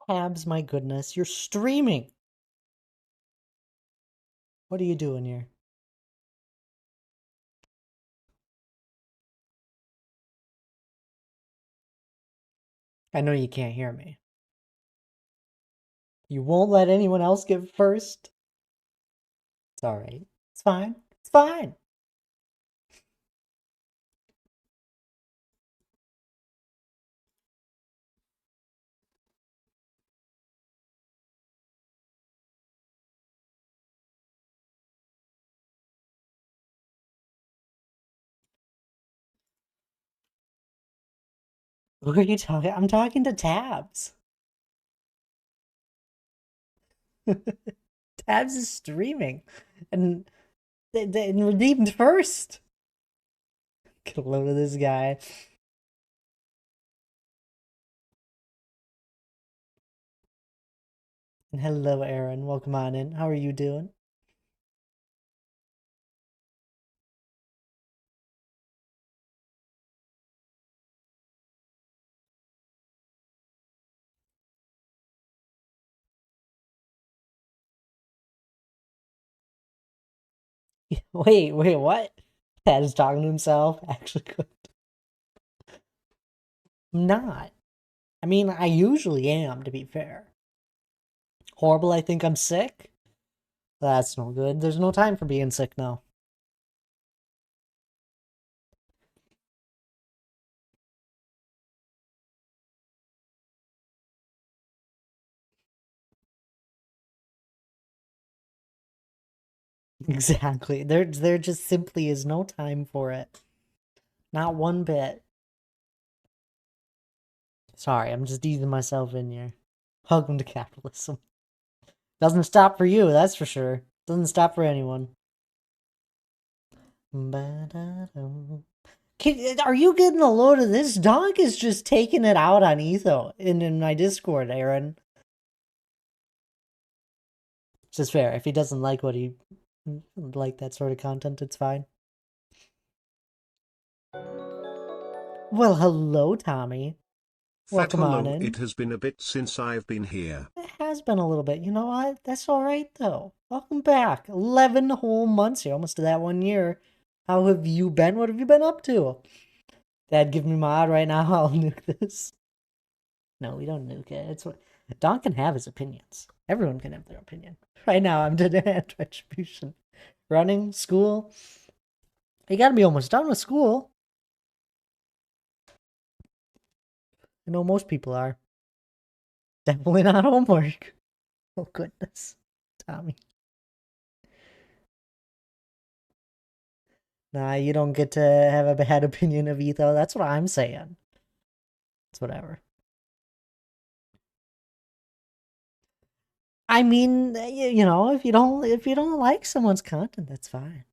Tabs, my goodness, you're streaming. What are you doing here? I know you can't hear me. You won't let anyone else get first? It's alright. It's fine. It's fine. Who are you talking? I'm talking to Tabs. Tabs is streaming. And redeemed first. Get a load of this guy. And hello, Aaron. Welcome on in. How are you doing? Wait, what? Tab is talking to himself? Actually, good. I'm not. I mean, I usually am, to be fair. Horrible, I think I'm sick? That's no good. There's no time for being sick now. Exactly. There just simply is no time for it. Not one bit. Sorry, I'm just easing myself in here. Welcome to capitalism. Doesn't stop for you, that's for sure. Doesn't stop for anyone. Are you getting a load of this? Donk is just taking it out on Etho in my Discord, Aaron. It's just fair. If he doesn't like what he like that sort of content, it's fine. Well, hello, Tommy. Welcome on in. It has been a bit since I've been here. It has been a little bit. You know what? That's all right, though. Welcome back. 11 whole months here, almost to that 1 year. How have you been? What have you been up to? Dad, give me mod right now. I'll nuke this. No, we don't nuke it. It's what Don can have his opinions. Everyone can have their opinion. Right now, I'm doing retribution. Running, school. You gotta be almost done with school. I know most people are. Definitely not homework. Oh, goodness. Tommy. Nah, you don't get to have a bad opinion of Etho. That's what I'm saying. It's whatever. I mean, you know, if you don't like someone's content, that's fine.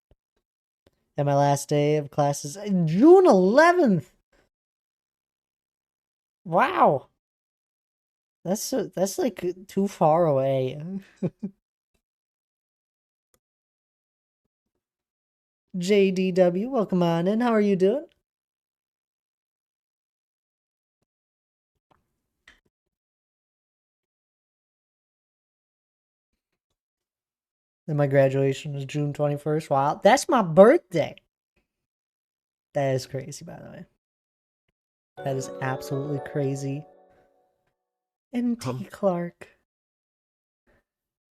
And my last day of class is June 11th. Wow. That's like too far away. JDW, welcome on in. How are you doing? And my graduation is June 21st. Wow, that's my birthday. That is crazy, by the way. That is absolutely crazy. And T. Clark.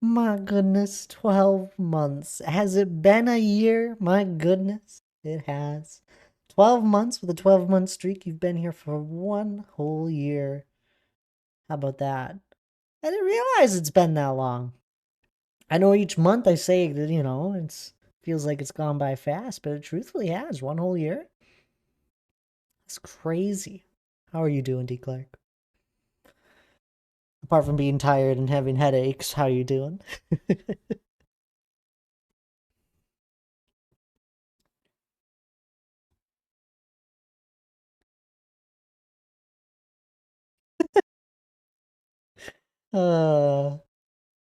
My goodness, 12 months. Has it been a year? My goodness, it has. 12 months with a 12-month streak. You've been here for 1 whole year. How about that? I didn't realize it's been that long. I know each month I say that, you know, it feels like it's gone by fast, but it truthfully has. 1 whole year. That's crazy. How are you doing, D. Clark? Apart from being tired and having headaches, how are you doing?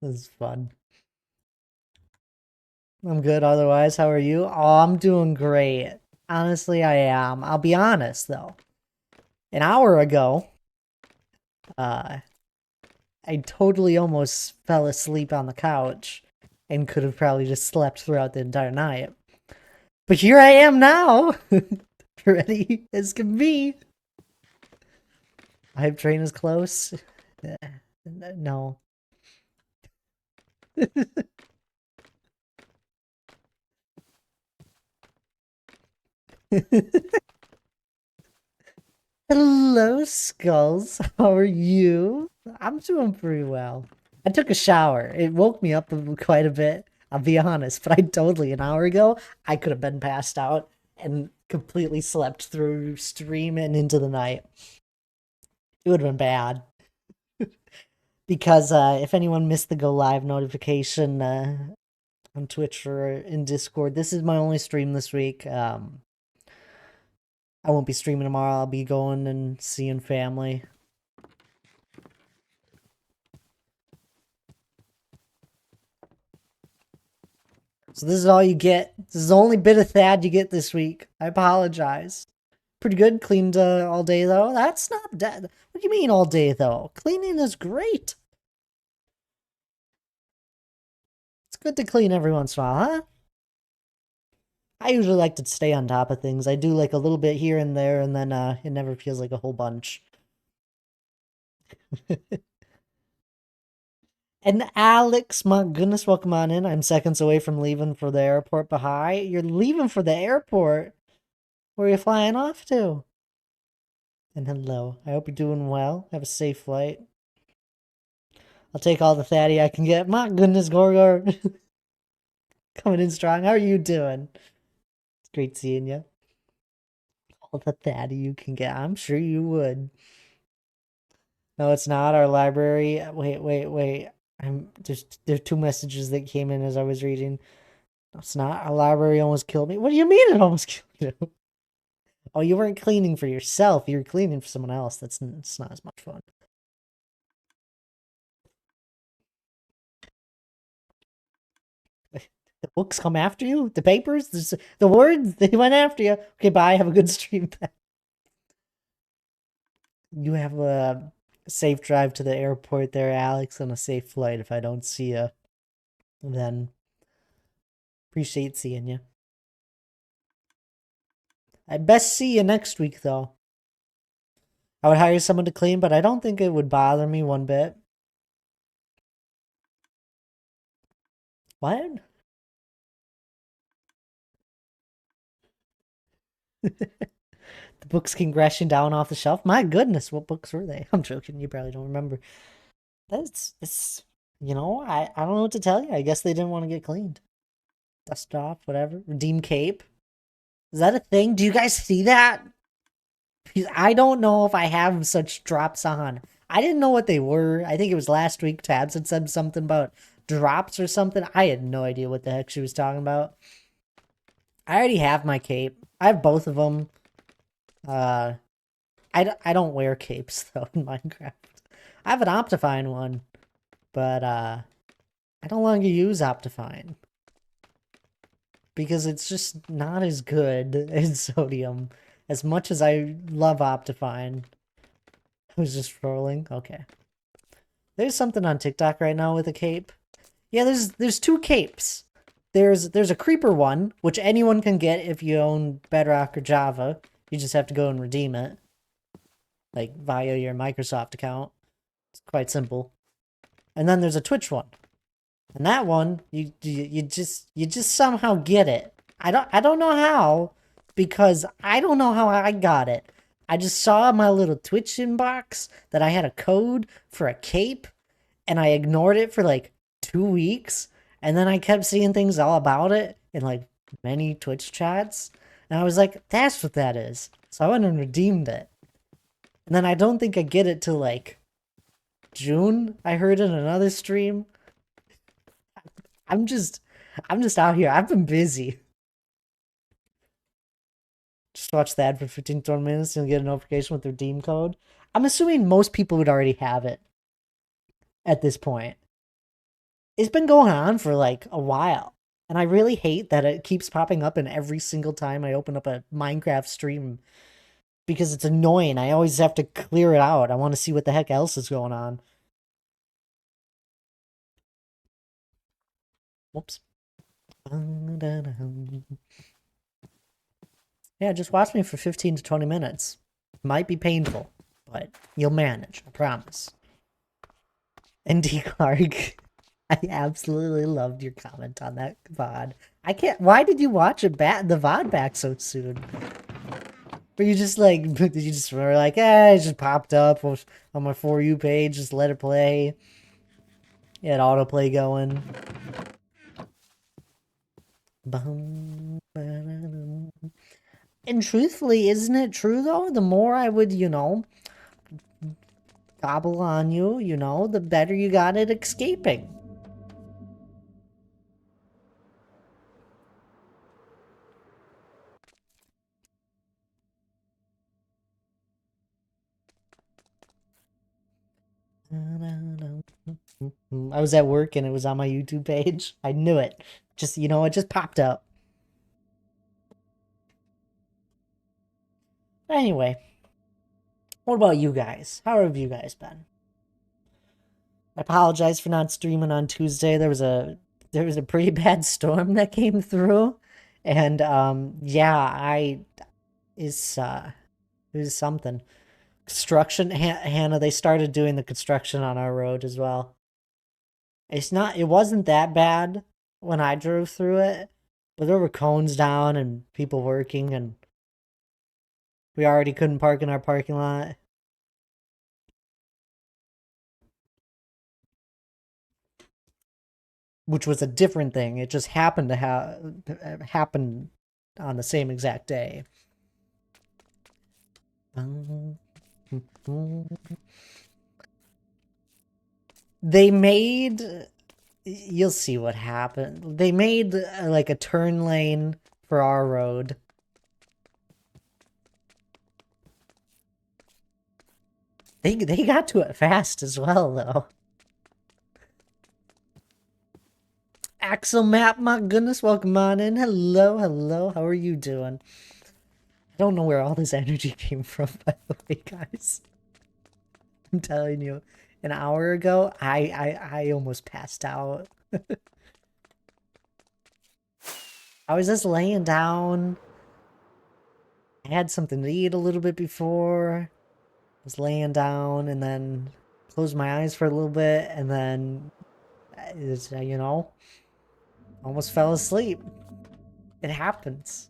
This is fun. I'm good otherwise. How are you? Oh, I'm doing great. Honestly, I am. I'll be honest though. An hour ago, uh I totally almost fell asleep on the couch and could have probably just slept throughout the entire night. But here I am now, ready as can be. Hype train is close. No. Hello, Skulls. How are you? I'm doing pretty well. I took a shower. It woke me up quite a bit, I'll be honest, but an hour ago, I could have been passed out and completely slept through stream and into the night. It would have been bad. Because if anyone missed the go live notification on Twitch or in Discord, this is my only stream this week. I won't be streaming tomorrow. I'll be going and seeing family. So this is all you get. This is the only bit of Thad you get this week. I apologize. Pretty good. Cleaned all day, though. That's not dead. What do you mean all day, though? Cleaning is great. It's good to clean every once in a while, huh? I usually like to stay on top of things. I do like a little bit here and there, and then it never feels like a whole bunch. And Alex, my goodness, welcome on in. I'm seconds away from leaving for the airport. Bahai, you're leaving for the airport? Where are you flying off to? And hello. I hope you're doing well. Have a safe flight. I'll take all the fatty I can get. My goodness, Gorgor. Coming in strong. How are you doing? It's great seeing you. All the fatty you can get. I'm sure you would. No, it's not our library. Wait. There's two messages that came in as I was reading. No, it's not. Our library almost killed me. What do you mean it almost killed you? Oh, you weren't cleaning for yourself. You were cleaning for someone else. It's not as much fun. The books come after you? The papers? The words? They went after you. Okay, bye. Have a good stream. You have a safe drive to the airport there, Alex, and a safe flight if I don't see you. Then appreciate seeing you. I best see you next week, though. I would hire someone to clean, but I don't think it would bother me one bit. What? The books came crashing down off the shelf. My goodness, what books were they? I'm joking. You probably don't remember. It's I don't know what to tell you. I guess they didn't want to get cleaned. Dust off, whatever. Redeem cape. Is that a thing? Do you guys see that? Because I don't know if I have such drops on. I didn't know what they were. I think it was last week Tabs had said something about drops or something. I had no idea what the heck she was talking about. I already have my cape. I have both of them. I don't wear capes, though, in Minecraft. I have an Optifine one, but I no longer use Optifine. Because it's just not as good as Sodium. As much as I love Optifine. I was just trolling. Okay. There's something on TikTok right now with a cape. Yeah, there's two capes. There's a creeper one, which anyone can get if you own Bedrock or Java. You just have to go and redeem it. Like via your Microsoft account. It's quite simple. And then there's a Twitch one. And that one, you just somehow get it. I don't know how, because I don't know how I got it. I just saw my little Twitch inbox that I had a code for a cape, and I ignored it for like 2 weeks, and then I kept seeing things all about it in like many Twitch chats, and I was like, that's what that is. So I went and redeemed it. And then I don't think I get it till like June. I heard in another stream. I'm just out here. I've been busy. Just watch the ad for 15 to 20 minutes and get a notification with their redeem code. I'm assuming most people would already have it at this point. It's been going on for like a while. And I really hate that it keeps popping up in every single time I open up a Minecraft stream. Because it's annoying. I always have to clear it out. I want to see what the heck else is going on. Whoops. Yeah, just watch me for 15 to 20 minutes. Might be painful, but you'll manage, I promise. And D. Clark, I absolutely loved your comment on that VOD. I can't. Why did you watch it the VOD back so soon? Were you just like, did you just were like, it just popped up on my For You page, just let it play? You had autoplay going. And truthfully, isn't it true though? The more I would, gobble on you, the better you got at escaping. I was at work and it was on my YouTube page. I knew it. Just, it just popped up. Anyway, what about you guys? How have you guys been? I apologize for not streaming on Tuesday. There was a pretty bad storm that came through, and yeah, it was something. Construction, Hannah. They started doing the construction on our road as well. It wasn't that bad when I drove through it, but there were cones down and people working, and we already couldn't park in our parking lot. Which was a different thing. It just happened to happen on the same exact day. They made, you'll see what happened. They made like a turn lane for our road. They got to it fast as well though. Axel Map, my goodness, welcome on in. Hello, hello. How are you doing? I don't know where all this energy came from, by the way, guys. I'm telling you, an hour ago, I almost passed out. I was just laying down. I had something to eat a little bit before. I was laying down and then closed my eyes for a little bit and then, almost fell asleep. It happens.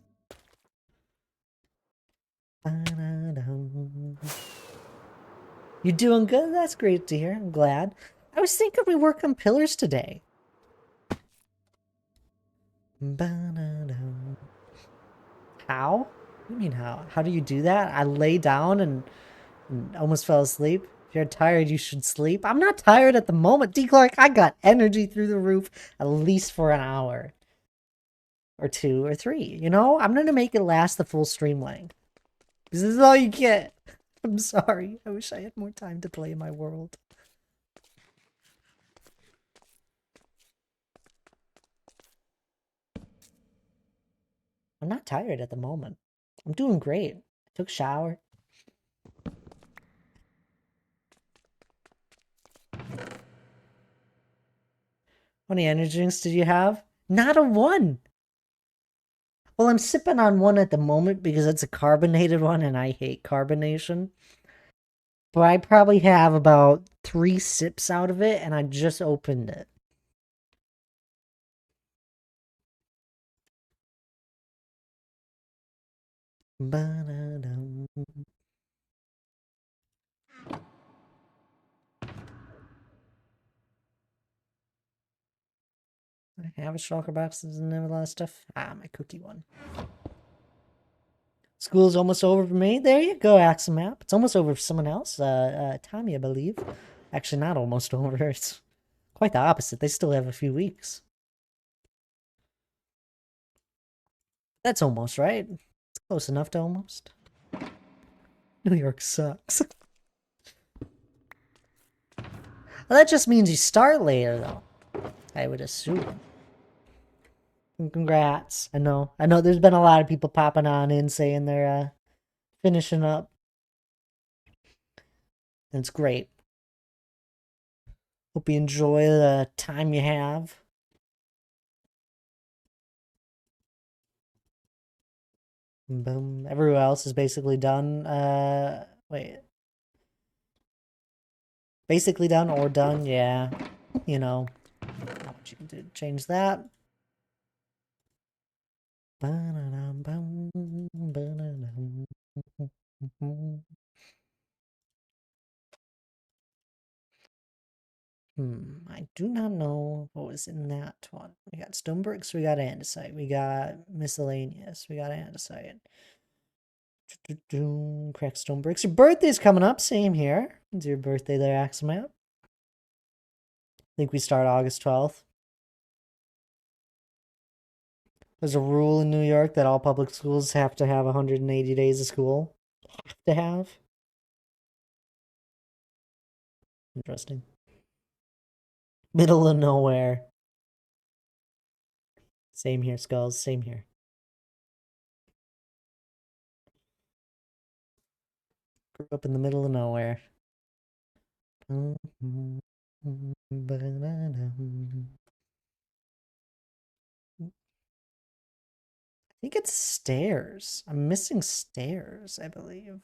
You doing good? That's great to hear. I'm glad. I was thinking we work on pillars today. How? What do you mean how? How do you do that? I lay down and almost fell asleep. If you're tired, you should sleep. I'm not tired at the moment. D. Clark, I got energy through the roof at least for an hour. Or 2 or 3. I'm going to make it last the full stream length. This is all you get. I'm sorry. I wish I had more time to play my world. I'm not tired at the moment. I'm doing great. I took a shower. How many energy drinks did you have? Not a one. Well, I'm sipping on one at the moment because it's a carbonated one and I hate carbonation. But I probably have about 3 sips out of it and I just opened it. Ba-da-dum. I have a shulker box and a lot of stuff. Ah, my cookie one. School's almost over for me. There you go, Axel Map. It's almost over for someone else. Tommy, I believe. Actually, not almost over. It's quite the opposite. They still have a few weeks. That's almost right. It's close enough to almost. New York sucks. Well, that just means you start later, though. I would assume. Congrats. I know there's been a lot of people popping on in saying they're finishing up. And it's great. Hope you enjoy the time you have. Boom. Everywhere else is basically done. Wait. Basically done or done, yeah. You know. I want you to change that. I do not know what was in that one. We got stone bricks, we got andesite, we got miscellaneous, we got andesite. Crack stone bricks. Your birthday's coming up, same here. It's your birthday there, Axelmap. I think we start August 12th. There's a rule in New York that all public schools have to have 180 days of school. Have to have. Interesting. Middle of nowhere. Same here, Skulls. Same here. Grew up in the middle of nowhere. I think it's stairs. I'm missing stairs, I believe.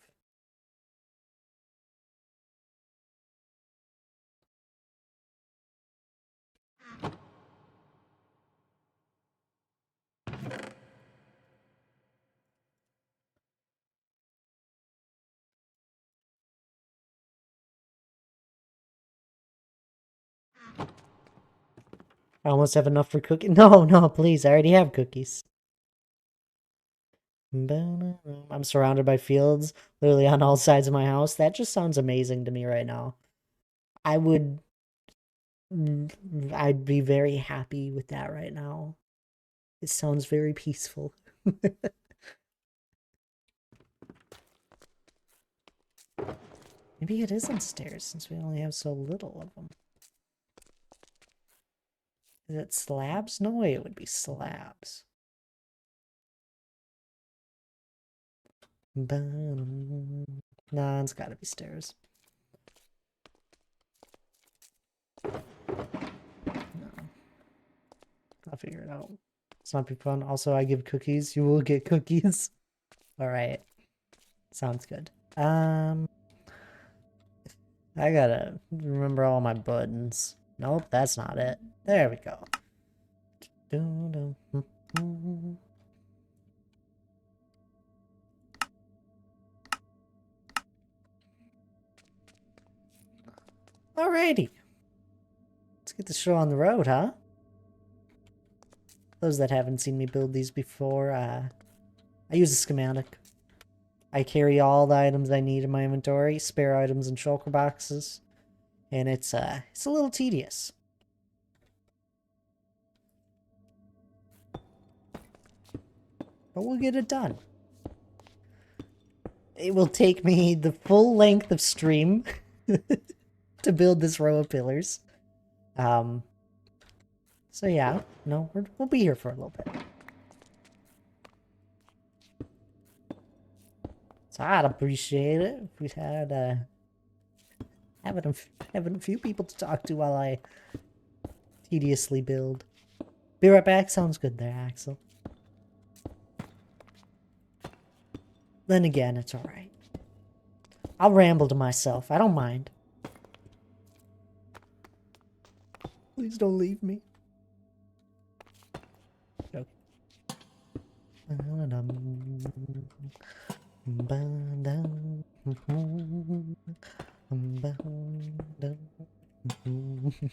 I almost have enough for cooking. No, no, please. I already have cookies. I'm surrounded by fields, literally on all sides of my house. That just sounds amazing to me right now. I'd be very happy with that right now. It sounds very peaceful. Maybe it isn't stairs since we only have so little of them. Is it slabs? No way it would be slabs. Nah, it's gotta be stairs. No. I'll figure it out. It's not be fun. Also, I give cookies. You will get cookies. Alright. Sounds good. I gotta remember all my buttons. Nope, that's not it. There we go. Alrighty. Let's get the show on the road, huh? Those that haven't seen me build these before, I use a schematic. I carry all the items I need in my inventory, spare items in shulker boxes, and it's a little tedious. But we'll get it done. It will take me the full length of stream to build this row of pillars. So yeah, no, we'll be here for a little bit. So I'd appreciate it if we had having a few people to talk to while I tediously build. Be right back. Sounds good there, Axel. Then again, it's alright. I'll ramble to myself. I don't mind. Please don't leave me. Okay.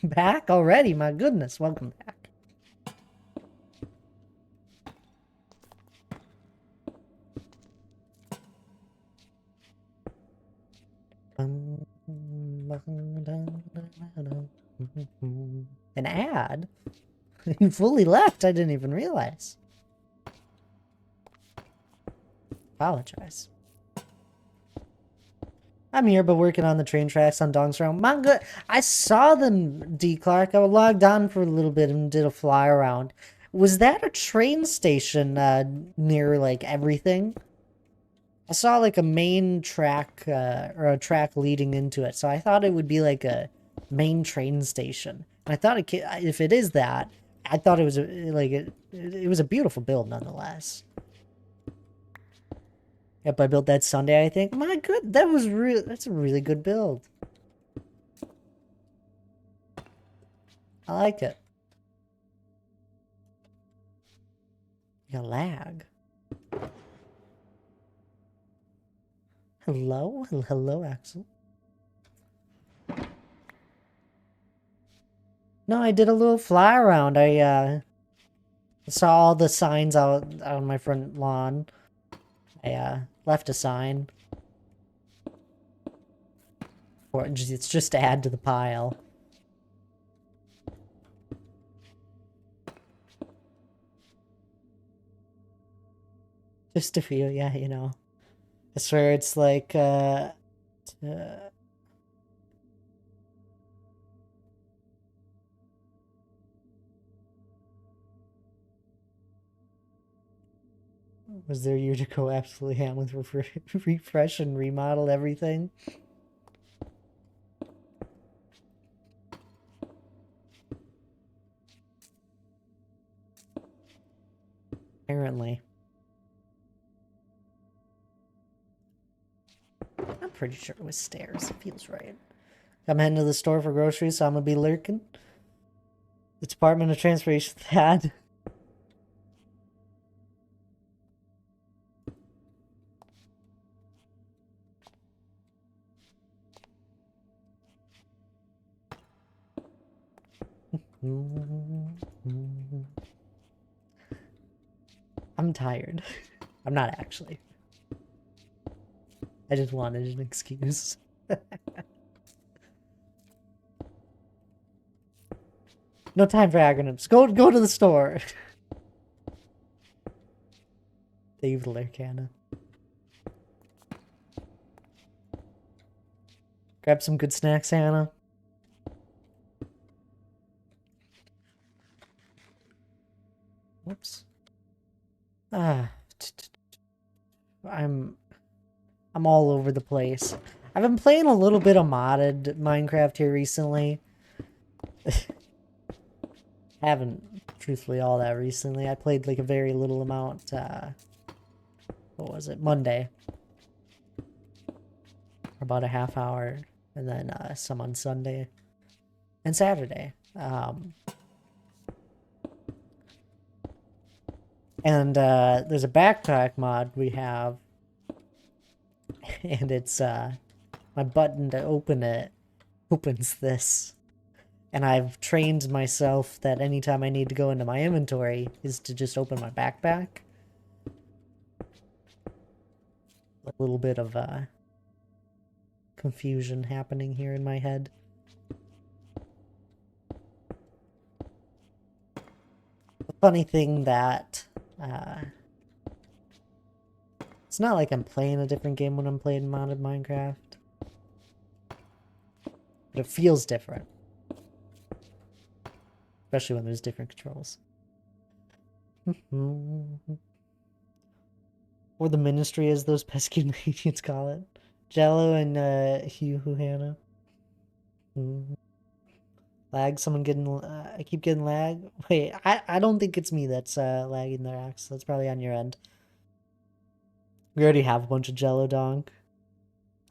Back already? My goodness, welcome back. An ad? You fully left? I didn't even realize. Apologize. I'm here, but working on the train tracks on Dong's Round. Manga, I saw them, D. Clark. I logged on for a little bit and did a fly around. Was that a train station near, like, everything? I saw, like, a main track, or a track leading into it, so I thought it would be, like, a main train station. And I thought if it is that, I thought it was, it was a beautiful build, nonetheless. Yep, I built that Sunday, I think. My good, that's a really good build. I like it. You got lag. Hello? Hello, Axel. No, I did a little fly around. I saw all the signs out on my front lawn. I left a sign. It's just to add to the pile. Just a few, yeah, you know. I swear it's like, was there you to go absolutely ham with refresh and remodel everything? Apparently. I'm pretty sure it was stairs. It feels right. I'm heading to the store for groceries, so I'm gonna be lurking. The Department of Transportation had. I'm tired. I'm not actually. I just wanted an excuse. No time for acronyms. Go to the store. Thank you, Hannah. Grab some good snacks, Hannah. Whoops. I'm all over the place. I've been playing a little bit of modded Minecraft here recently. Haven't truthfully all that recently. I played like a very little amount what was it? Monday. For about a half hour, and then some on Sunday and Saturday. And there's a backpack mod we have, and it's my button to open it opens this. And I've trained myself that anytime I need to go into my inventory is to just open my backpack. A little bit of confusion happening here in my head. The funny thing that it's not like I'm playing a different game when I'm playing modded Minecraft, but it feels different. Especially when there's different controls. Or the Ministry, as those pesky Canadians call it. Jello and Hugh Hannah. Lag, someone getting... I keep getting lag. Wait, I don't think it's me that's lagging their axe. That's probably on your end. We already have a bunch of Jello donk.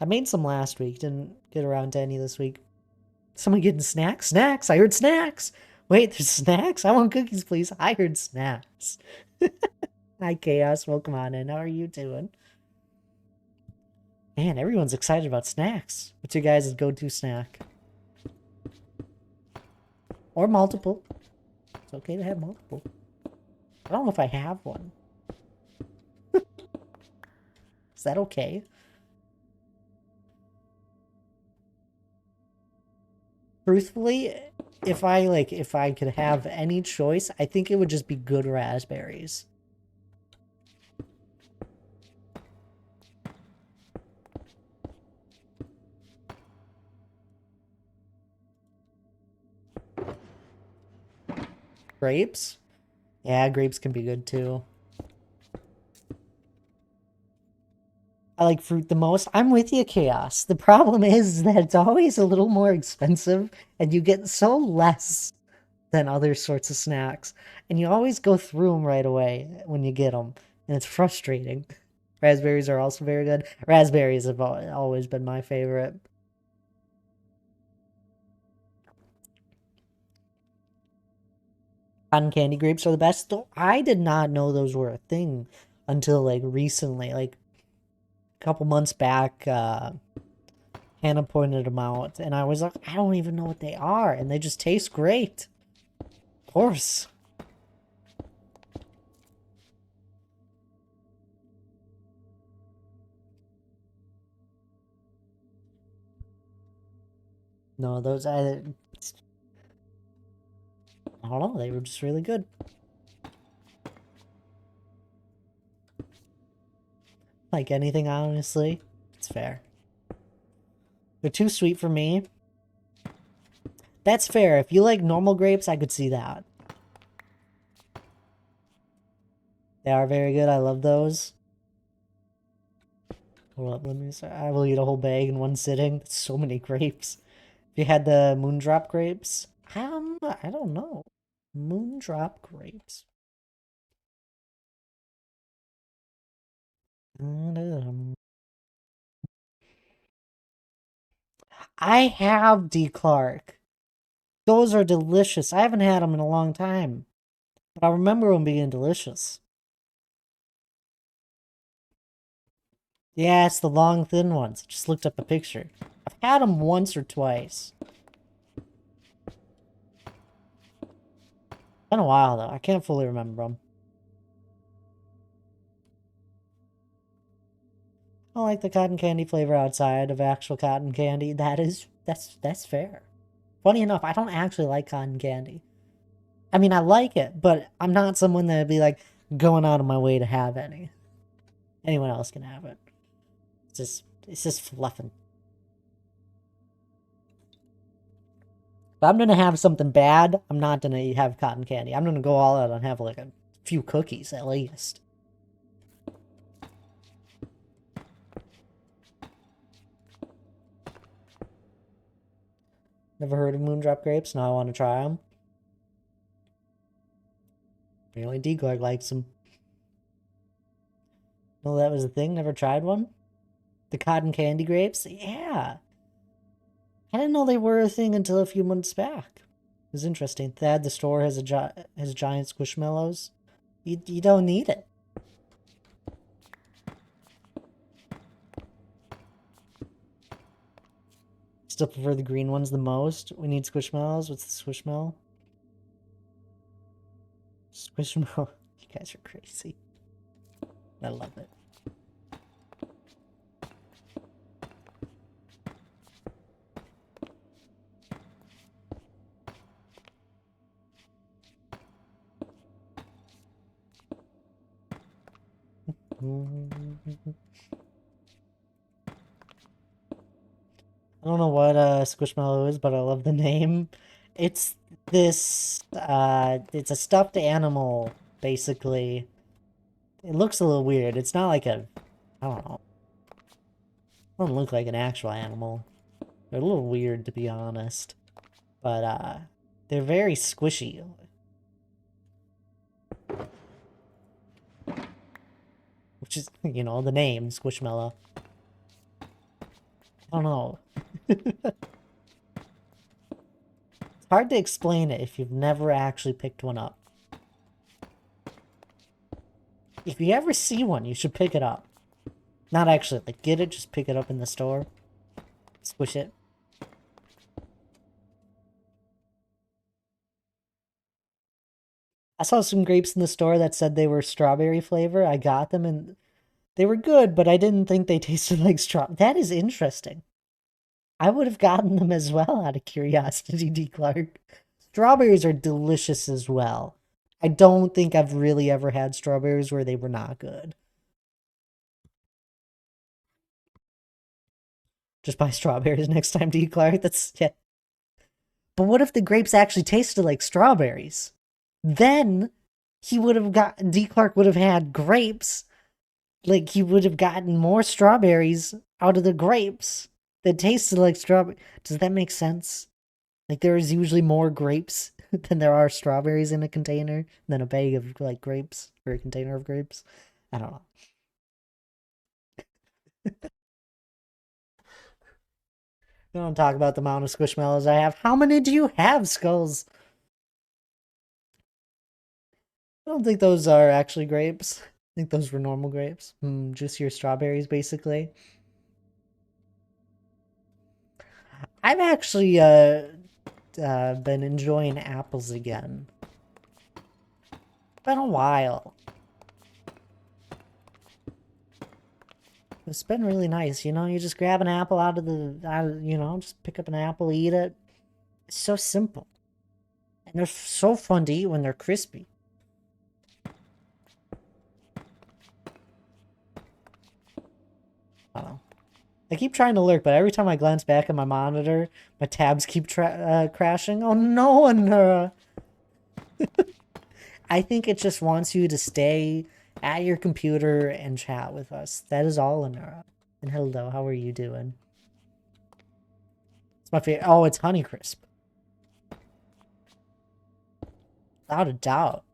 I made some last week. Didn't get around to any this week. Someone getting snacks? Snacks! I heard snacks! Wait, there's snacks? I want cookies, please. I heard snacks. Hi, Chaos. Welcome on in. How are you doing? Man, everyone's excited about snacks. What's your guys' go-to snack? Or multiple. It's okay to have multiple. I don't know if I have one. Is that okay? Truthfully, if I could have any choice, I think it would just be good raspberries. Grapes? Yeah, grapes can be good too. I like fruit the most. I'm with you, Chaos. The problem is that it's always a little more expensive, and you get so less than other sorts of snacks. And you always go through them right away when you get them. And it's frustrating. Raspberries are also very good. Raspberries have always been my favorite. Cotton candy grapes are the best. Though I did not know those were a thing until like recently, like a couple months back. Hannah pointed them out, and I was like, I don't even know what they are, and they just taste great. Of course. No, those I don't know. They were just really good. Like anything, honestly, it's fair. They're too sweet for me. That's fair. If you like normal grapes, I could see that. They are very good. I love those. Hold up, let me say, I will eat a whole bag in one sitting. That's so many grapes. If you had the Moondrop grapes, I don't know. Moondrop grapes. I have D. Clark. Those are delicious. I haven't had them in a long time, but I remember them being delicious. Yeah, it's the long, thin ones. I just looked up a picture. I've had them once or twice. Been a while, though. I can't fully remember them. I like the cotton candy flavor outside of actual cotton candy. That's fair. Funny enough, I don't actually like cotton candy. I mean, I like it, but I'm not someone that'd be like going out of my way to have any. Anyone else can have it. It's just fluffing. If I'm gonna have something bad, I'm not gonna have cotton candy. I'm gonna go all out and have like a few cookies at least. Never heard of Moondrop grapes? Now I want to try them. Apparently D-Clark likes them. No, that was a thing? Never tried one? The cotton candy grapes? Yeah. I didn't know they were a thing until a few months back. It was interesting. Thad, the store, has giant squishmallows. You don't need it. Still prefer the green ones the most. We need squishmallows. What's the squishmallow? Squishmallow. You guys are crazy. I love it. I don't know what Squishmallow is, but I love the name. It's it's a stuffed animal, basically. It looks a little weird. It's not like a, I don't know. It doesn't look like an actual animal. They're a little weird, to be honest. But, they're very squishy. Which is, you know, the name, Squishmallow. I don't know. It's hard to explain it if you've never actually picked one up. If you ever see one, you should pick it up. Not actually, like, get it, just pick it up in the store. Squish it. I saw some grapes in the store that said they were strawberry flavor. I got them and they were good, but I didn't think they tasted like straw. That is interesting. I would have gotten them as well out of curiosity, D. Clark. Strawberries are delicious as well. I don't think I've really ever had strawberries where they were not good. Just buy strawberries next time, D. Clark. That's, yeah. But what if the grapes actually tasted like strawberries? Then he would have got, D. Clark would have had grapes. Like, he would have gotten more strawberries out of the grapes that tasted like strawberry. Does that make sense? Like, there is usually more grapes than there are strawberries in a container than a bag of, like, grapes or a container of grapes. I don't know. Don't talk about the amount of squishmallows I have. How many do you have, Skulls? I don't think those are actually grapes. I think those were normal grapes. Juicier strawberries, basically. I've actually been enjoying apples again. Been a while. It's been really nice, you know. You just grab an apple out of you know, just pick up an apple, eat it. It's so simple, and they're so fun to eat when they're crispy. I don't know. I keep trying to lurk, but every time I glance back at my monitor, my tabs keep crashing. Oh no, Anura! I think it just wants you to stay at your computer and chat with us. That is all, Anura. And hello, how are you doing? It's my favorite. Oh, it's Honeycrisp. Without a doubt.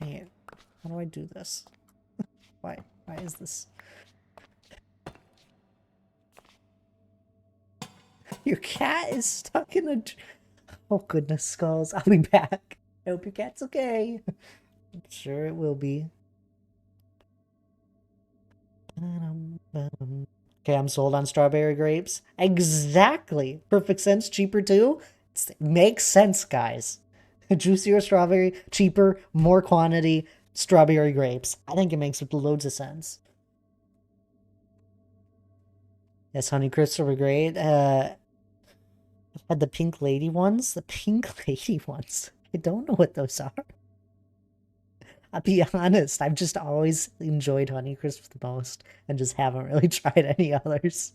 Man, how do I do this? Why is this? Your cat is stuck in a... Oh goodness, Skulls. I'll be back. I hope your cat's okay. I'm sure it will be. Okay, I'm sold on strawberry grapes. Exactly. Perfect sense. Cheaper too. Makes sense, guys. Juicier strawberry, cheaper, more quantity, strawberry grapes. I think it makes loads of sense. Yes, Honeycrisp are great. I've had the pink lady ones. The pink lady ones. I don't know what those are. I'll be honest, I've just always enjoyed Honeycrisp the most and just haven't really tried any others.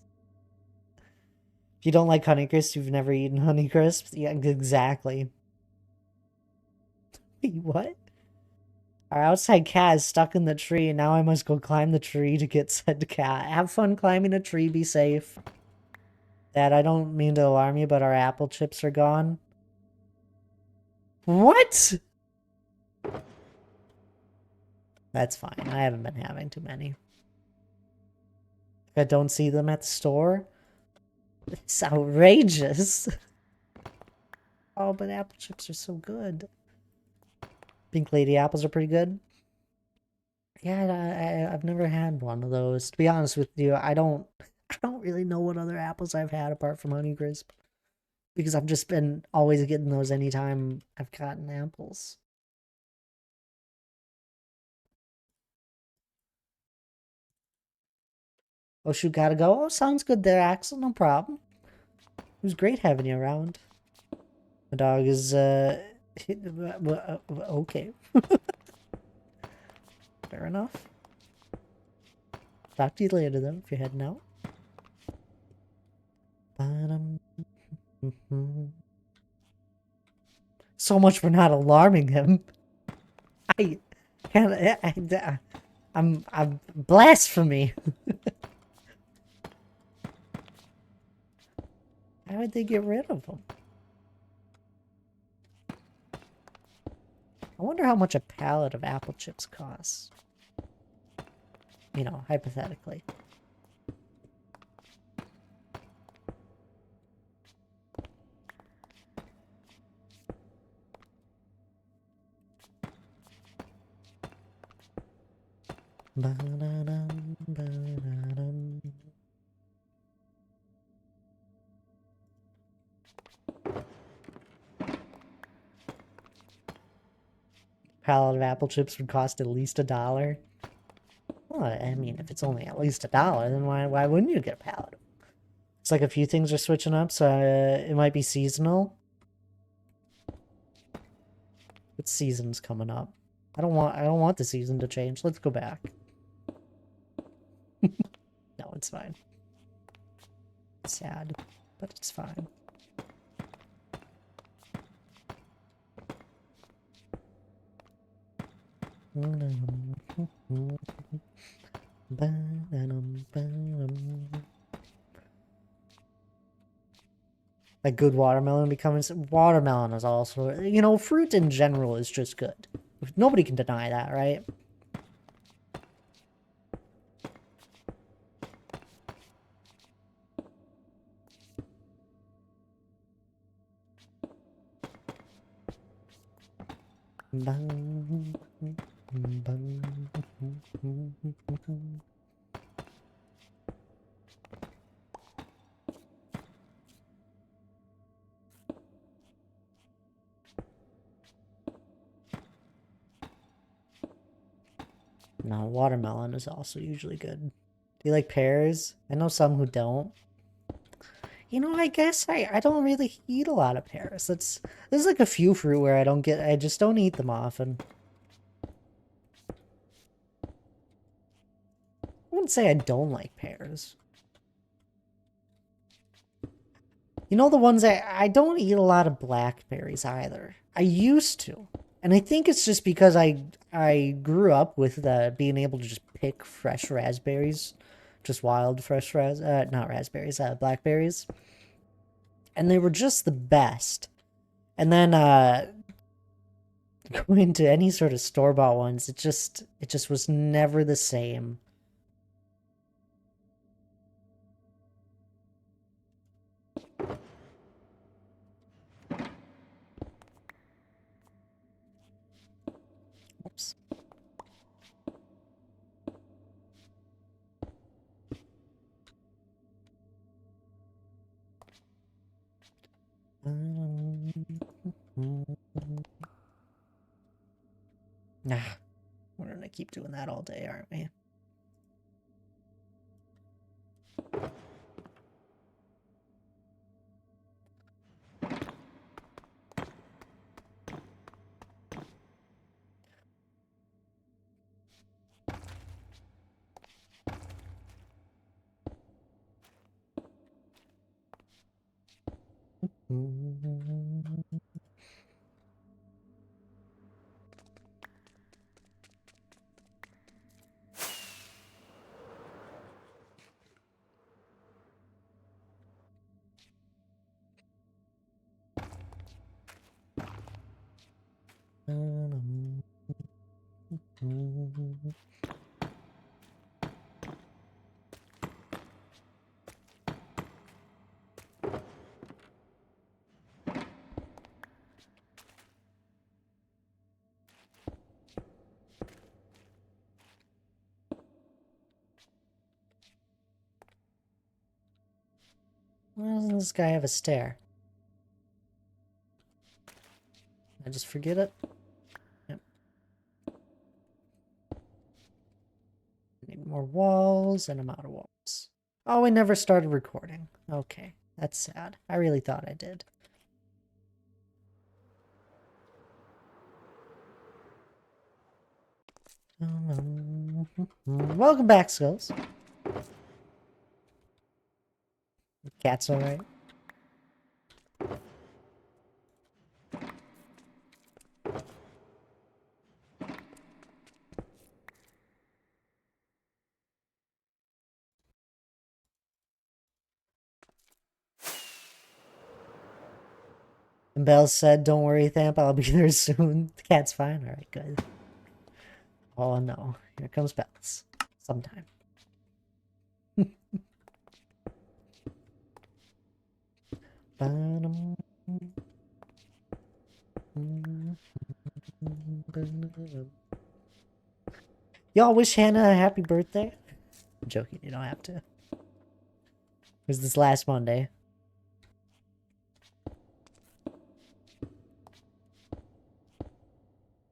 If you don't like Honeycrisp, you've never eaten Honeycrisp? Yeah, exactly. Wait, what? Our outside cat is stuck in the tree, and now I must go climb the tree to get said cat. Have fun climbing a tree, be safe. Dad, I don't mean to alarm you, but our apple chips are gone. What? That's fine. I haven't been having too many. If I don't see them at the store, it's outrageous. Oh, but apple chips are so good. Pink Lady apples are pretty good. Yeah, I've never had one of those. To be honest with you, I don't really know what other apples I've had apart from Honeycrisp. Because I've just been always getting those anytime I've gotten apples. Oh shoot, gotta go. Oh, sounds good there, Axel. No problem. It was great having you around. My dog is okay. Fair enough. Talk to you later though, if you're heading out. So much for not alarming him. I can't. I'm blasphemy. How would they get rid of him? I wonder how much a pallet of apple chips costs. You know, hypothetically. Pallet of apple chips would cost at least $1. Well, I mean, if it's only at least $1, then why wouldn't you get a pallet? It's like a few things are switching up, so it might be seasonal. What season's coming up? I don't want the season to change. Let's go back. No, it's fine. It's sad, but it's fine. A good watermelon becomes watermelon is also, you know, fruit in general is just good. Nobody can deny that, right? No, watermelon is also usually good. Do you like pears? I know some who don't. You know, I guess I don't really eat a lot of pears. There's like a few fruit where I just don't eat them often. I wouldn't say I don't like pears. You know the ones I don't eat a lot of blackberries either. I used to. And I think it's just because I grew up with being able to just pick fresh raspberries. Just wild fresh not raspberries, blackberries. And they were just the best. And then going to any sort of store-bought ones, it just was never the same. Oops. Nah, we're gonna keep doing that all day, aren't we? Why doesn't this guy have a stair? I just forget it? Yep. Need more walls, and I'm out of walls. Oh, I never started recording. Okay, that's sad. I really thought I did. Welcome back, Skulls. The cat's alright. And Belle said, "Don't worry, Thamp, I'll be there soon." The cat's fine? Alright, good. Oh no, here comes Bells. Sometime. Y'all wish Hannah a happy birthday? I'm joking, you don't have to. It was this last Monday.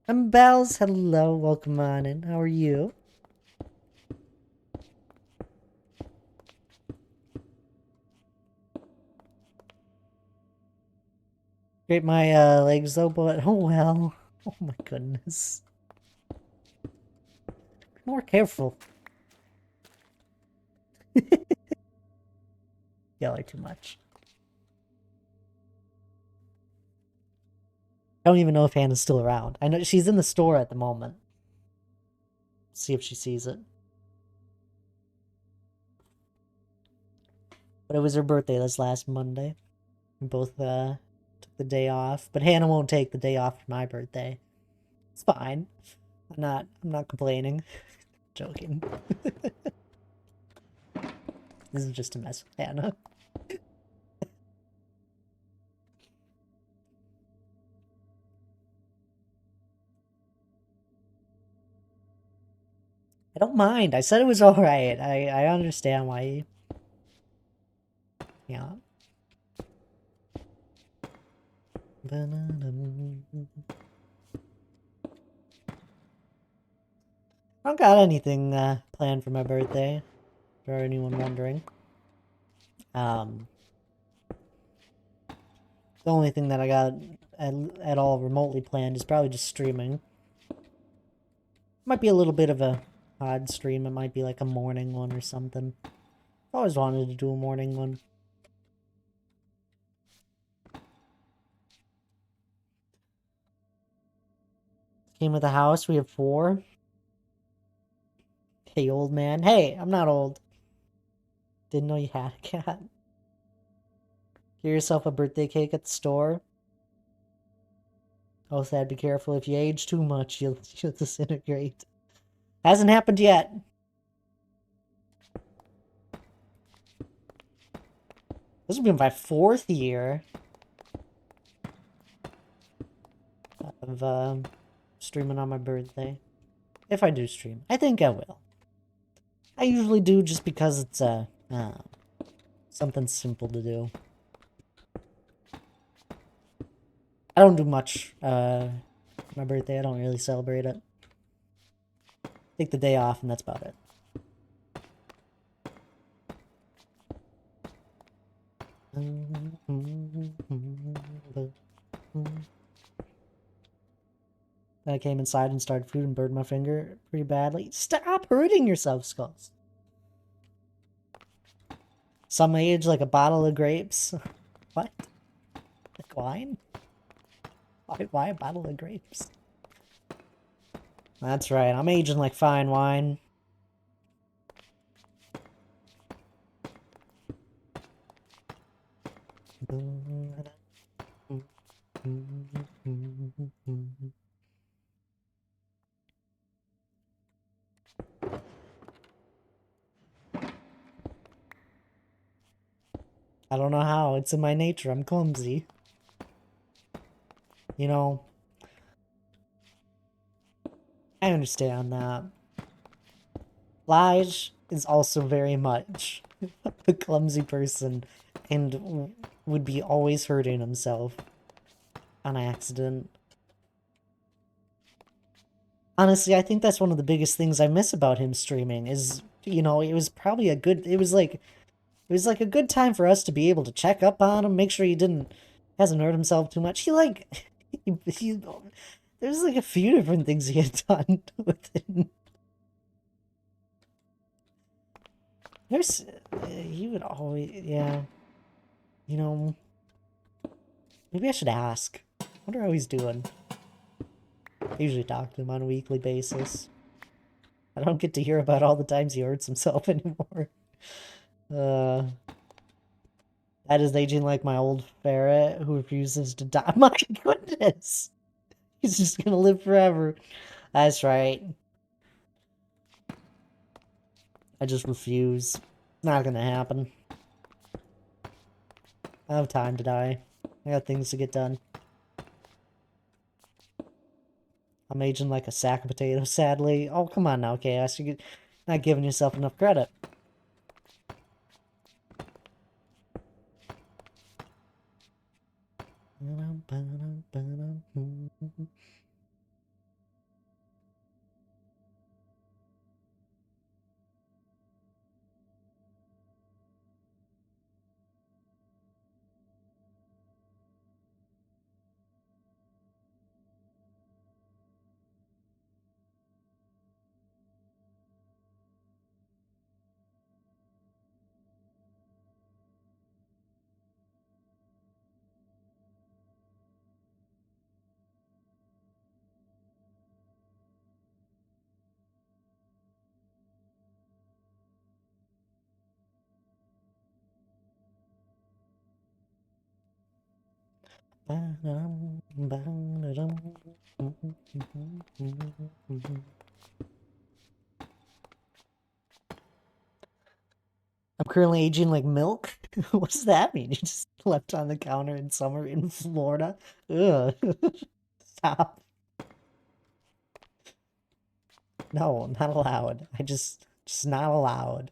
I'm Bells. Hello, welcome on in. How are you? Scrape my legs though, but oh well. Oh my goodness. Be more careful. Y'all are too much. I don't even know if Hannah's still around. I know she's in the store at the moment. See if she sees it. But it was her birthday this last Monday. We both took the day off, but Hannah won't take the day off for my birthday. It's fine. I'm not complaining. Joking. This is just a mess with Hannah. I don't mind. I said it was alright. I understand why you... Yeah. I don't got anything planned for my birthday, for anyone wondering. The only thing that I got at all remotely planned is probably just streaming. Might be a little bit of a odd stream. It might be like a morning one or something. I've always wanted to do a morning one. Came with a house. We have 4. Hey, old man. Hey, I'm not old. Didn't know you had a cat. Get yourself a birthday cake at the store. Oh, sad. Be careful. If you age too much, you'll disintegrate. Hasn't happened yet. This will be my 4th year of streaming on my birthday. If I do stream. I think I will. I usually do just because it's something simple to do. I don't do much my birthday. I don't really celebrate it. Take the day off and that's about it. I came inside and started food and burned my finger pretty badly. Stop hurting yourself, Skulls. Some age like a bottle of grapes. What? Like wine? Why a bottle of grapes? That's right, I'm aging like fine wine. I don't know how, it's in my nature, I'm clumsy. You know, I understand that. Lige is also very much a clumsy person and would be always hurting himself on accident. Honestly, I think that's one of the biggest things I miss about him streaming is, you know, it was probably a good, it was like a good time for us to be able to check up on him, make sure he hasn't hurt himself too much. There's like a few different things he had done with him. He would always, yeah. You know, maybe I should ask. I wonder how he's doing. I usually talk to him on a weekly basis. I don't get to hear about all the times he hurts himself anymore. That is aging like my old ferret who refuses to die. My goodness! He's just gonna live forever. That's right. I just refuse. Not gonna happen. I have time to die. I got things to get done. I'm aging like a sack of potatoes, sadly. Oh, come on now, Chaos. You're not giving yourself enough credit. I'm currently aging like milk. What does that mean? You just left on the counter in summer in Florida? Ugh. Stop. No, not allowed. Just not allowed.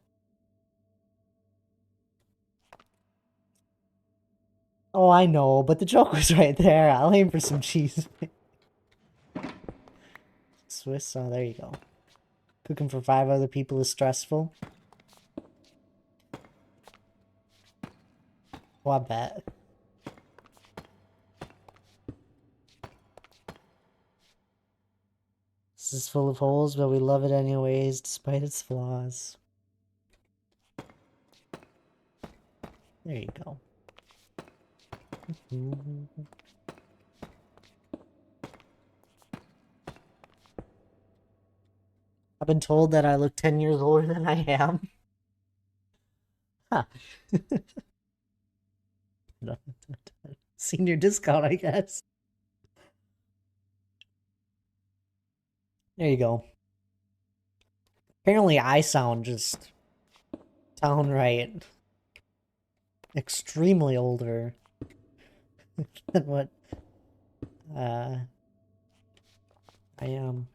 Oh, I know, but the joke was right there. I'll aim for some cheese. Swiss, oh, there you go. Cooking for 5 other people is stressful. Oh, I bet. This is full of holes, but we love it anyways, despite its flaws. There you go. I've been told that I look 10 years older than I am. Huh. Senior discount, I guess. There you go. Apparently I sound just downright extremely older than what I am.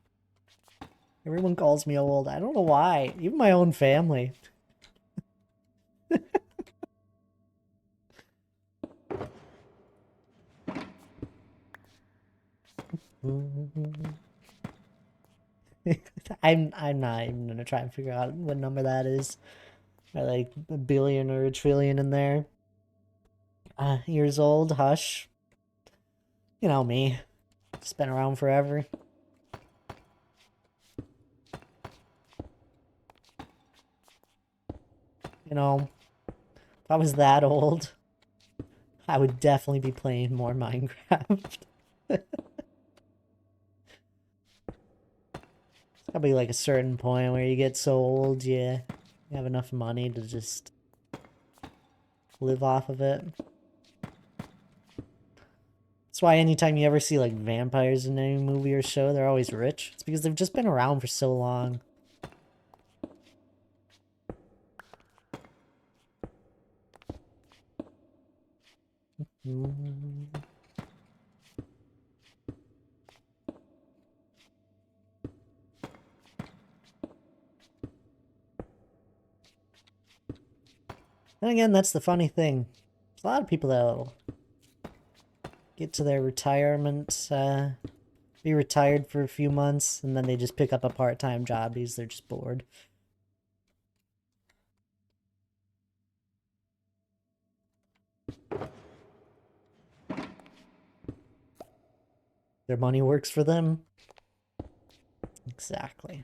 Everyone calls me old. I don't know why. Even my own family. I'm not even gonna try and figure out what number that is. Or like a billion or a trillion in there. Years old, hush. You know me. Just been around forever. You know, if I was that old, I would definitely be playing more Minecraft. It's gotta be like a certain point where you get so old, you have enough money to just live off of it. That's why anytime you ever see like vampires in any movie or show, they're always rich. It's because they've just been around for so long. And again, that's the funny thing. There's a lot of people that'll get to their retirement, be retired for a few months, and then they just pick up a part-time job because they're just bored. Their money works for them. Exactly.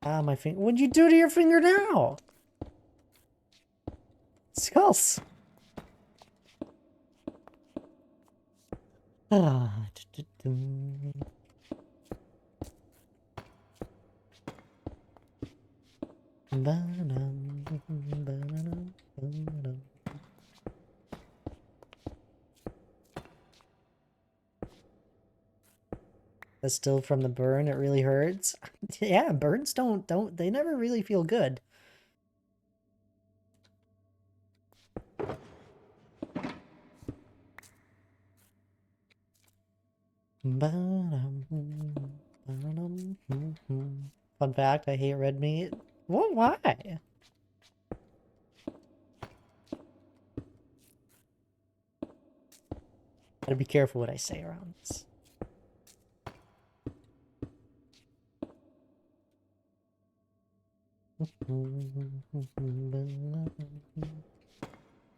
Ah, my finger. What'd you do to your finger now? Skulls. Ah. That's still from the burn. It really hurts. Yeah, burns don't they never really feel good. Fun fact, I hate red meat. What? Why? Gotta be careful what I say around this.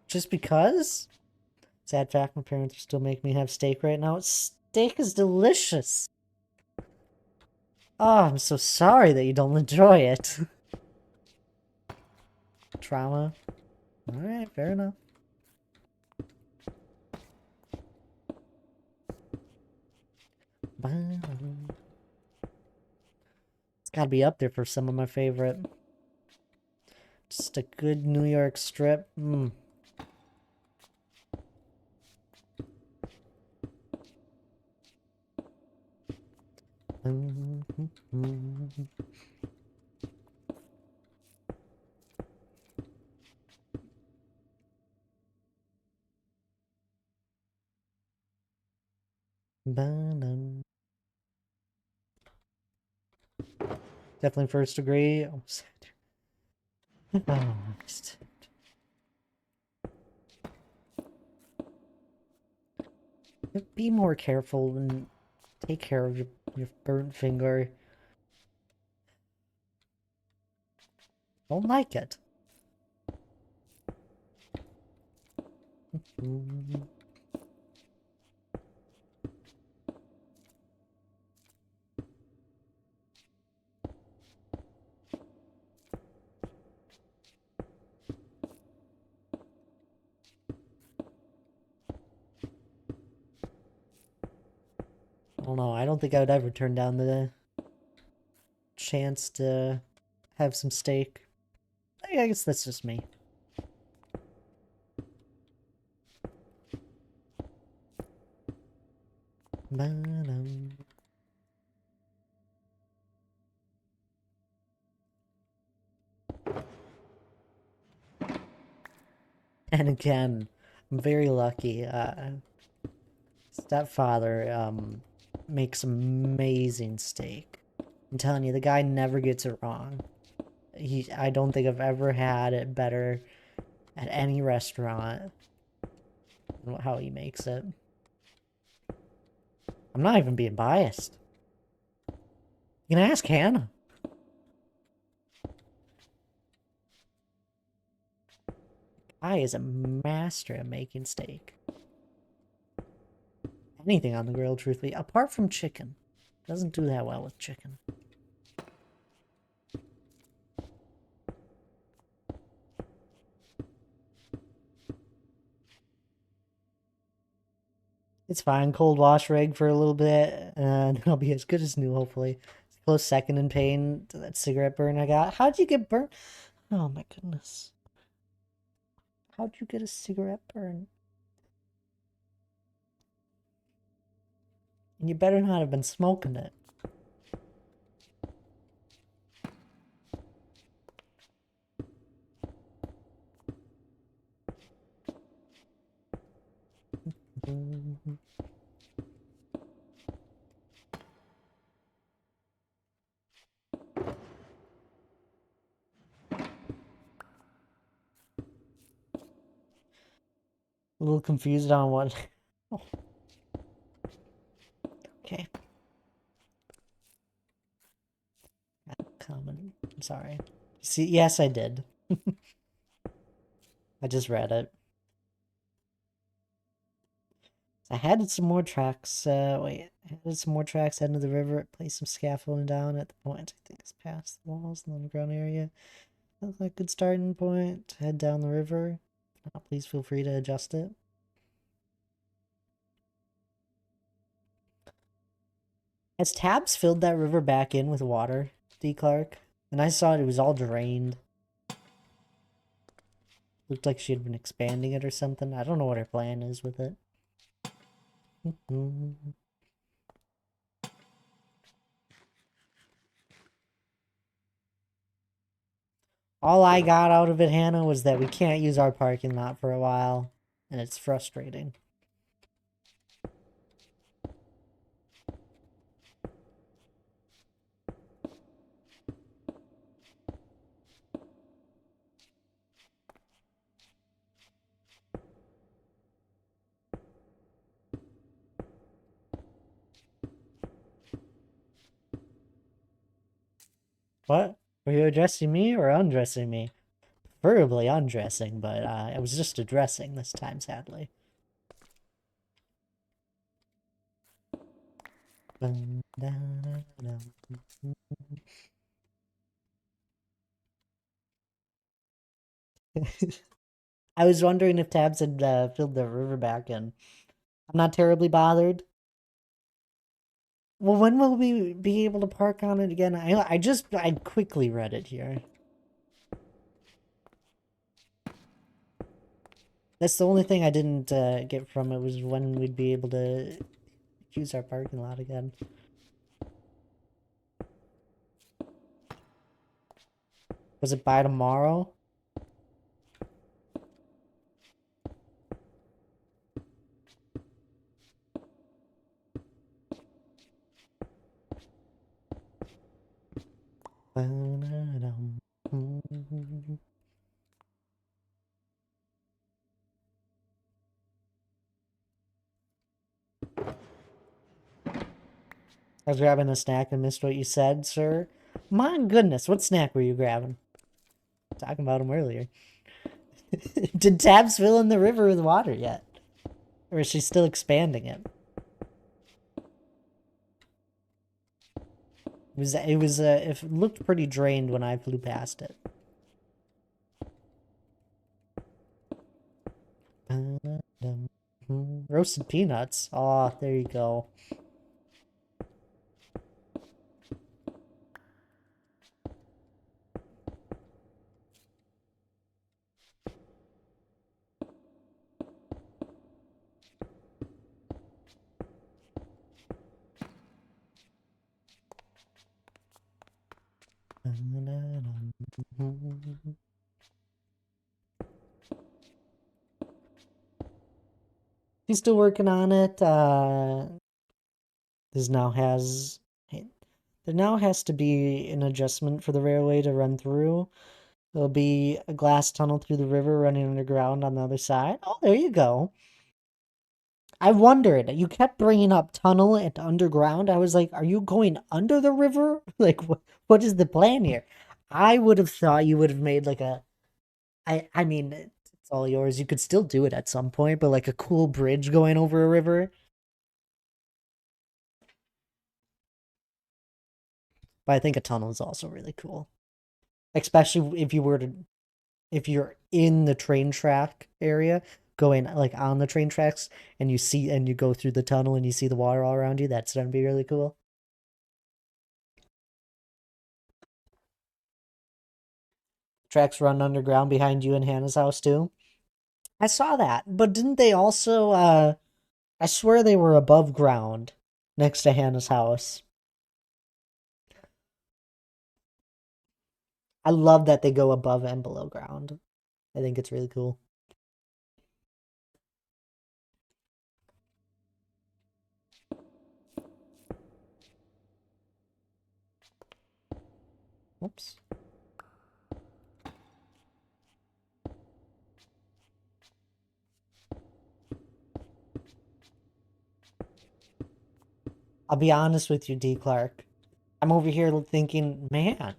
Just because? Sad fact, my parents still make me have steak right now. Steak is delicious. Oh, I'm so sorry that you don't enjoy it. Trauma. Alright, fair enough. It's gotta be up there for some of my favorite. Just a good New York strip. Definitely first degree. Oh, be more careful and take care of your burnt finger. Don't like it. I don't know. I don't think I would ever turn down the chance to have some steak. I guess that's just me. And again, I'm very lucky. Stepfather makes amazing steak. I'm telling you, the guy never gets it wrong. I don't think I've ever had it better at any restaurant than how he makes it. I'm not even being biased. You can ask Hannah. Guy is a master at making steak. Anything on the grill, truthfully, apart from chicken. Doesn't do that well with chicken. It's fine. Cold wash rig for a little bit, and it'll be as good as new, hopefully. Close second in pain to that cigarette burn I got. How'd you get burnt? Oh my goodness. How'd you get a cigarette burn? And you better not have been smoking it. A little confused on what. Oh. Okay. Common. I'm sorry. See, yes, I did. I just read it. I had some more tracks. Wait, I had some more tracks heading to the river. Place some scaffolding down at the point I think it's past the walls in the underground area. Looks like a good starting point. Head down the river. Please feel free to adjust it. Has Tabs filled that river back in with water, D. Clark? And I saw it was all drained. Looked like she had been expanding it or something. I don't know what her plan is with it. All I got out of it, Hannah, was that we can't use our parking lot for a while. And it's frustrating. What? Were you addressing me or undressing me? Preferably undressing, but I was just addressing this time, sadly. I was wondering if Tabs had filled the river back in. I'm not terribly bothered. Well, when will we be able to park on it again? I quickly read it here. That's the only thing I didn't get from it was when we'd be able to use our parking lot again. Was it by tomorrow? I was grabbing a snack and missed what you said, sir. My goodness, what snack were you grabbing? Talking about him earlier. Did Tabs fill in the river with water yet? Or is she still expanding it? It looked pretty drained when I flew past it. Roasted peanuts. Oh, there you go. He's still working on it. This now has there now has to be an adjustment for the railway to run through. There'll be a glass tunnel through the river running underground on the other side. Oh, there you go. I wondered. You kept bringing up tunnel and underground. I was like, are you going under the river? Like, what is the plan here? I would have thought you would have made like a. I mean, it's all yours. You could still do it at some point, but like a cool bridge going over a river. But I think a tunnel is also really cool, especially if you're in the train track area, going like on the train tracks, and you go through the tunnel and you see the water all around you. That's gonna be really cool. Tracks run underground behind you and Hannah's house too. I saw that, but didn't they also? I swear they were above ground next to Hannah's house. I love that they go above and below ground. I think it's really cool. Oops. I'll be honest with you, D. Clark. I'm over here thinking, man,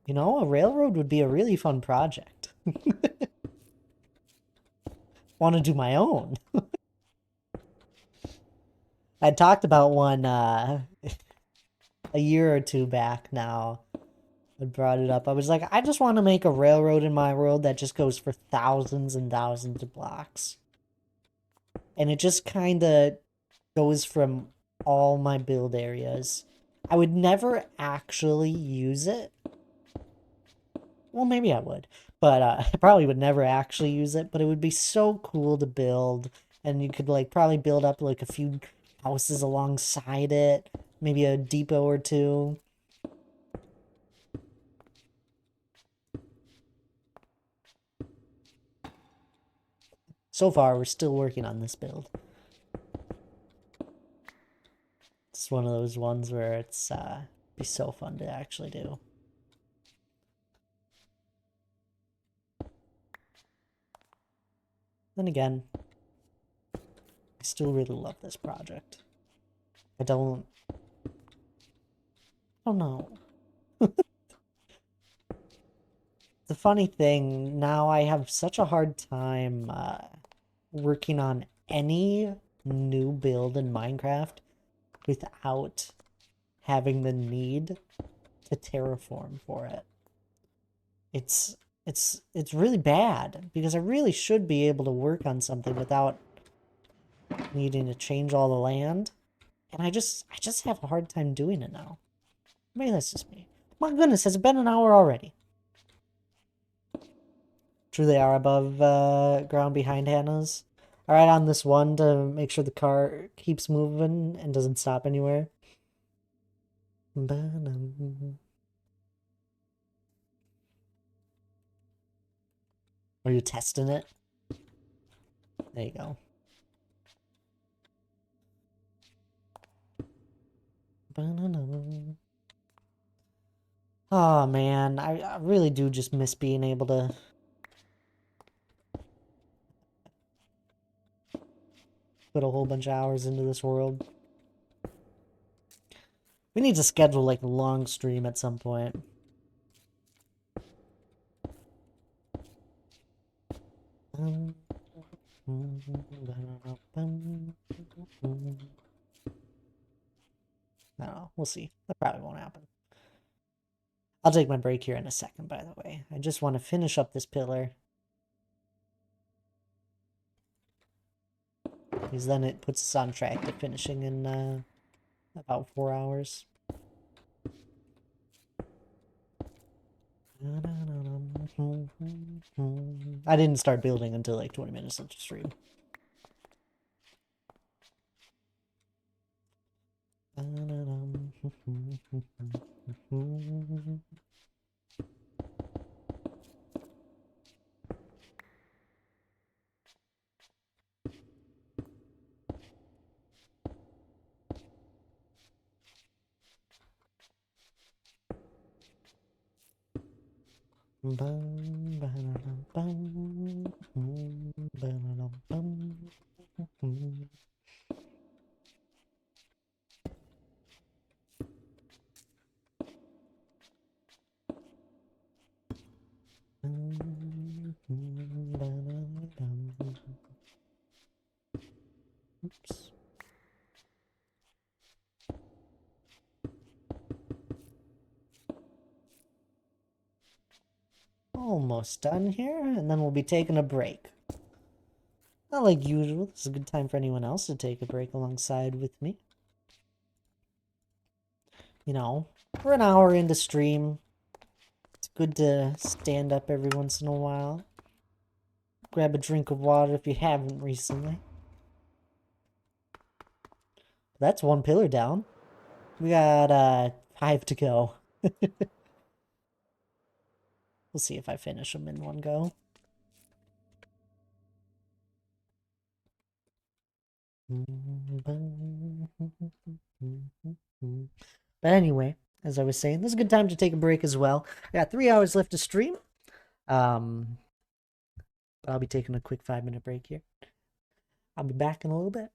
a railroad would be a really fun project. Want to do my own. I talked about one a year or two back now. I brought it up. I was like, I just want to make a railroad in my world that just goes for thousands and thousands of blocks. And it just kind of goes from all my build areas. I would never actually use it. Well, maybe I would. But I probably would never actually use it. But it would be so cool to build. And you could like probably build up like a few houses alongside it. Maybe a depot or two. So far, we're still working on this build. It's one of those ones where it's be so fun to actually do. Then again, I still really love this project. I don't know. The funny thing, now I have such a hard time working on any new build in Minecraft without having the need to terraform for it. It's really bad because I really should be able to work on something without needing to change all the land. And I just have a hard time doing it now. Maybe that's just me. My goodness, has it been an hour already? True, they are above ground behind Hannah's. Alright, on this one to make sure the car keeps moving and doesn't stop anywhere. Or you're testing it? There you go. Oh man, I really do just miss being able to put a whole bunch of hours into this world. We need to schedule like a long stream at some point. I don't know. We'll see. That probably won't happen. I'll take my break here in a second, by the way. I just want to finish up this pillar. Because then it puts us on track to finishing in about 4 hours. I didn't start building until like 20 minutes into stream. Oops. Almost done here, and then we'll be taking a break. Not like usual, this is a good time for anyone else to take a break alongside with me. You know, we're an hour into stream. It's good to stand up every once in a while. Grab a drink of water if you haven't recently. That's one pillar down. We got 5 to go. We'll see if I finish them in one go. But anyway, as I was saying, this is a good time to take a break as well. I got 3 hours left to stream. But I'll be taking a quick 5-minute break here. I'll be back in a little bit.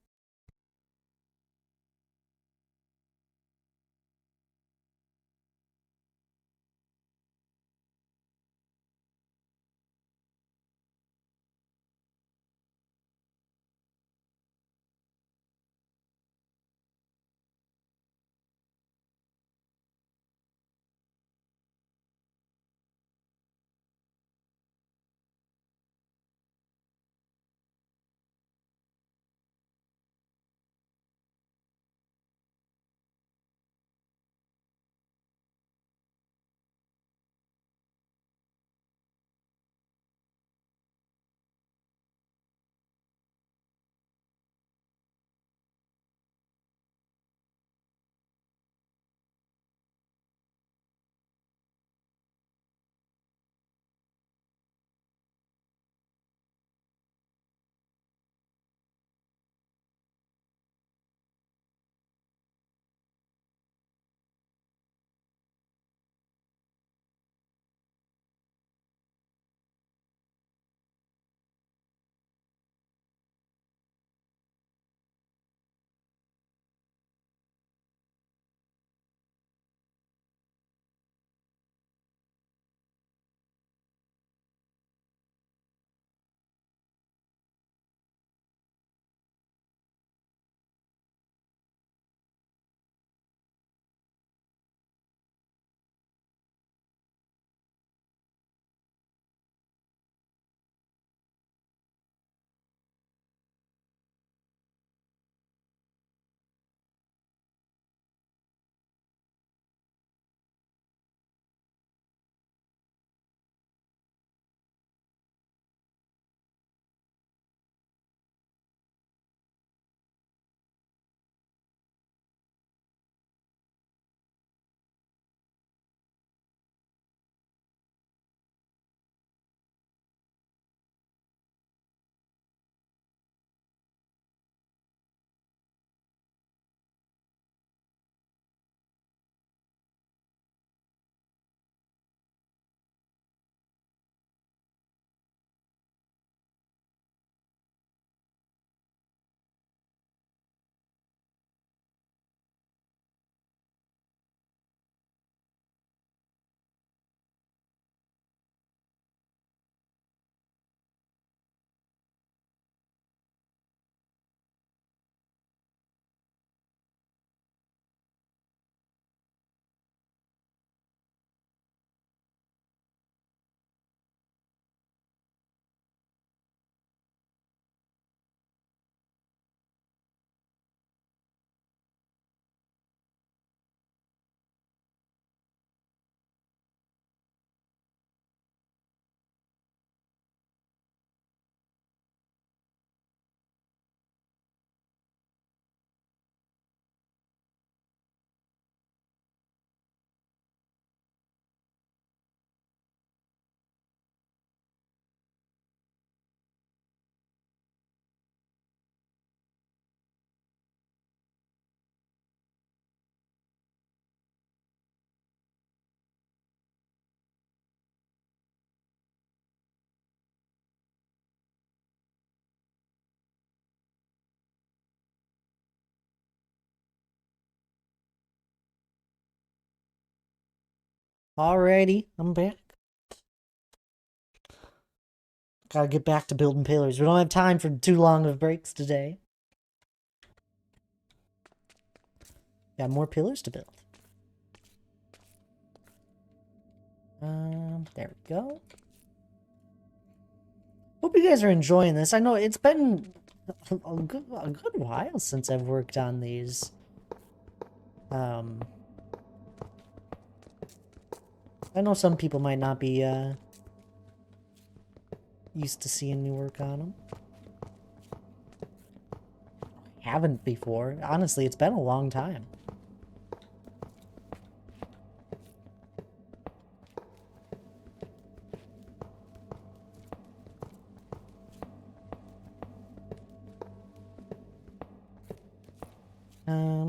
Alrighty, I'm back. Gotta get back to building pillars. We don't have time for too long of breaks today. Got more pillars to build. There we go. Hope you guys are enjoying this. I know it's been a good while since I've worked on these. I know some people might not be used to seeing me work on them. Haven't before. Honestly, it's been a long time.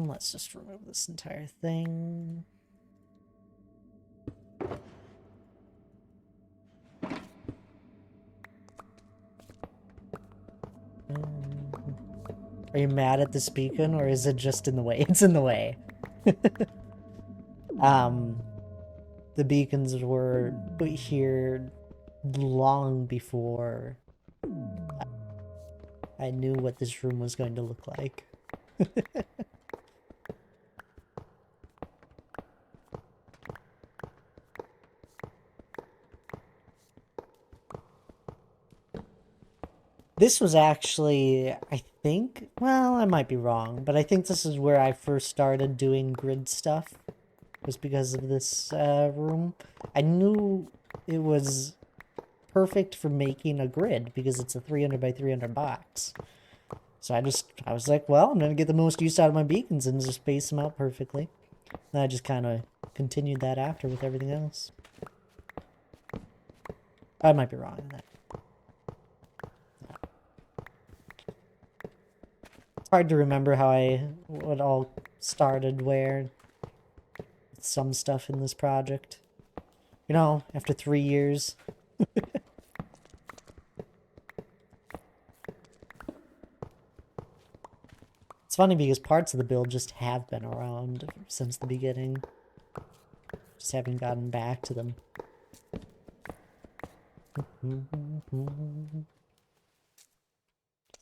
Let's just remove this entire thing. Are you mad at this beacon, or is it just in the way? It's in the way. The beacons were here long before I knew what this room was going to look like. This was actually, I think, well, I might be wrong, but I think this is where I first started doing grid stuff, was because of this room. I knew it was perfect for making a grid, because it's a 300 by 300 box. So I was like, well, I'm going to get the most use out of my beacons and just space them out perfectly. And I just kind of continued that after with everything else. I might be wrong on that. Hard to remember what all started where. Some stuff in this project. You know, after 3 years. It's funny because parts of the build just have been around since the beginning. Just haven't gotten back to them.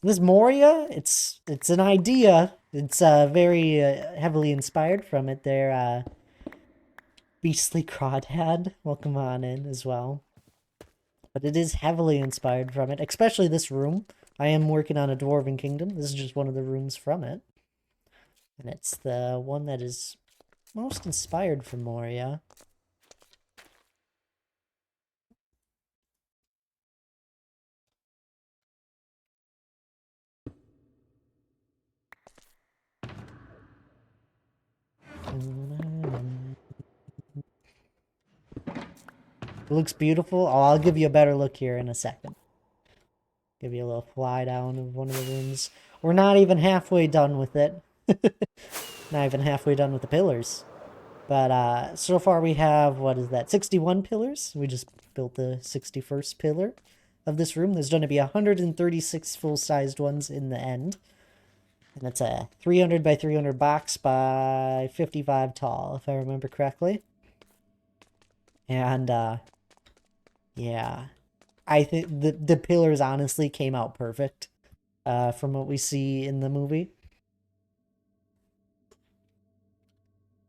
This Moria, it's an idea. It's very heavily inspired from it. There, Beastly Crawdad, welcome on in as well. But it is heavily inspired from it, especially this room. I am working on a Dwarven Kingdom. This is just one of the rooms from it. And it's the one that is most inspired from Moria. It looks beautiful. Oh, I'll give you a better look here in a second. Give you a little fly down of one of the rooms. We're not even halfway done with it. Not even halfway done with the pillars. But so far we have, what is that, 61 pillars? We just built the 61st pillar of this room. There's going to be 136 full-sized ones in the end. And it's a 300 by 300 box by 55 tall, if I remember correctly. And, yeah. I think the pillars honestly came out perfect from what we see in the movie.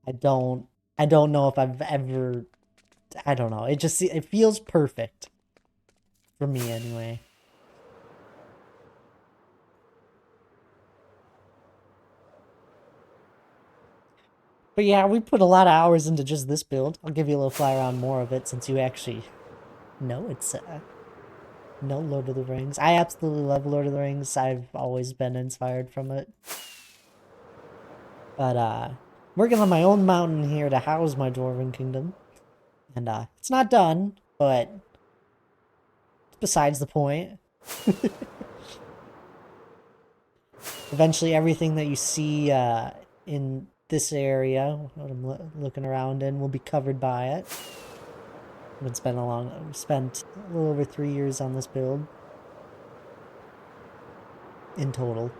I don't know if I've ever, I don't know. It feels perfect for me anyway. But yeah, we put a lot of hours into just this build. I'll give you a little fly around more of it since you actually know it's no Lord of the Rings. I absolutely love Lord of the Rings. I've always been inspired from it. But working on my own mountain here to house my Dwarven Kingdom. And it's not done, but it's besides the point. Eventually everything that you see in this area, what I'm looking around in, will be covered by it. We've spent a little over 3 years on this build. In total.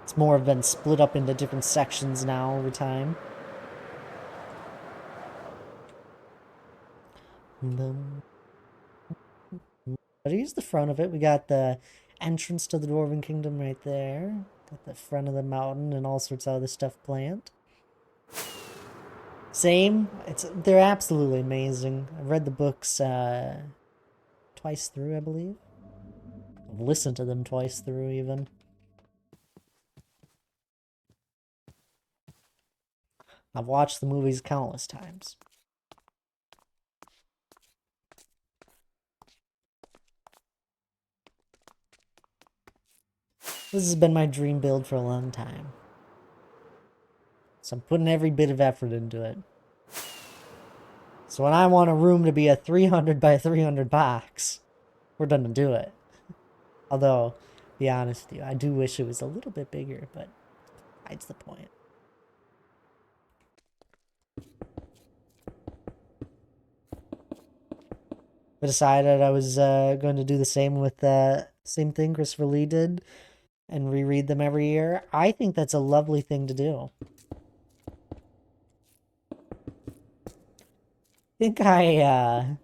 It's more been split up into different sections now over time. Boom. But here's the front of it. We got the entrance to the Dwarven Kingdom right there. Got the front of the mountain and all sorts of other stuff planned. Same. They're absolutely amazing. I've read the books twice through, I believe. I've listened to them twice through, even. I've watched the movies countless times. This has been my dream build for a long time. So I'm putting every bit of effort into it. So when I want a room to be a 300 by 300 box, we're done to do it. Although, to be honest with you, I do wish it was a little bit bigger, but that's the point. I decided I was going to do the same with same thing Christopher Lee did and reread them every year. I think that's a lovely thing to do. I think I'll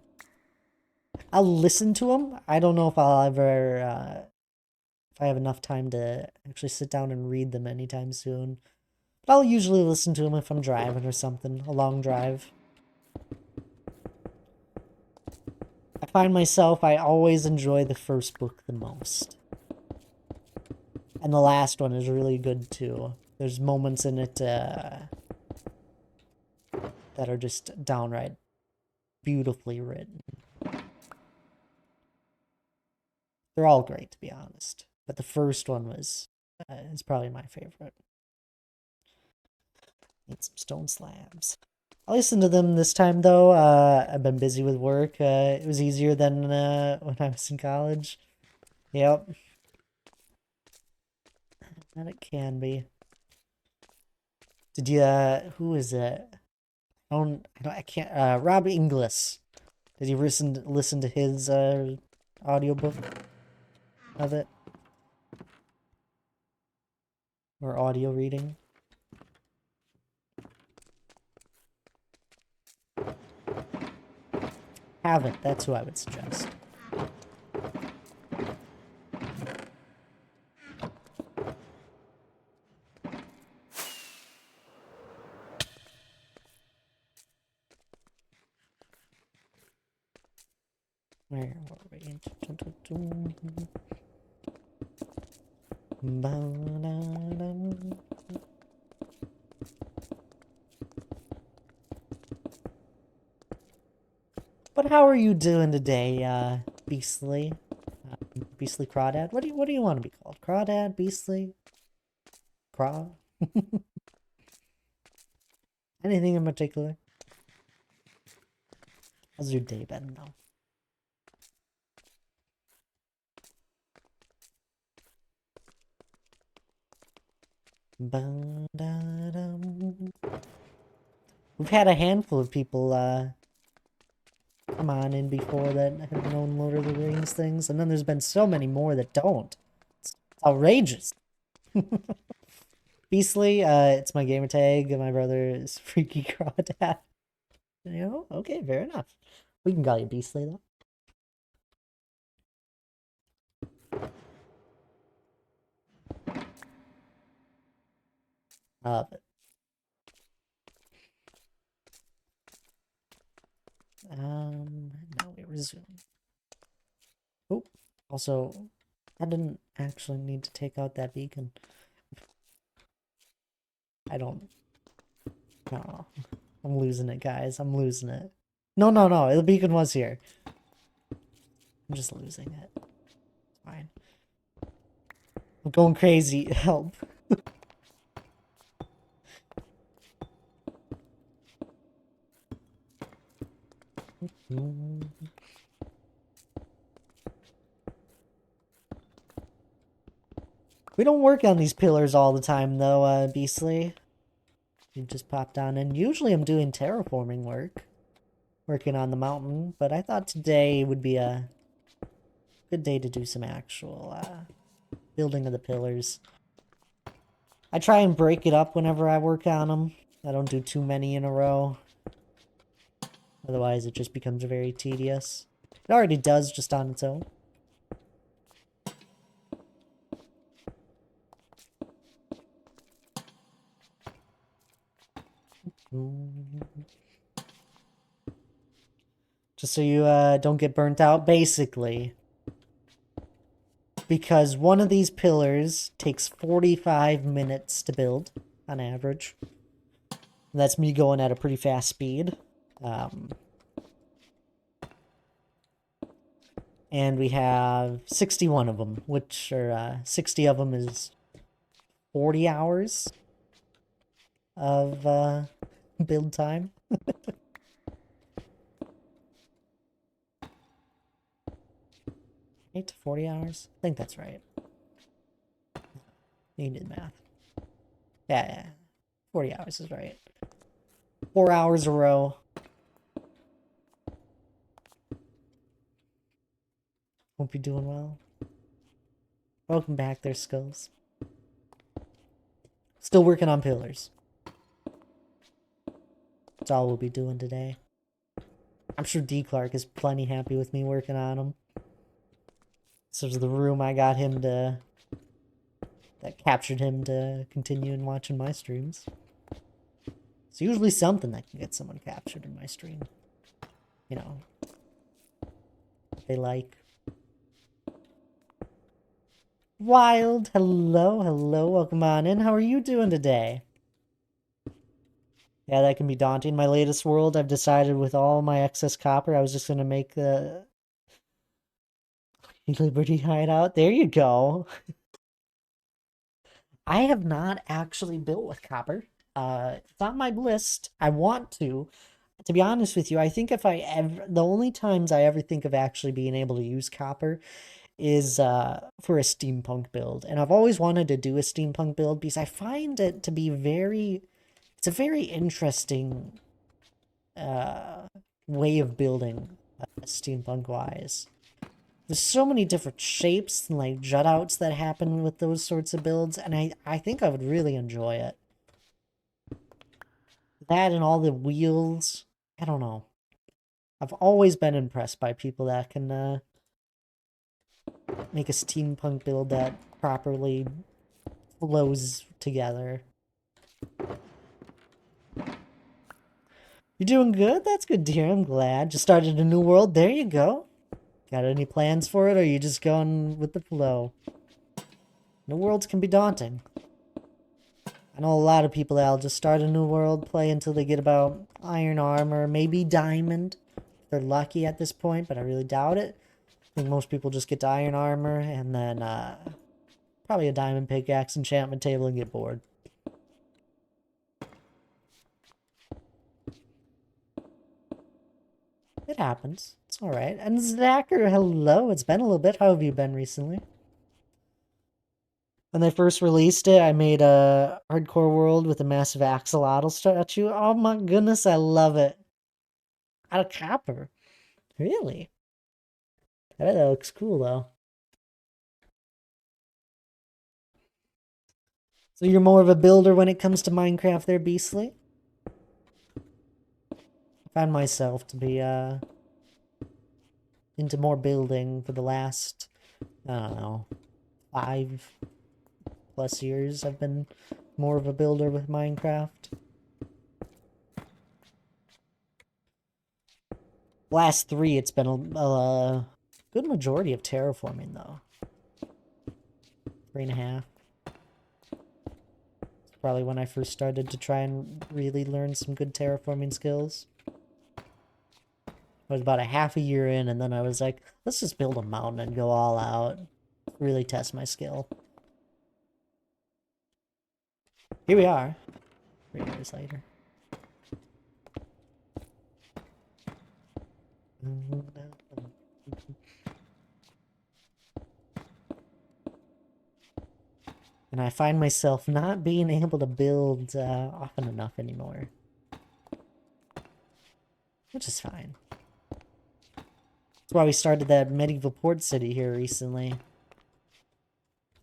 listen to them. I don't know if I'll ever if I have enough time to actually sit down and read them anytime soon. But I'll usually listen to them if I'm driving or something, a long drive. I find myself, I always enjoy the first book the most. And the last one is really good too. There's moments in it that are just downright beautifully written. They're all great, to be honest. But the first one is probably my favorite. Need some stone slabs. I listened to them this time, though. I've been busy with work. It was easier than when I was in college. Yep. And it can be. Did you, who is it? I can't, Rob Inglis. Did you listen to his, audiobook of it? Or audio reading? Haven't. That's who I would suggest. Where were we? But how are you doing today, Beastly? Beastly Crawdad? What do you want to be called? Crawdad? Beastly? Craw? Anything in particular? How's your day been, though? We've had a handful of people come on in before that have known Lord of the Rings things, and then there's been so many more that don't. It's outrageous. Beastly, it's my gamer tag, and my brother is Freaky Crawdad. You know, okay, fair enough. We can call you Beastly, though. I love it. Now we resume. Oh, also, I didn't actually need to take out that beacon. I don't. No, I'm losing it, guys. I'm losing it. No, the beacon was here. I'm just losing it. It's fine. I'm going crazy. Help. We don't work on these pillars all the time, though, Beastly. You just popped on in. Usually I'm doing terraforming work. Working on the mountain, but I thought today would be a good day to do some actual, building of the pillars. I try and break it up whenever I work on them. I don't do too many in a row. Otherwise, it just becomes very tedious. It already does just on its own. Just so you don't get burnt out, basically. Because one of these pillars takes 45 minutes to build, on average. That's me going at a pretty fast speed. And we have 61 of them, which are 60 of them is 40 hours of build time. 8 to 40 hours? I think that's right. You did math. Yeah. 40 hours is right. 4 hours a row. Hope you're doing well. Welcome back there, Skulls. Still working on pillars. That's all we'll be doing today. I'm sure D. Clark is plenty happy with me working on them. This was the room I got him to... that captured him to continue and watching my streams. It's usually something that can get someone captured in my stream. You know. What they like. Wild, hello, hello, welcome on in. How are you doing today? Yeah, that can be daunting. My latest world, I've decided with all my excess copper, I was just going to make the Liberty Hideout. There you go. I have not actually built with copper. It's on my list. I want to. To be honest with you, I think if I ever... the only times I ever think of actually being able to use copper is for a steampunk build. And I've always wanted to do a steampunk build because I find it to be very... it's a very interesting way of building steampunk-wise. There's so many different shapes and like jut-outs that happen with those sorts of builds, and I think I would really enjoy it. That and all the wheels, I don't know. I've always been impressed by people that can make a steampunk build that properly flows together. You're doing good? That's good to hear. I'm glad. Just started a new world. There you go. Got any plans for it, or are you just going with the flow? New worlds can be daunting. I know a lot of people that'll just start a new world, play until they get about iron armor, maybe diamond. They're lucky at this point, but I really doubt it. I think most people just get to iron armor and then probably a diamond pickaxe enchantment table and get bored. It happens. It's alright. And Zacher, hello. It's been a little bit. How have you been recently? When they first released it, I made a hardcore world with a massive axolotl statue. Oh my goodness, I love it. Out of copper. Really? I bet that looks cool, though. So you're more of a builder when it comes to Minecraft there, Beastly? I find myself to be, into more building for the last, I don't know, 5+ years. I've been more of a builder with Minecraft. Last 3, it's been a good majority of terraforming, though. 3.5. It's probably when I first started to try and really learn some good terraforming skills. I was about a half a year in, and then I was like, let's just build a mountain and go all out. Really test my skill. Here we are. 3 years later. And I find myself not being able to build often enough anymore. Which is fine. That's why we started that medieval port city here recently.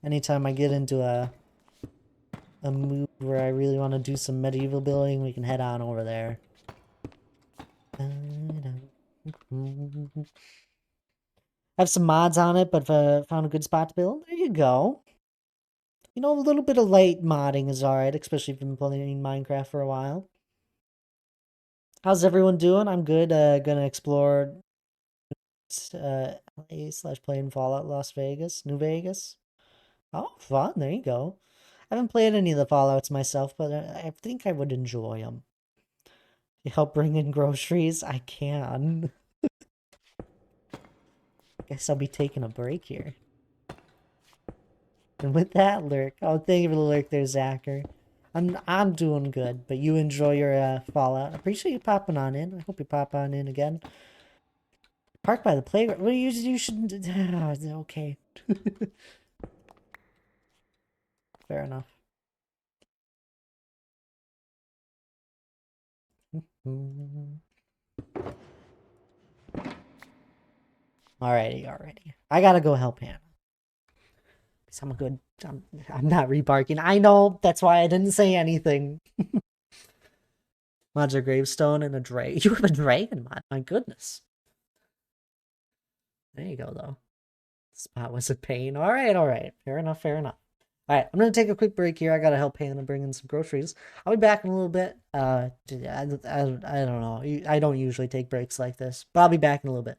Anytime I get into a mood where I really want to do some medieval building, we can head on over there. Have some mods on it, but found a good spot to build. There you go. You know, a little bit of light modding is alright, especially if you've been playing Minecraft for a while. How's everyone doing? I'm good. Gonna explore LA/playing Fallout Las Vegas, New Vegas. Oh, fun. There you go. I haven't played any of the Fallouts myself, but I think I would enjoy them. You help bring in groceries? I can. Guess I'll be taking a break here. And with that, Lurk. Oh, thank you for the lurk there, Zacher. I'm doing good, but you enjoy your Fallout. I appreciate you popping on in. I hope you pop on in again. Park by the playground. Well, you shouldn't. Okay. Fair enough. Alrighty. I gotta go help Hannah. Because I'm a good. I'm not rebarking. I know. That's why I didn't say anything. Mods are gravestone and a dragon. You have a dragon mod. My goodness. There you go, though. Spot was a pain. Alright. Fair enough. Alright, I'm gonna take a quick break here. I gotta help Hannah bring in some groceries. I'll be back in a little bit. I don't know. I don't usually take breaks like this, but I'll be back in a little bit.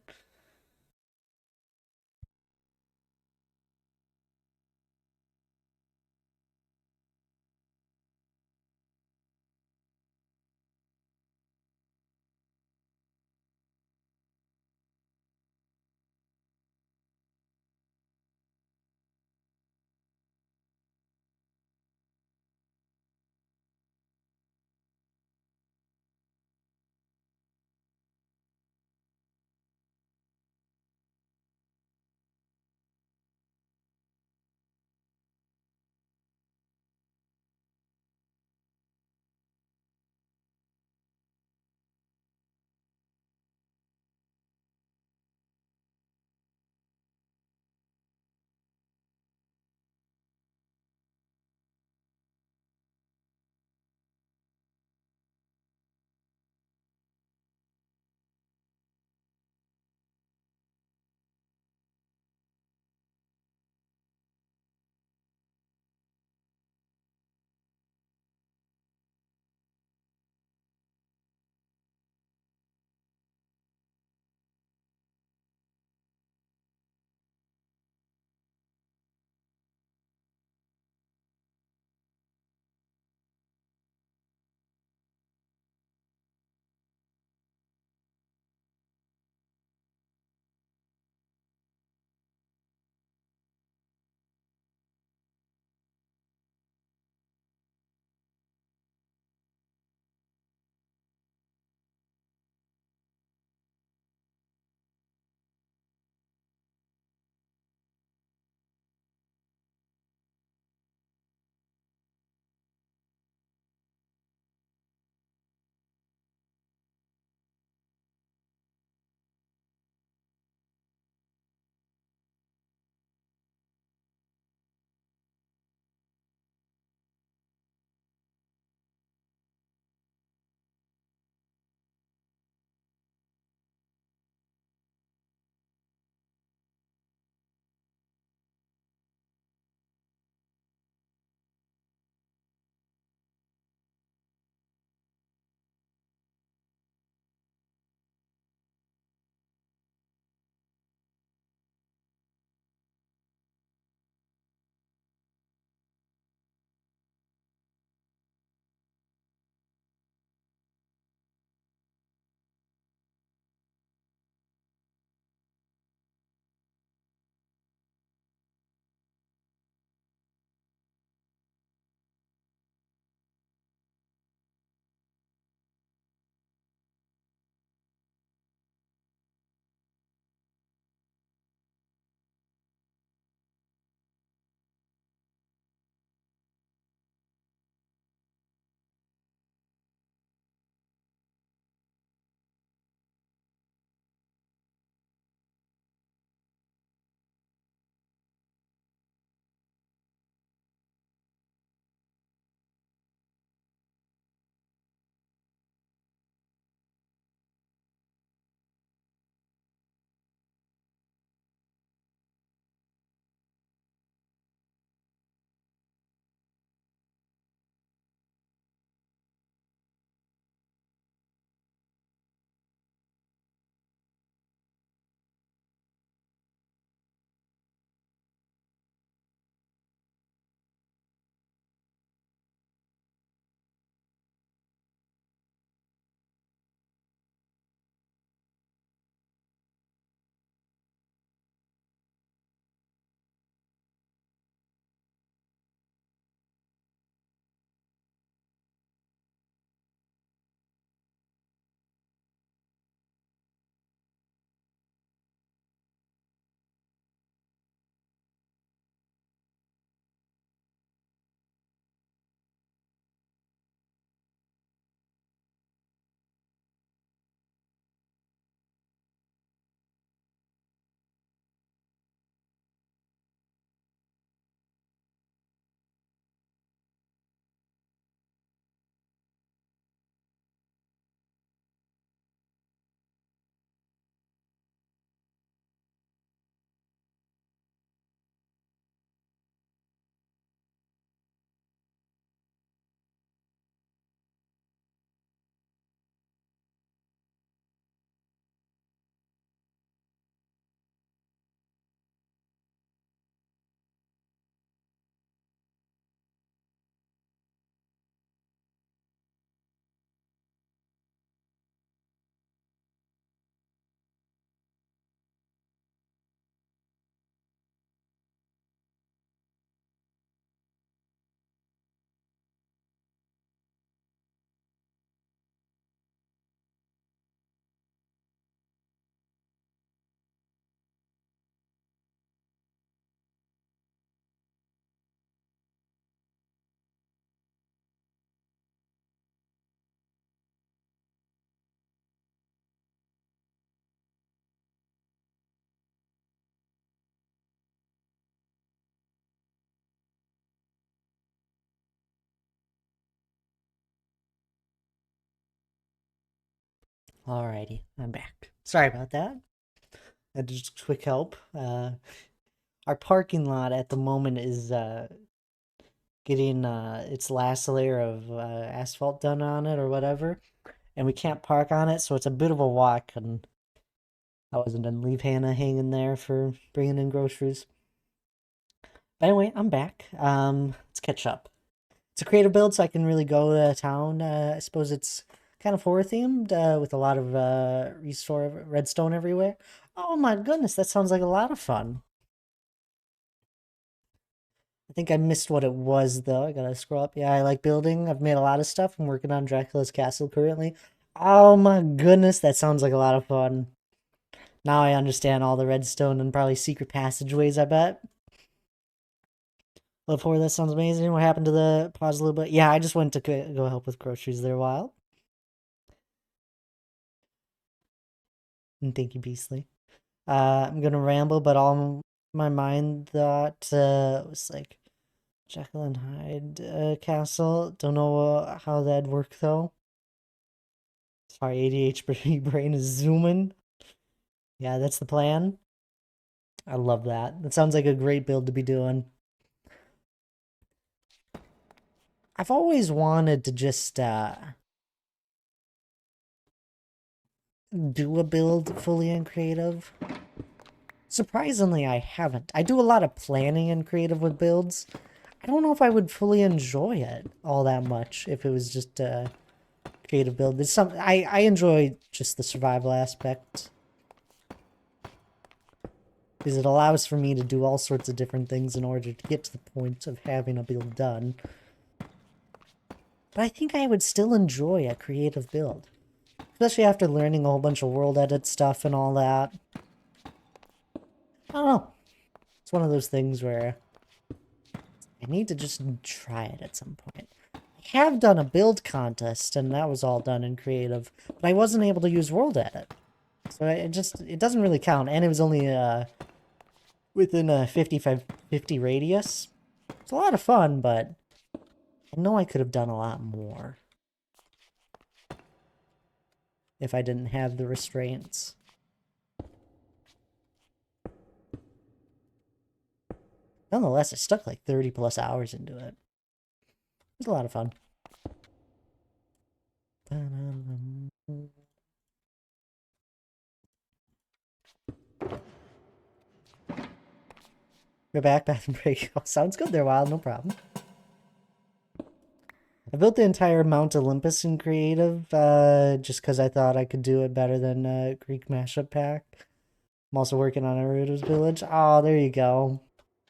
Alrighty, I'm back. Sorry about that. Just quick help. Our parking lot at the moment is getting its last layer of asphalt done on it or whatever, and we can't park on it, so it's a bit of a walk. And I wasn't gonna leave Hannah hanging there for bringing in groceries. But anyway, I'm back. Let's catch up. It's a creative build, so I can really go to town. I suppose it's kind of horror themed, with a lot of restore redstone everywhere. Oh my goodness, that sounds like a lot of fun. I think I missed what it was though. I gotta scroll up. Yeah, I like building. I've made a lot of stuff. I'm working on Dracula's castle currently. Oh my goodness, that sounds like a lot of fun. Now I understand all the redstone and probably secret passageways, I bet. Level 4, that sounds amazing. What happened to the pause a little bit? Yeah, I just went to go help with groceries there a while. And thank you, Beastly. I'm gonna ramble, but all my mind thought was like Jekyll and Hyde castle. Don't know how that'd work though. Sorry, ADHD brain is zooming. Yeah, that's the plan. I love that. That sounds like a great build to be doing. I've always wanted to just do a build fully in creative. Surprisingly, I haven't. I do a lot of planning in creative with builds. I don't know if I would fully enjoy it all that much if it was just a creative build. It's some I enjoy just the survival aspect, because it allows for me to do all sorts of different things in order to get to the point of having a build done. But I think I would still enjoy a creative build, especially after learning a whole bunch of world edit stuff and all that. I don't know. It's one of those things where I need to just try it at some point. I have done a build contest, and that was all done in creative, but I wasn't able to use world edit. So it doesn't really count, and it was only within a 50 radius. It's a lot of fun, but I know I could have done a lot more if I didn't have the restraints. Nonetheless, I stuck like 30 plus hours into it. It was a lot of fun. Go back, bathroom break. Oh, sounds good there, Wild. No problem. I built the entire Mount Olympus in creative, just because I thought I could do it better than Greek mashup pack. I'm also working on Naruto's village. Oh, there you go.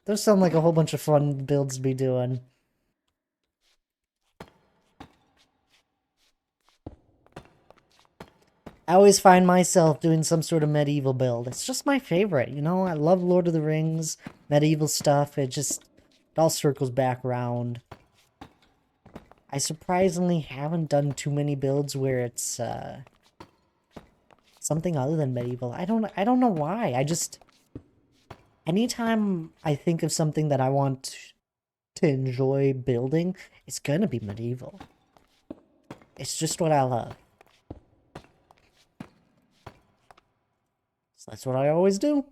Those sound like a whole bunch of fun builds to be doing. I always find myself doing some sort of medieval build. It's just my favorite, you know? I love Lord of the Rings, medieval stuff. It all circles back around. I surprisingly haven't done too many builds where it's something other than medieval. I don't know why. Anytime I think of something that I want to enjoy building, it's gonna be medieval. It's just what I love. So that's what I always do.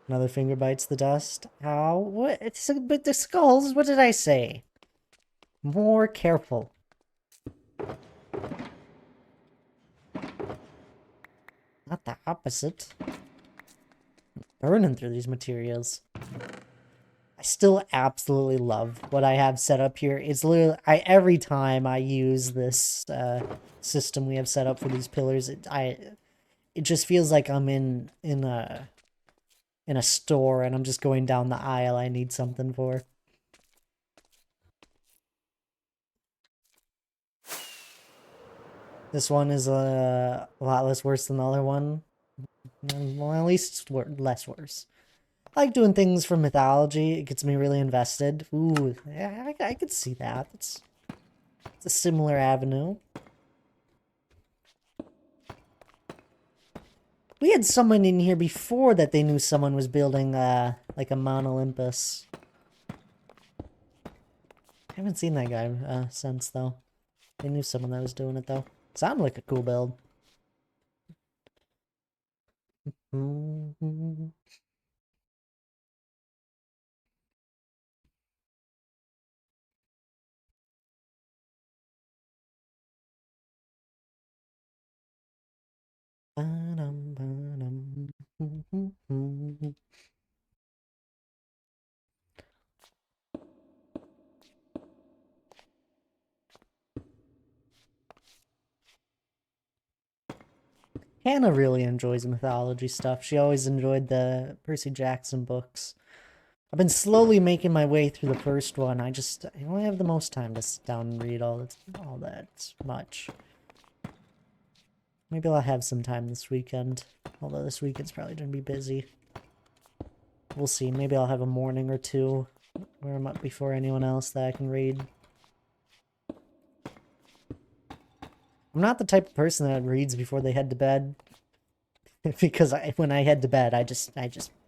Another finger bites the dust. How? What? It's a bit the skulls. What did I say? More careful. Not the opposite. Burning through these materials. I still absolutely love what I have set up here. It's literally every time I use this system we have set up for these pillars, it just feels like I'm in a store and I'm just going down the aisle I need something for. This one is a lot less worse than the other one. Well, at least less worse. I like doing things from mythology. It gets me really invested. Ooh, yeah, I could see that. It's a similar avenue. We had someone in here before that they knew someone was building like a Mount Olympus. I haven't seen that guy since, though. I knew someone that was doing it, though. Sounded like a cool build. Hannah really enjoys mythology stuff. She always enjoyed the Percy Jackson books. I've been slowly making my way through the first one. I only have the most time to sit down and read all that much. Maybe I'll have some time this weekend. Although this weekend's probably gonna be busy. We'll see. Maybe I'll have a morning or two where I'm up before anyone else that I can read. I'm not the type of person that reads before they head to bed. Because when I head to bed, I just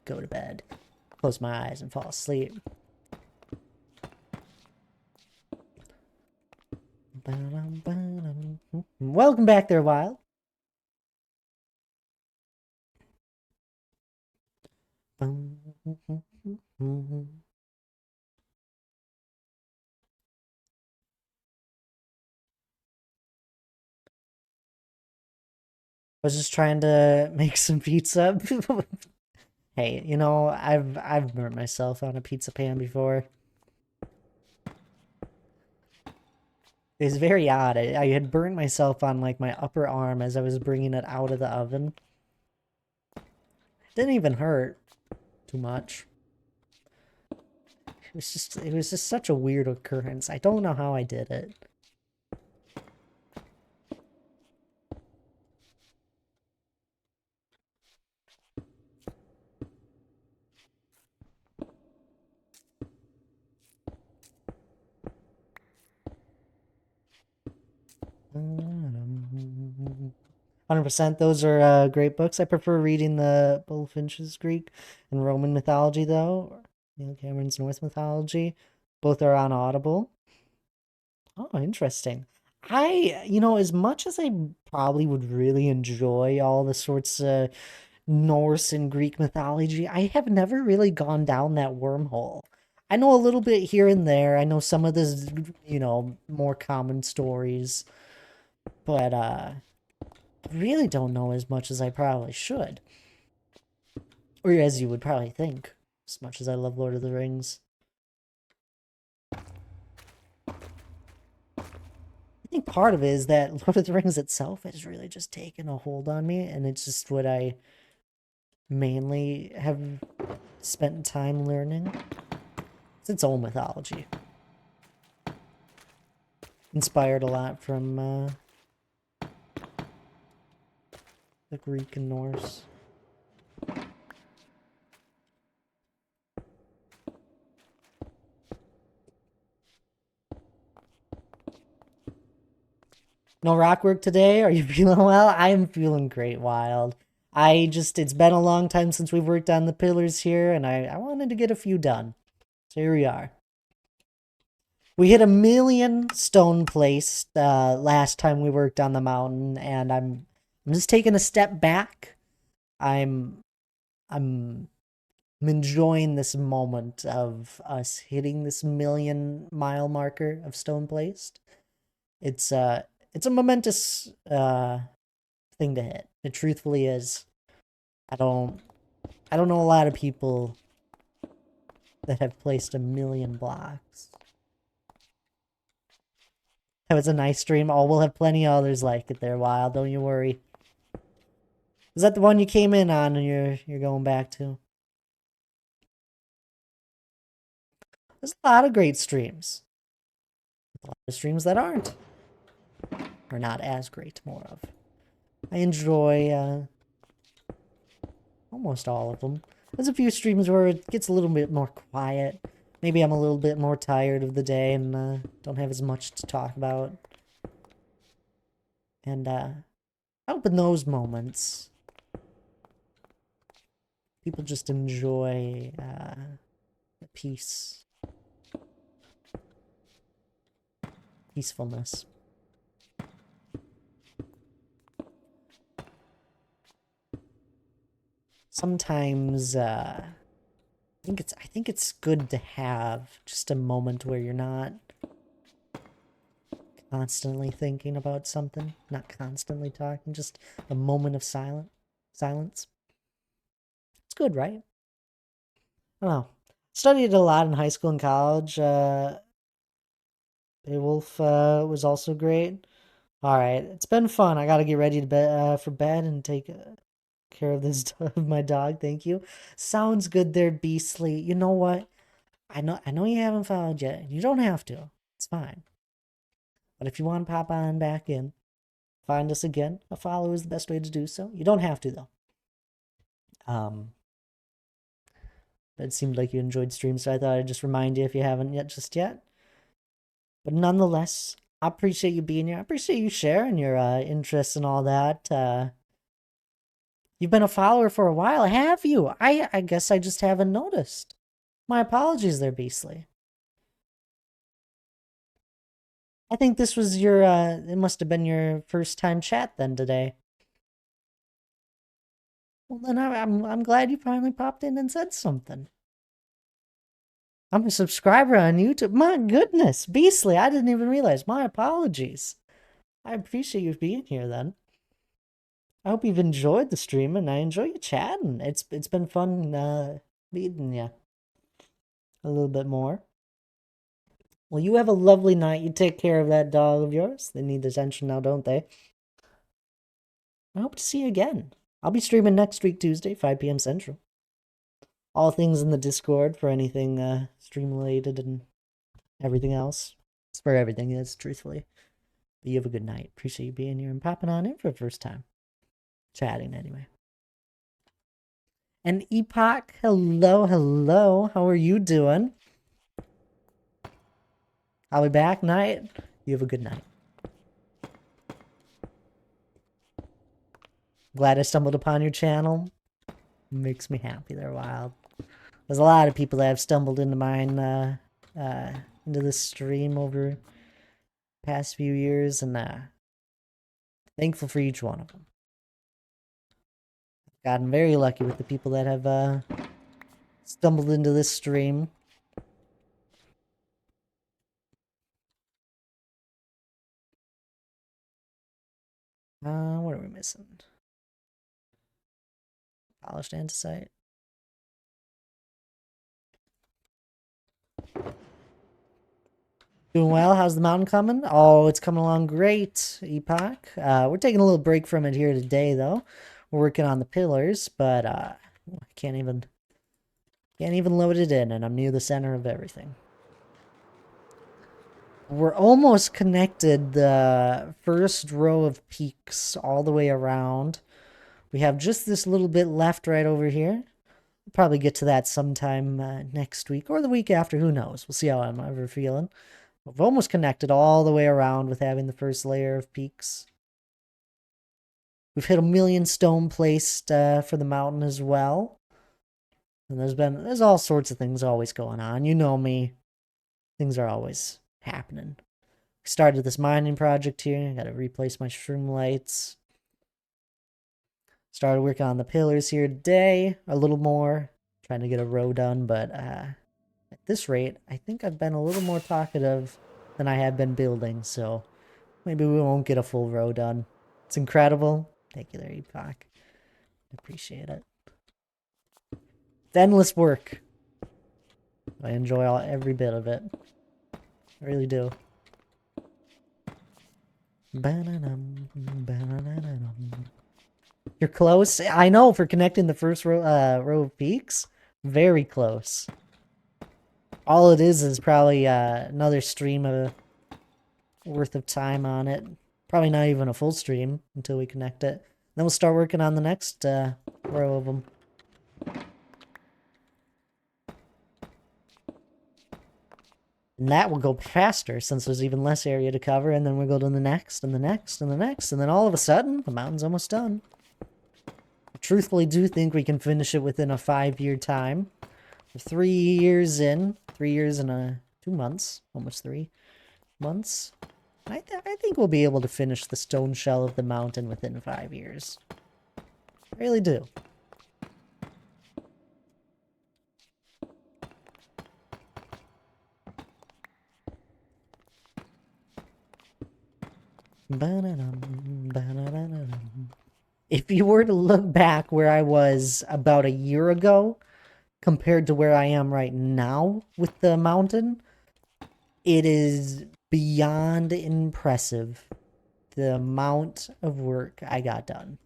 go to bed, close my eyes, and fall asleep. Welcome back there, Wild. I was just trying to make some pizza. Hey, you know, I've burnt myself on a pizza pan before. It's very odd. I had burnt myself on like my upper arm as I was bringing it out of the oven. It didn't even hurt too much. It was just such a weird occurrence. I don't know how I did it. "100%, those are great books. I prefer reading the Bulfinch's Greek and Roman mythology, though. Neil Cameron's Norse mythology. Both are on Audible. Oh, interesting. You know, as much as I probably would really enjoy all the sorts of Norse and Greek mythology, I have never really gone down that wormhole. I know a little bit here and there. I know some of the, you know, more common stories, but really don't know as much as I probably should. Or as you would probably think, as much as I love Lord of the Rings. I think part of it is that Lord of the Rings itself has really just taken a hold on me, and it's just what I mainly have spent time learning. It's its own mythology. Inspired a lot from the Greek and Norse. No rock work today? Are you feeling well? I am feeling great, Wild. It's been a long time since we've worked on the pillars here, and I wanted to get a few done. So here we are. We hit 1,000,000 stone placed last time we worked on the mountain, and I'm just taking a step back. I'm enjoying this moment of us hitting this 1,000,000 mile marker of stone placed. It's a momentous thing to hit. It truthfully is. I don't know a lot of people that have placed 1,000,000 blocks. That was a nice stream. Oh, we'll have plenty of others like it there, Wild. Don't you worry. Is that the one you came in on and you're going back to? There's a lot of great streams. A lot of streams that aren't. Or not as great, more of. I enjoy almost all of them. There's a few streams where it gets a little bit more quiet. Maybe I'm a little bit more tired of the day and don't have as much to talk about. And I hope in those moments, People just enjoy the peace, peacefulness. Sometimes I think it's good to have just a moment where you're not constantly thinking about something, not constantly talking, just a moment of silence. It's good, right? I don't know. Studied a lot in high school and college. Beowulf was also great. All right, it's been fun. I gotta get ready to bed for bed and take care of this of my dog. Thank you. Sounds good there, Beastly. You know what? I know you haven't followed yet. You don't have to. It's fine. But if you want to pop on back in, find us again. A follow is the best way to do so. You don't have to though. It seemed like you enjoyed stream, so I thought I'd just remind you if you haven't yet, just yet. But nonetheless, I appreciate you being here. I appreciate you sharing your interests and all that. You've been a follower for a while, have you? I guess I just haven't noticed. My apologies there, Beastly. I think this was your, it must have been your first time chat then today. Well, then I'm glad you finally popped in and said something. I'm a subscriber on YouTube. My goodness, Beastly, I didn't even realize. My apologies. I appreciate you being here then. I hope you've enjoyed the stream and I enjoy you chatting. It's been fun meeting you a little bit more. Well, you have a lovely night. You take care of that dog of yours. They need attention now, don't they? I hope to see you again. I'll be streaming next week, Tuesday, 5 p.m. Central. All things in the Discord for anything stream related and everything else. It's where everything is, truthfully. But you have a good night. Appreciate you being here and popping on in for the first time. Chatting, anyway. And Epoch, hello, hello. How are you doing? I'll be back, night. You have a good night. Glad I stumbled upon your channel. Makes me happy. They're wild. There's a lot of people that have stumbled into mine, into this stream over the past few years, and thankful for each one of them. Gotten very lucky with the people that have stumbled into this stream. What are we missing? Polished andesite. Doing well. How's the mountain coming? Oh, it's coming along great, Epoch. We're taking a little break from it here today, though. We're working on the pillars, but I can't even load it in, and I'm near the center of everything. We're almost connected the first row of peaks all the way around. We have just this little bit left right over here. We'll probably get to that sometime next week or the week after. Who knows? We'll see how I'm ever feeling. We've almost connected all the way around with having the first layer of peaks. We've hit 1,000,000 stone placed for the mountain as well. And there's all sorts of things always going on. You know me. Things are always happening. We started this mining project here. I gotta replace my shroom lights. Started working on the pillars here today. A little more. Trying to get a row done, but at this rate, I think I've been a little more talkative than I have been building, so maybe we won't get a full row done. It's incredible. Thank you there, Epoch. Appreciate it. It's endless work. I enjoy every bit of it. I really do. You're close. I know, for connecting the first row of peaks. Very close. All it is probably another stream worth of time on it. Probably not even a full stream until we connect it. Then we'll start working on the next row of them. And that will go faster since there's even less area to cover, and then we'll go to the next, and the next, and the next, and then all of a sudden, the mountain's almost done. truthfully do think we can finish it within a 5-year time. We're 3 years in. 3 years and 2 months. Almost 3 months. I think we'll be able to finish the stone shell of the mountain within 5 years. I really do. If you were to look back where I was about a year ago compared to where I am right now with the mountain, it is beyond impressive the amount of work I got done.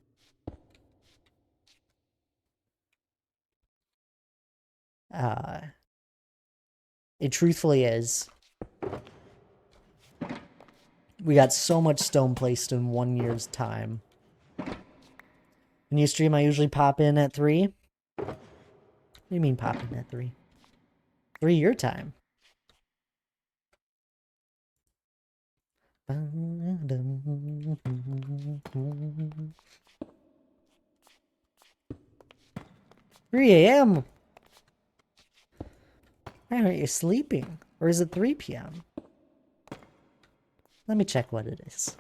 It truthfully is. We got so much stone placed in 1 year's time. When you stream, I usually pop in at 3. What do you mean pop in at 3? 3 your time. 3 a.m. Why aren't you sleeping? Or is it 3 p.m.? Let me check what it is.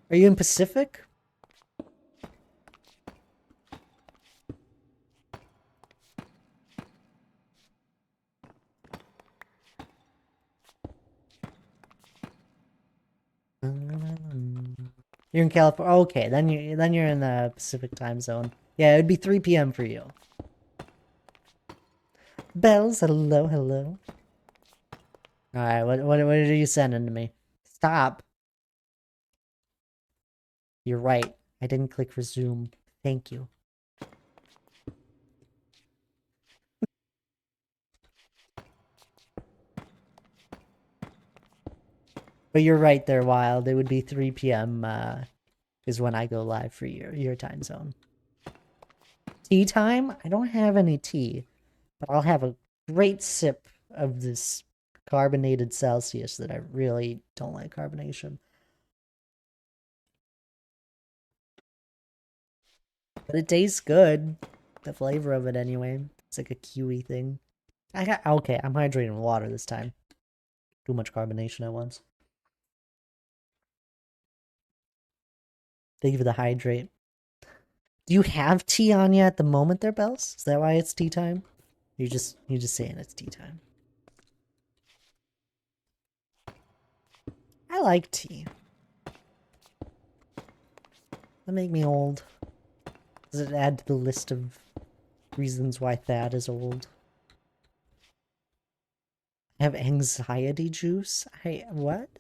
Are you in Pacific? You're in California. Okay, then you're in the Pacific time zone. Yeah, it'd be 3 p.m. for you. Bells, hello, hello. All right, what are you sending to me? Stop. You're right. I didn't click resume. Thank you. But you're right there, Wild. It would be 3 p.m. Is when I go live for your time zone. Tea time? I don't have any tea, but I'll have a great sip of this carbonated Celsius that I really don't like carbonation. But it tastes good. The flavor of it anyway. It's like a kiwi thing. Okay, I'm hydrating water this time. Too much carbonation at once. Thank you for the hydrate. Do you have tea on you at the moment there, Bells? Is that why it's tea time? You're just saying it's tea time. I like tea. That make me old. Does it add to the list of reasons why Thad is old? I have anxiety juice? What?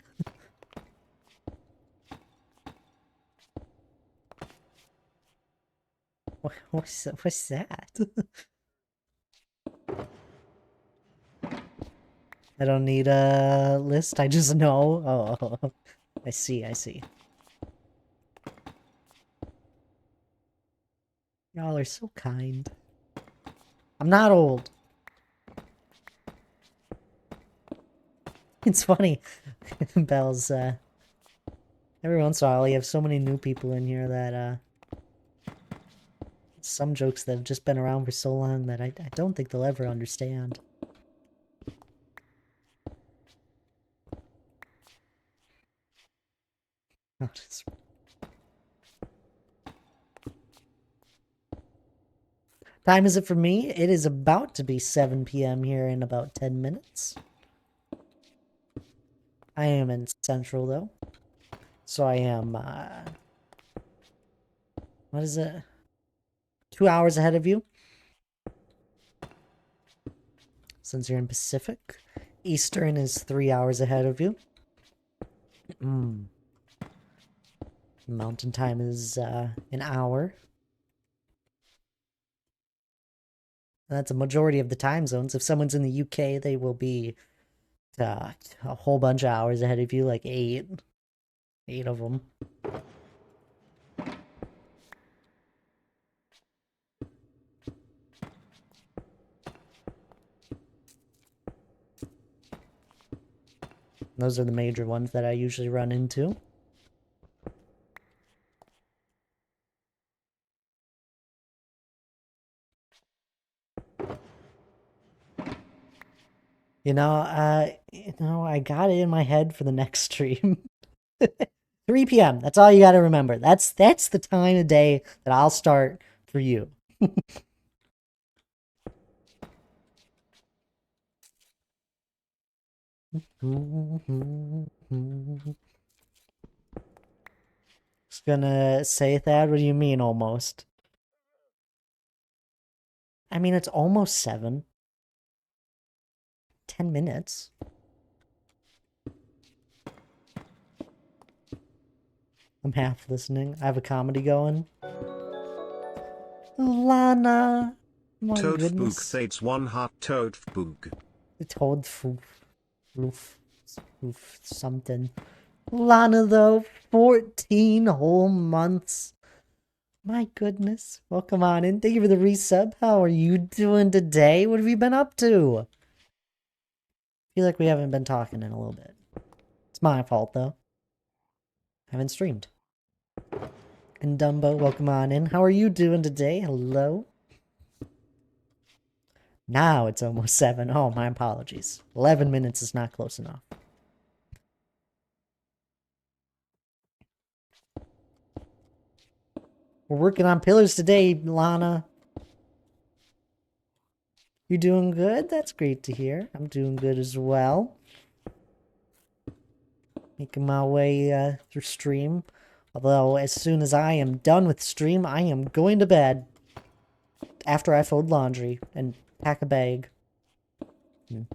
What's that? I don't need a list, I just know. Oh, I see. Y'all are so kind. I'm not old. It's funny. Bells, every once in a while you have so many new people in here that, some jokes that have just been around for so long that I don't think they'll ever understand. Time is it for me? It is about to be 7 p.m. here in about 10 minutes. I am in Central, though. So I am, what is it? 2 hours ahead of you. Since you're in Pacific. Eastern is 3 hours ahead of you. Mountain time is, an hour. That's a majority of the time zones. If someone's in the UK, they will be a whole bunch of hours ahead of you, like 8 of them. Those are the major ones that I usually run into. I got it in my head for the next stream. 3 p.m. That's all you got to remember. That's the time of day that I'll start for you. Just gonna say that. What do you mean almost? I mean, it's almost 7. 10 minutes. I'm half listening. I have a comedy going. Lana. My Toad Boog goodness. Thades 1 Heart Toad Boog. Toad Roof something. Lana though, 14 whole months. My goodness. Welcome on in. Thank you for the resub. How are you doing today? What have you been up to? Feel like we haven't been talking in a little bit. It's my fault though. I haven't streamed. And Dumbo, welcome on in. How are you doing today? Hello. Now it's almost 7. Oh, my apologies. 11 minutes is not close enough. We're working on pillars today, Lana. You doing good? That's great to hear. I'm doing good as well. Making my way through stream. Although, as soon as I am done with stream, I am going to bed. After I fold laundry and pack a bag. And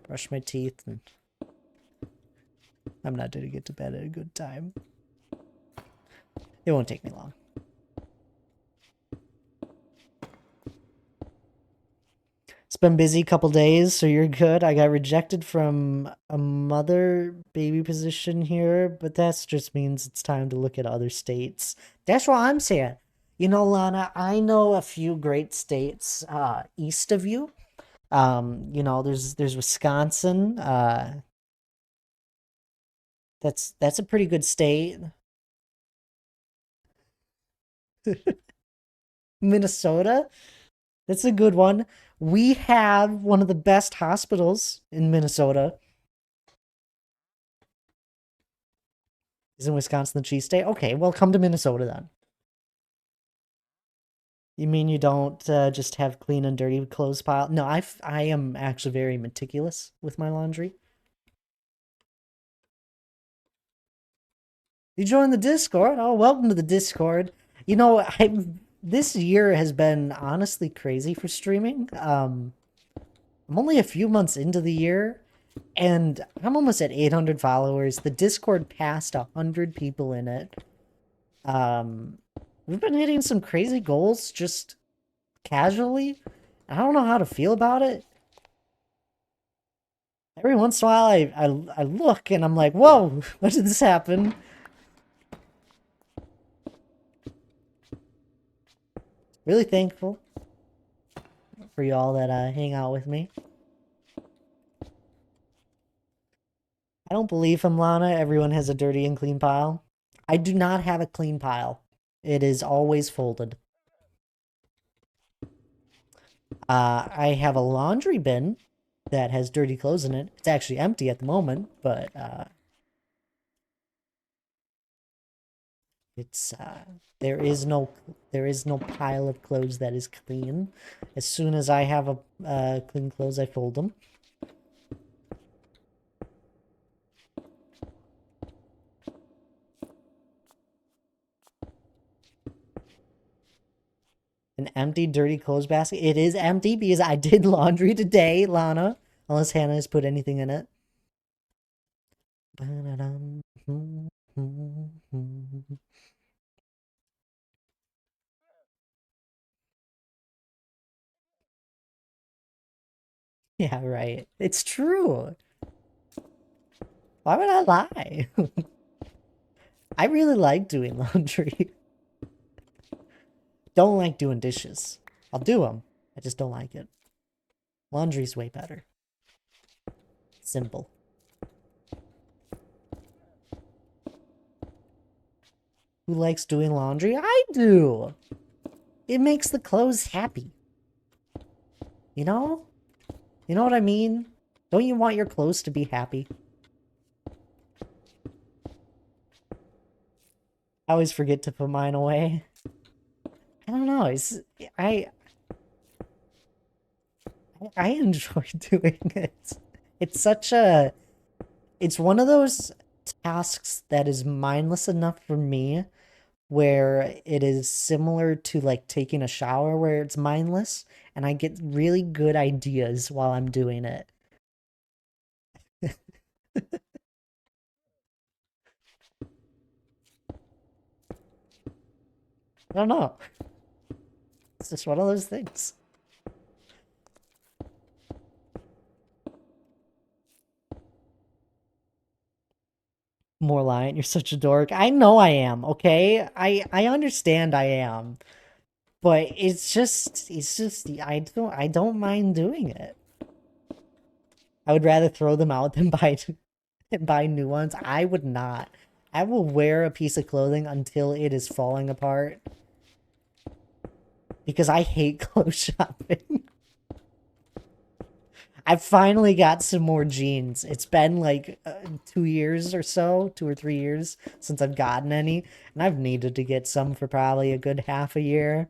brush my teeth. And I'm not going to get to bed at a good time. It won't take me long. It's been busy couple days, so you're good. I got rejected from a mother baby position here, but that just means it's time to look at other states. That's what I'm saying. You know, Lana, I know a few great states east of you. There's Wisconsin. That's a pretty good state. Minnesota, that's a good one. We have one of the best hospitals in Minnesota. Isn't Wisconsin the cheese state? Okay, well, come to Minnesota then. You mean you don't just have clean and dirty clothes pile? No, I am actually very meticulous with my laundry. You joined the Discord? Oh, welcome to the Discord. You know, this year has been honestly crazy for streaming. I'm only a few months into the year, and I'm almost at 800 followers. The Discord passed 100 people in it. We've been hitting some crazy goals just casually. I don't know how to feel about it. Every once in a while, I look and I'm like, whoa, when did this happen? Really thankful for y'all that hang out with me. I don't believe him, Lana. Everyone has a dirty and clean pile. I do not have a clean pile. It is always folded. I have a laundry bin that has dirty clothes in it. It's actually empty at the moment, but it's there is no pile of clothes that is clean. As soon as I have a clean clothes, I fold them. An empty, dirty clothes basket. It is empty because I did laundry today, Lana. Unless Hannah has put anything in it. Yeah, right. It's true. Why would I lie? I really like doing laundry. Don't like doing dishes. I'll do them. I just don't like it. Laundry's way better. Simple. Who likes doing laundry? I do. It makes the clothes happy. You know? You know what I mean? Don't you want your clothes to be happy? I always forget to put mine away. I don't know. I I enjoy doing it. It's such a it's one of those tasks that is mindless enough for me where it is similar to like taking a shower where it's mindless and I get really good ideas while I'm doing it. I don't know. It's just one of those things. More lion, you're such a dork. I know I am, okay? I understand I am. But it's just I don't mind doing it. I would rather throw them out than buy new ones. I would not. I will wear a piece of clothing until it is falling apart. Because I hate clothes shopping. I finally got some more jeans. It's been like 2 years or so, 2 or 3 years since I've gotten any, and I've needed to get some for probably a good half a year.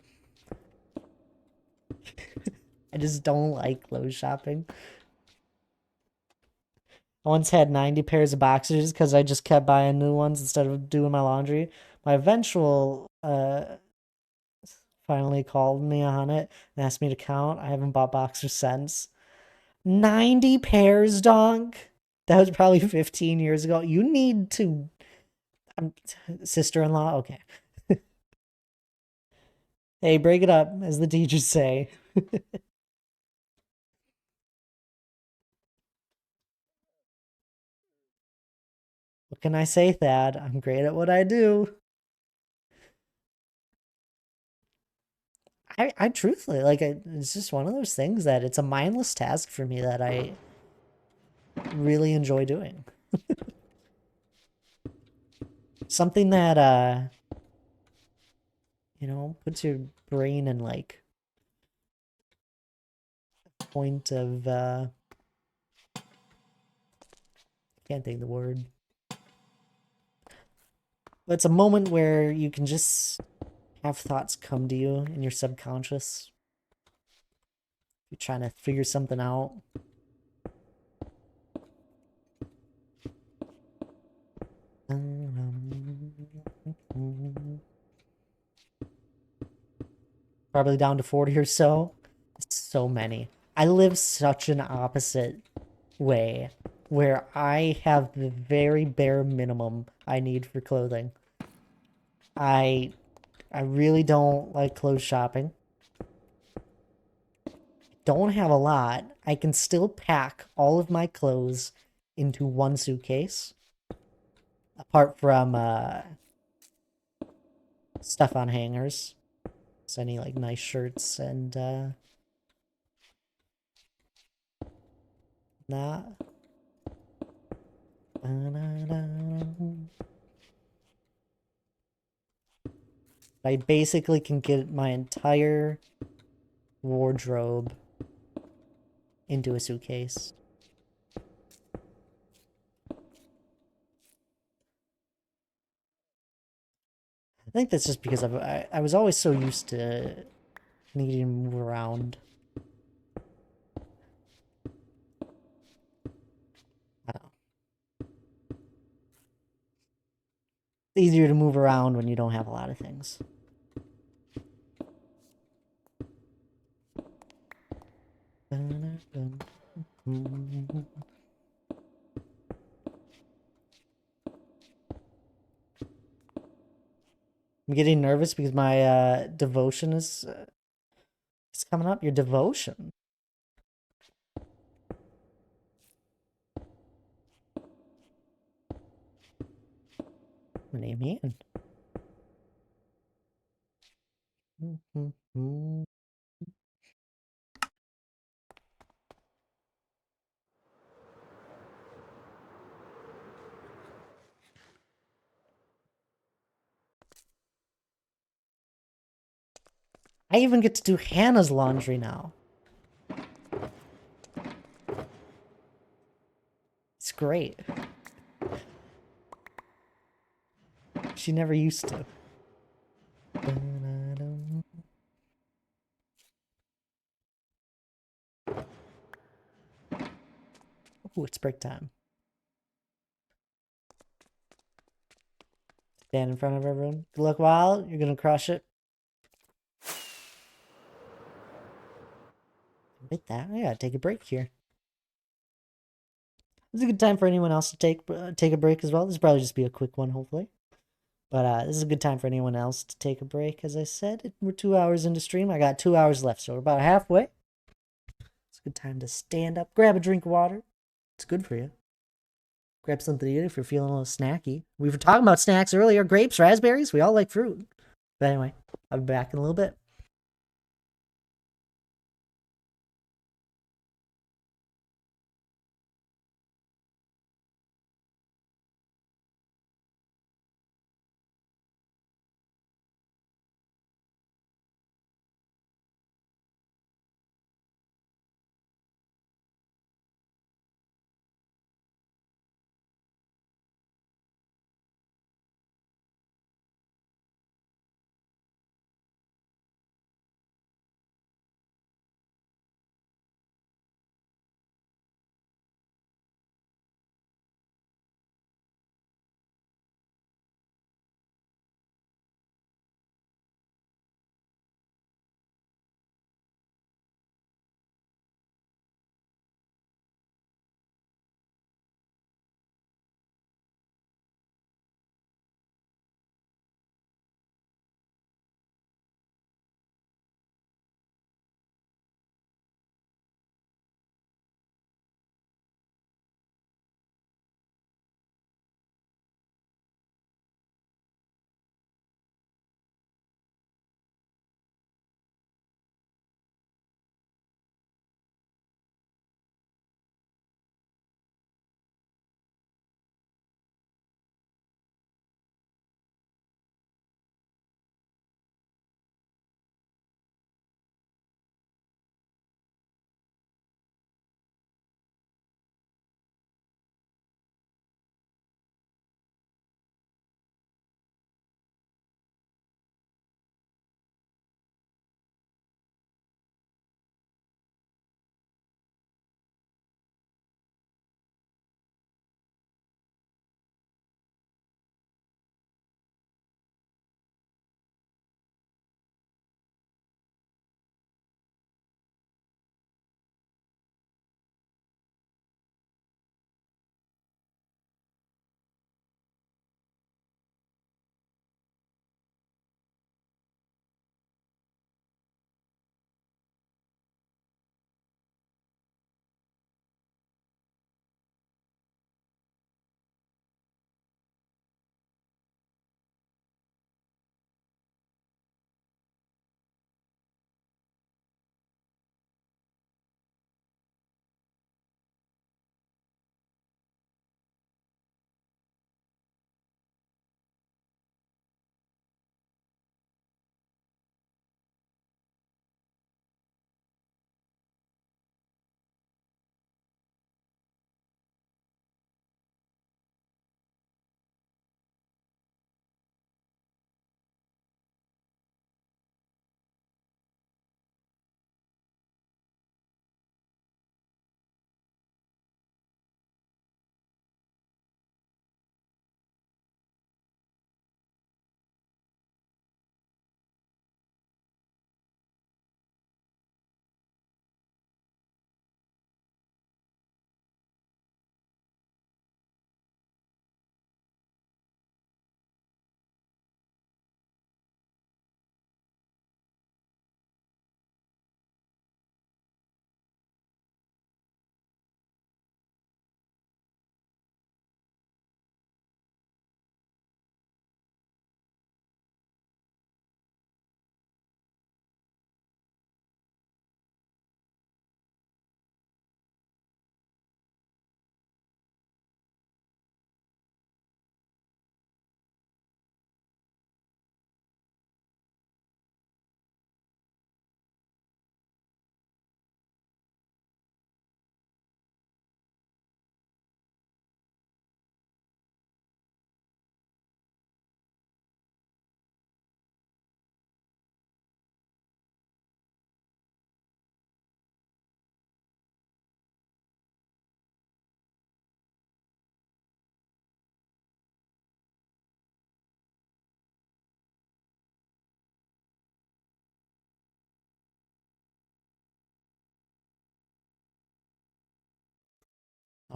I just don't like clothes shopping. I once had 90 pairs of boxers because I just kept buying new ones instead of doing my laundry. My eventual finally called me on it and asked me to count. I haven't bought boxers since. 90 pairs, donk. That was probably 15 years ago. You need to. Sister-in-law? Okay. Hey, break it up, as the teachers say. What can I say, Thad? I'm great at what I do. I truthfully, like, it's just one of those things that it's a mindless task for me that I really enjoy doing. Something that, puts your brain in, like, point of, can't think of the word. But it's a moment where you can just have thoughts come to you in your subconscious. You're trying to figure something out. Probably down to 40 or so. It's so many. I live such an opposite way where I have the very bare minimum I need for clothing. I I really don't like clothes shopping. Don't have a lot. I can still pack all of my clothes into one suitcase. Apart from stuff on hangers. So any like nice shirts and that. I basically can get my entire wardrobe into a suitcase. I think that's just because I was always so used to needing to move around. I don't know. It's easier to move around when you don't have a lot of things. I'm getting nervous because my devotion is it's coming up. Your devotion. What do you mean? I even get to do Hannah's laundry now. great. She never used to. Ooh, it's break time. Stand in front of everyone. Good luck, Wild. You're gonna crush it. With that, I gotta take a break here. This is a good time for anyone else to take a break as well. This will probably just be a quick one, hopefully. But this is a good time for anyone else to take a break. As I said, we're 2 hours into stream. I got 2 hours left, so we're about halfway. It's a good time to stand up, grab a drink of water. It's good for you. Grab something to eat if you're feeling a little snacky. We were talking about snacks earlier. Grapes, raspberries. We all like fruit. But anyway, I'll be back in a little bit.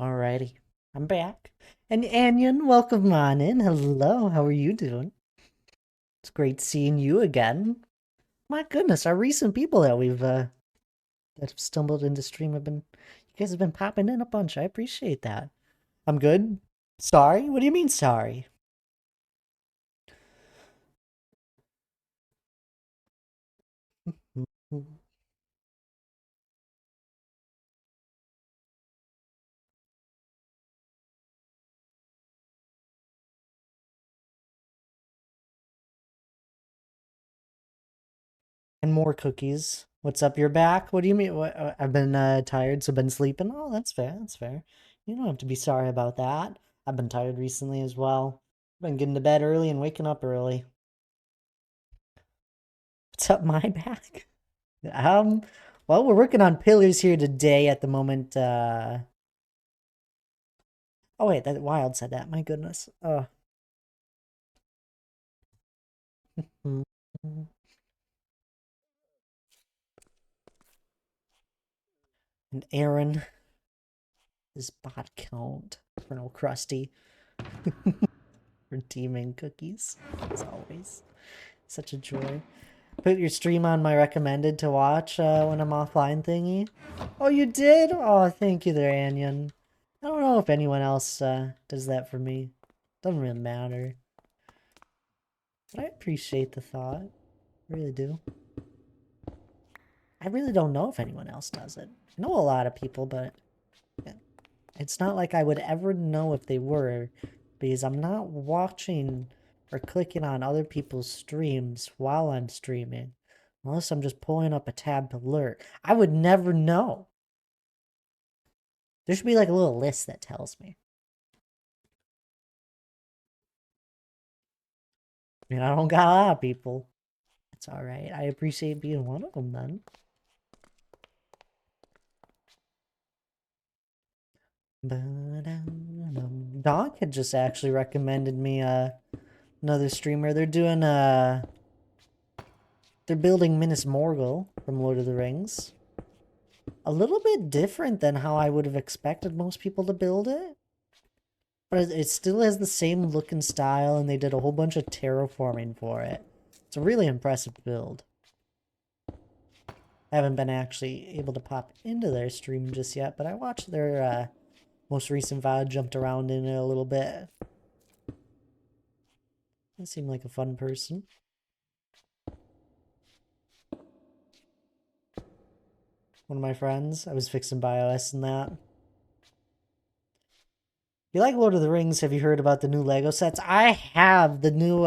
Alrighty, I'm back. And Anyan, welcome on in. Hello, how are you doing? It's great seeing you again. My goodness, our recent people that we've that have stumbled into stream have been you guys have been popping in a bunch. I appreciate that. I'm good. Sorry? What do you mean sorry? And more cookies. What's up your back? What do you mean? What, I've been tired, so been sleeping. Oh, that's fair. That's fair. You don't have to be sorry about that. I've been tired recently as well. Been getting to bed early and waking up early. What's up my back? Um, well, we're working on pillars here today at the moment. Oh wait, that Wild said that. My goodness. And Aaron, his bot count for no crusty. Redeeming cookies, as always. Such a joy. Put your stream on my recommended to watch when I'm offline thingy. Oh, you did? Oh, thank you there, Anyan. I don't know if anyone else does that for me. Doesn't really matter. But I appreciate the thought. I really do. I really don't know if anyone else does it. I know a lot of people, but it's not like I would ever know if they were, because I'm not watching or clicking on other people's streams while I'm streaming, unless I'm just pulling up a tab to alert. I would never know. There should be like a little list that tells me. I mean, I don't got a lot of people. It's alright. I appreciate being one of them then. Doc had just actually recommended me another streamer. They're building Minas Morgul from Lord of the Rings. A little bit different than how I would have expected most people to build it. But it still has the same look and style, and they did a whole bunch of terraforming for it. It's a really impressive build. I haven't been actually able to pop into their stream just yet, but I watched their most recent VOD, jumped around in it a little bit. They seem like a fun person. One of my friends, I was fixing BIOS and that. If you like Lord of the Rings, have you heard about the new Lego sets? I have the new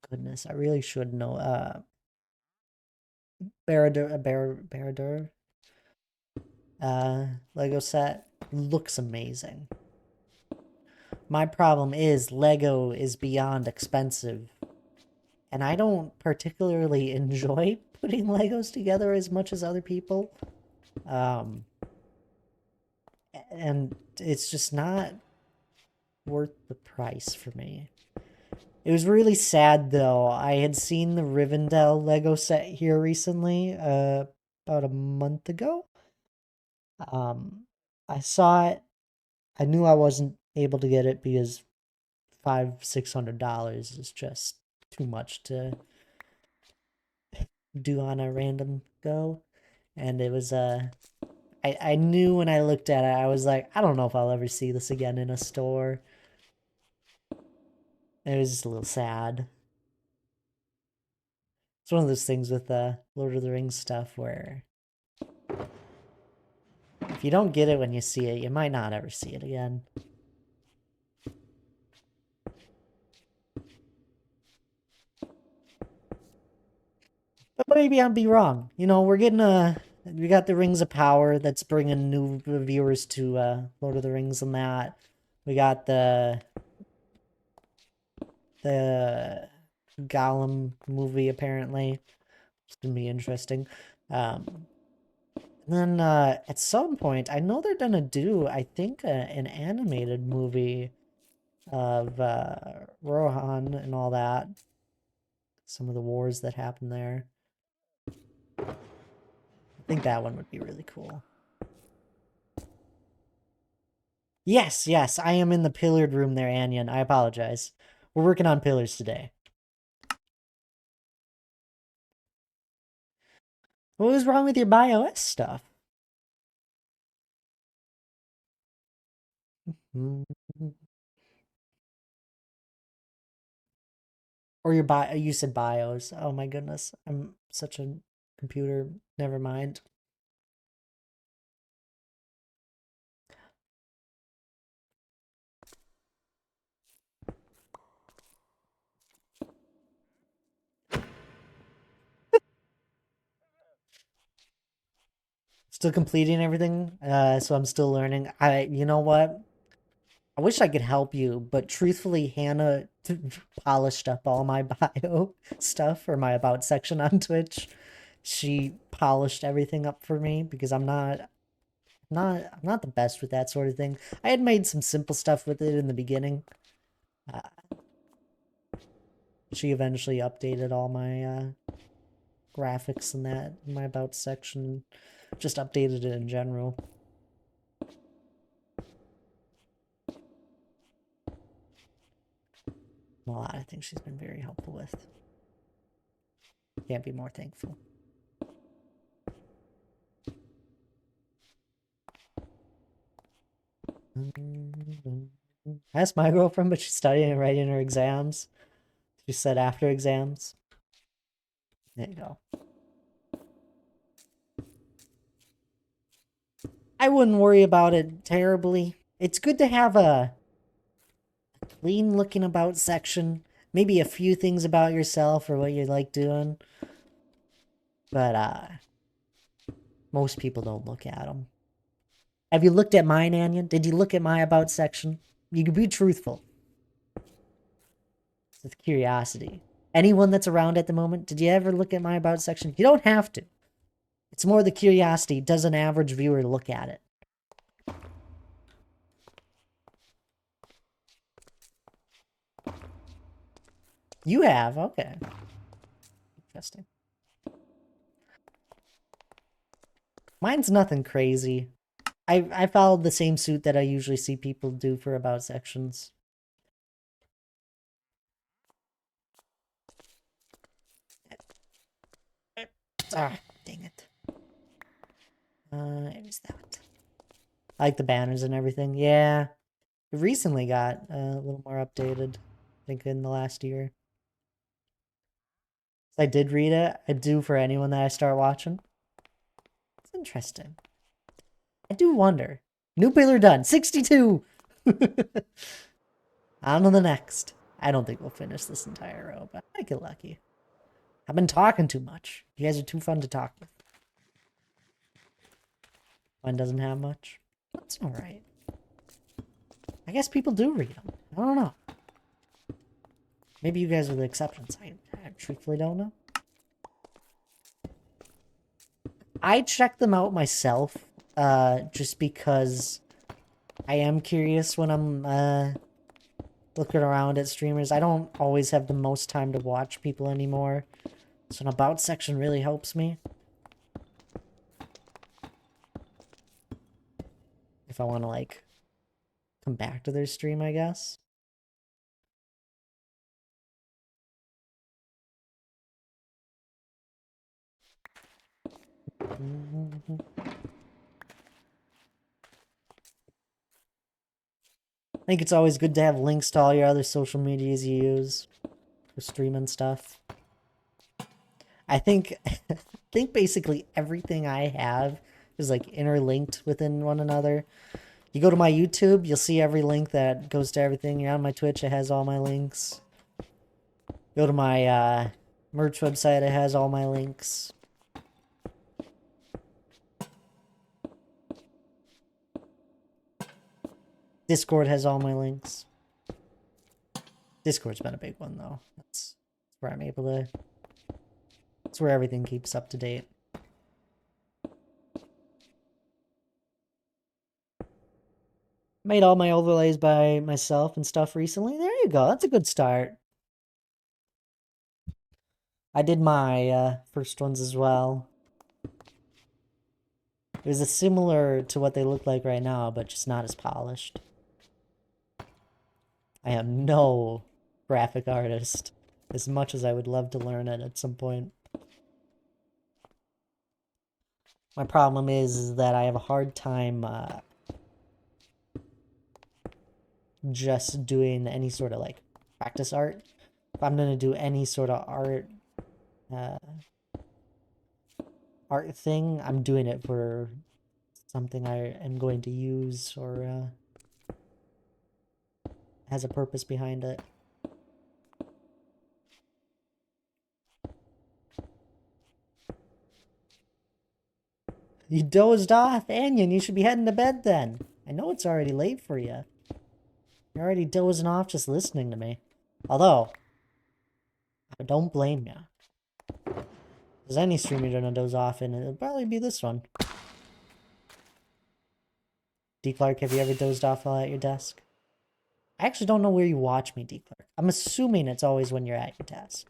goodness, I really should know. Barad-dûr Lego set looks amazing. My problem is Lego is beyond expensive. And I don't particularly enjoy putting Legos together as much as other people. And it's just not worth the price for me. It was really sad though. I had seen the Rivendell Lego set here recently, about a month ago. I saw it. I knew I wasn't able to get it because $500-600 is just too much to do on a random go. And it was I knew when I looked at it, I was like, I don't know if I'll ever see this again in a store. It was just a little sad. It's one of those things with the Lord of the Rings stuff where if you don't get it when you see it, you might not ever see it again. But maybe I'll be wrong. You know, we got the Rings of Power that's bringing new viewers to Lord of the Rings and that. We got the Gollum movie apparently. It's gonna be interesting. Then at some point, I know they're gonna do, I think, an animated movie of Rohan and all that. Some of the wars that happened there. I think that one would be really cool. Yes, yes, I am in the pillared room there, Anyan. I apologize. We're working on pillars today. What was wrong with your BIOS stuff? Or your you said BIOS. Oh my goodness. I'm such a computer. Never mind. Still completing everything. So I'm still learning. You know what? I wish I could help you, but truthfully, Hannah polished up all my bio stuff or my about section on Twitch. She polished everything up for me because I'm not the best with that sort of thing. I had made some simple stuff with it in the beginning. Uh, she eventually updated all my graphics and that in my about section, just updated it in general. A lot of things she's been very helpful with. Can't be more thankful. I asked my girlfriend, but she's studying and writing her exams. She said after exams. There you go. I wouldn't worry about it terribly. It's good to have a clean looking about section. Maybe a few things about yourself or what you like doing. But most people don't look at them. Have you looked at mine, Anion? Did you look at my about section? You can be truthful. With curiosity. Anyone that's around at the moment, did you ever look at my about section? You don't have to. It's more the curiosity. Does an average viewer look at it? You have, okay. Interesting. Mine's nothing crazy. I followed the same suit that I usually see people do for about sections. Ah, dang it. It was that. I like the banners and everything. Yeah. It recently got a little more updated. I think in the last year. I did read it. I do for anyone that I start watching. It's interesting. I do wonder. New pillar done. 62! On to the next. I don't think we'll finish this entire row, but I get lucky. I've been talking too much. You guys are too fun to talk with. Mine doesn't have much. That's alright. I guess people do read them. I don't know. Maybe you guys are the exceptions. I truthfully don't know. I check them out myself, just because I am curious when I'm looking around at streamers. I don't always have the most time to watch people anymore, so an about section really helps me. If I want to, like, come back to their stream, I guess. I think it's always good to have links to all your other social medias you use for streaming stuff. I think basically everything I have is like interlinked within one another. You go to my YouTube, you'll see every link that goes to everything. You're on my Twitch, it has all my links. Go to my merch website, it has all my links. Discord has all my links. Discord's been a big one though. That's where I'm able to. That's where everything keeps up to date. Made all my overlays by myself and stuff recently. There you go. That's a good start. I did my first ones as well. It was similar to what they look like right now, but just not as polished. I am no graphic artist, as much as I would love to learn it at some point. My problem is that I have a hard time just doing any sort of like practice art. If I'm gonna do any sort of uh, art thing, I'm doing it for something I am going to use or has a purpose behind it. You dozed off, Anion. You should be heading to bed then. I know it's already late for you. You're already dozing off just listening to me. Although, I don't blame you. There's any stream you're gonna doze off in, it'll probably be this one. D. Clark, have you ever dozed off while at your desk? I actually don't know where you watch me, D. Clark. I'm assuming it's always when you're at your desk.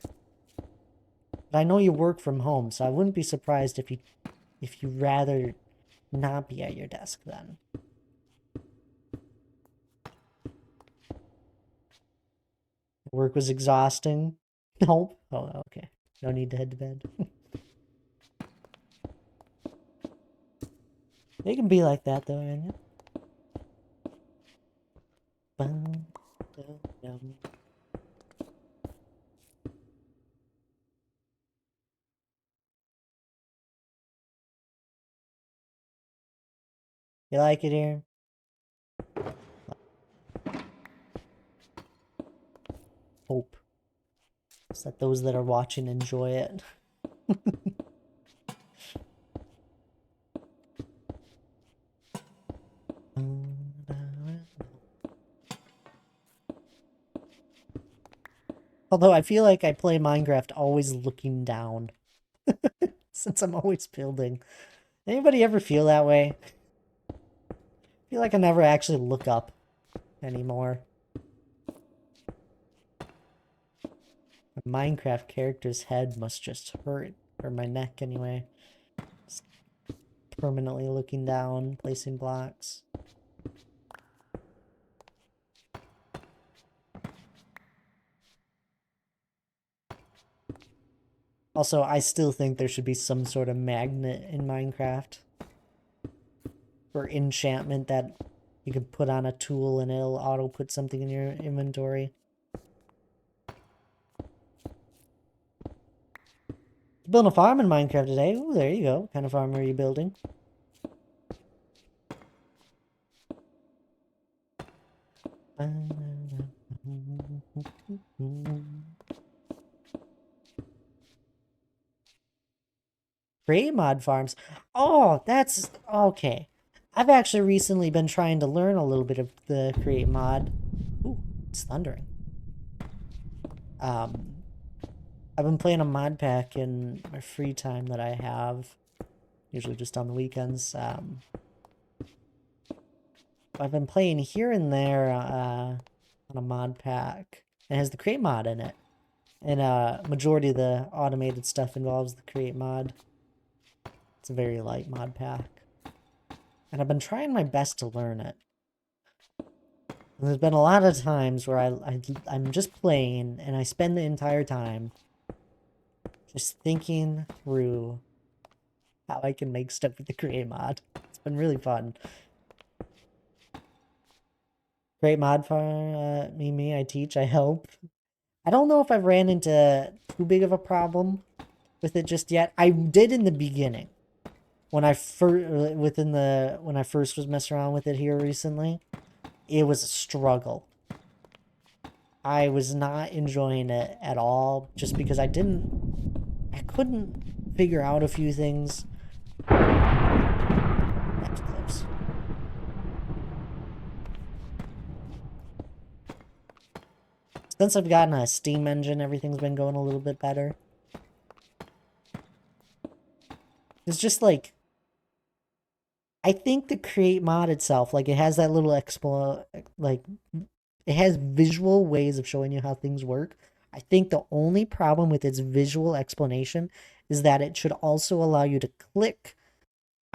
But I know you work from home, so I wouldn't be surprised if you'd rather not be at your desk then. Work was exhausting. Nope. Oh, okay. No need to head to bed. They can be like that though, Anya. You like it here? Hope. Is that those that are watching enjoy it? Although I feel like I play Minecraft always looking down. Since I'm always building. Anybody ever feel that way? I feel like I never actually look up anymore. A Minecraft character's head must just hurt. Or my neck anyway. Just permanently looking down, placing blocks. Also, I still think there should be some sort of magnet in Minecraft for enchantment that you can put on a tool and it'll auto put something in your inventory. Building a farm in Minecraft today. Ooh, there you go. What kind of farm are you building? Create mod farms. Oh, that's okay. I've actually recently been trying to learn a little bit of the create mod. Ooh, it's thundering. I've been playing a mod pack in my free time that I have, usually just on the weekends. I've been playing here and there on a mod pack. It has the create mod in it, and majority of the automated stuff involves the create mod. It's a very light mod pack. And I've been trying my best to learn it. And there's been a lot of times where I'm just playing and I spend the entire time just thinking through how I can make stuff with the create mod. It's been really fun. Create mod for me, I teach, I help. I don't know if I've ran into too big of a problem with it just yet. I did in the beginning. When I first was messing around with it here recently, it was a struggle. I was not enjoying it at all just because I couldn't figure out a few things. That's close. Since I've gotten a Steam engine, everything's been going a little bit better. It's just like, I think the create mod itself, like it has that little it has visual ways of showing you how things work. I think the only problem with its visual explanation is that it should also allow you to click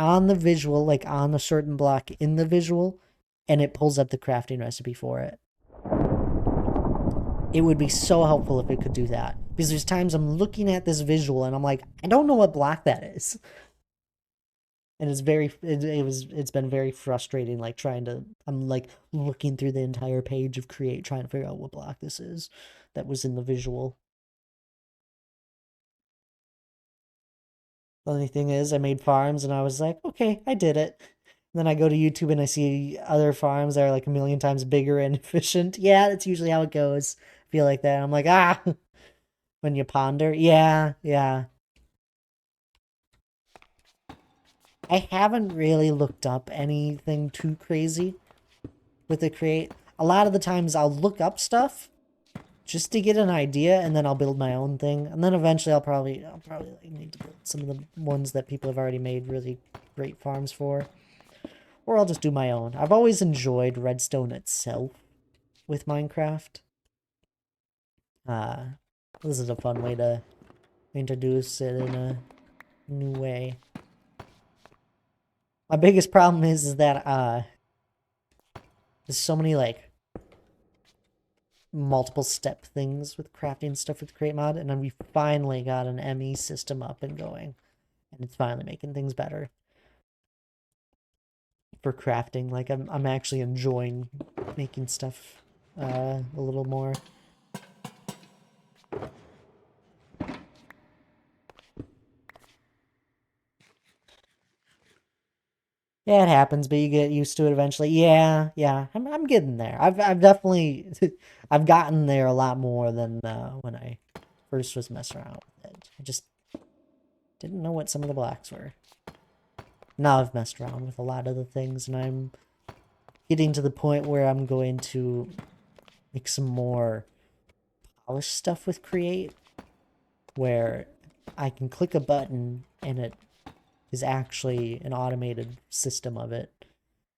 on the visual, like on a certain block in the visual, and it pulls up the crafting recipe for it. It would be so helpful if it could do that. Because there's times I'm looking at this visual and I'm like, I don't know what block that is. And it's been very frustrating, like trying to, I'm like looking through the entire page of Create, trying to figure out what block this is that was in the visual. The only thing is, I made farms and I was like, okay, I did it. And then I go to YouTube and I see other farms that are like a million times bigger and efficient. Yeah, that's usually how it goes. I feel like that. I'm like, ah, when you ponder. Yeah, yeah. I haven't really looked up anything too crazy with the Create. A lot of the times I'll look up stuff just to get an idea, and then I'll build my own thing. And then eventually I'll probably like, need to build some of the ones that people have already made really great farms for. Or I'll just do my own. I've always enjoyed Redstone itself with Minecraft. This is a fun way to introduce it in a new way. My biggest problem is that there's so many like multiple step things with crafting stuff with Create Mod, and then we finally got an ME system up and going, and it's finally making things better for crafting. Like I'm actually enjoying making stuff a little more. Yeah, it happens, but you get used to it eventually. Yeah, yeah, I'm getting there. I've definitely I've gotten there a lot more than when I first was messing around with it. I just didn't know what some of the blocks were. Now I've messed around with a lot of the things, and I'm getting to the point where I'm going to make some more polished stuff with Create, where I can click a button and it is actually an automated system of it,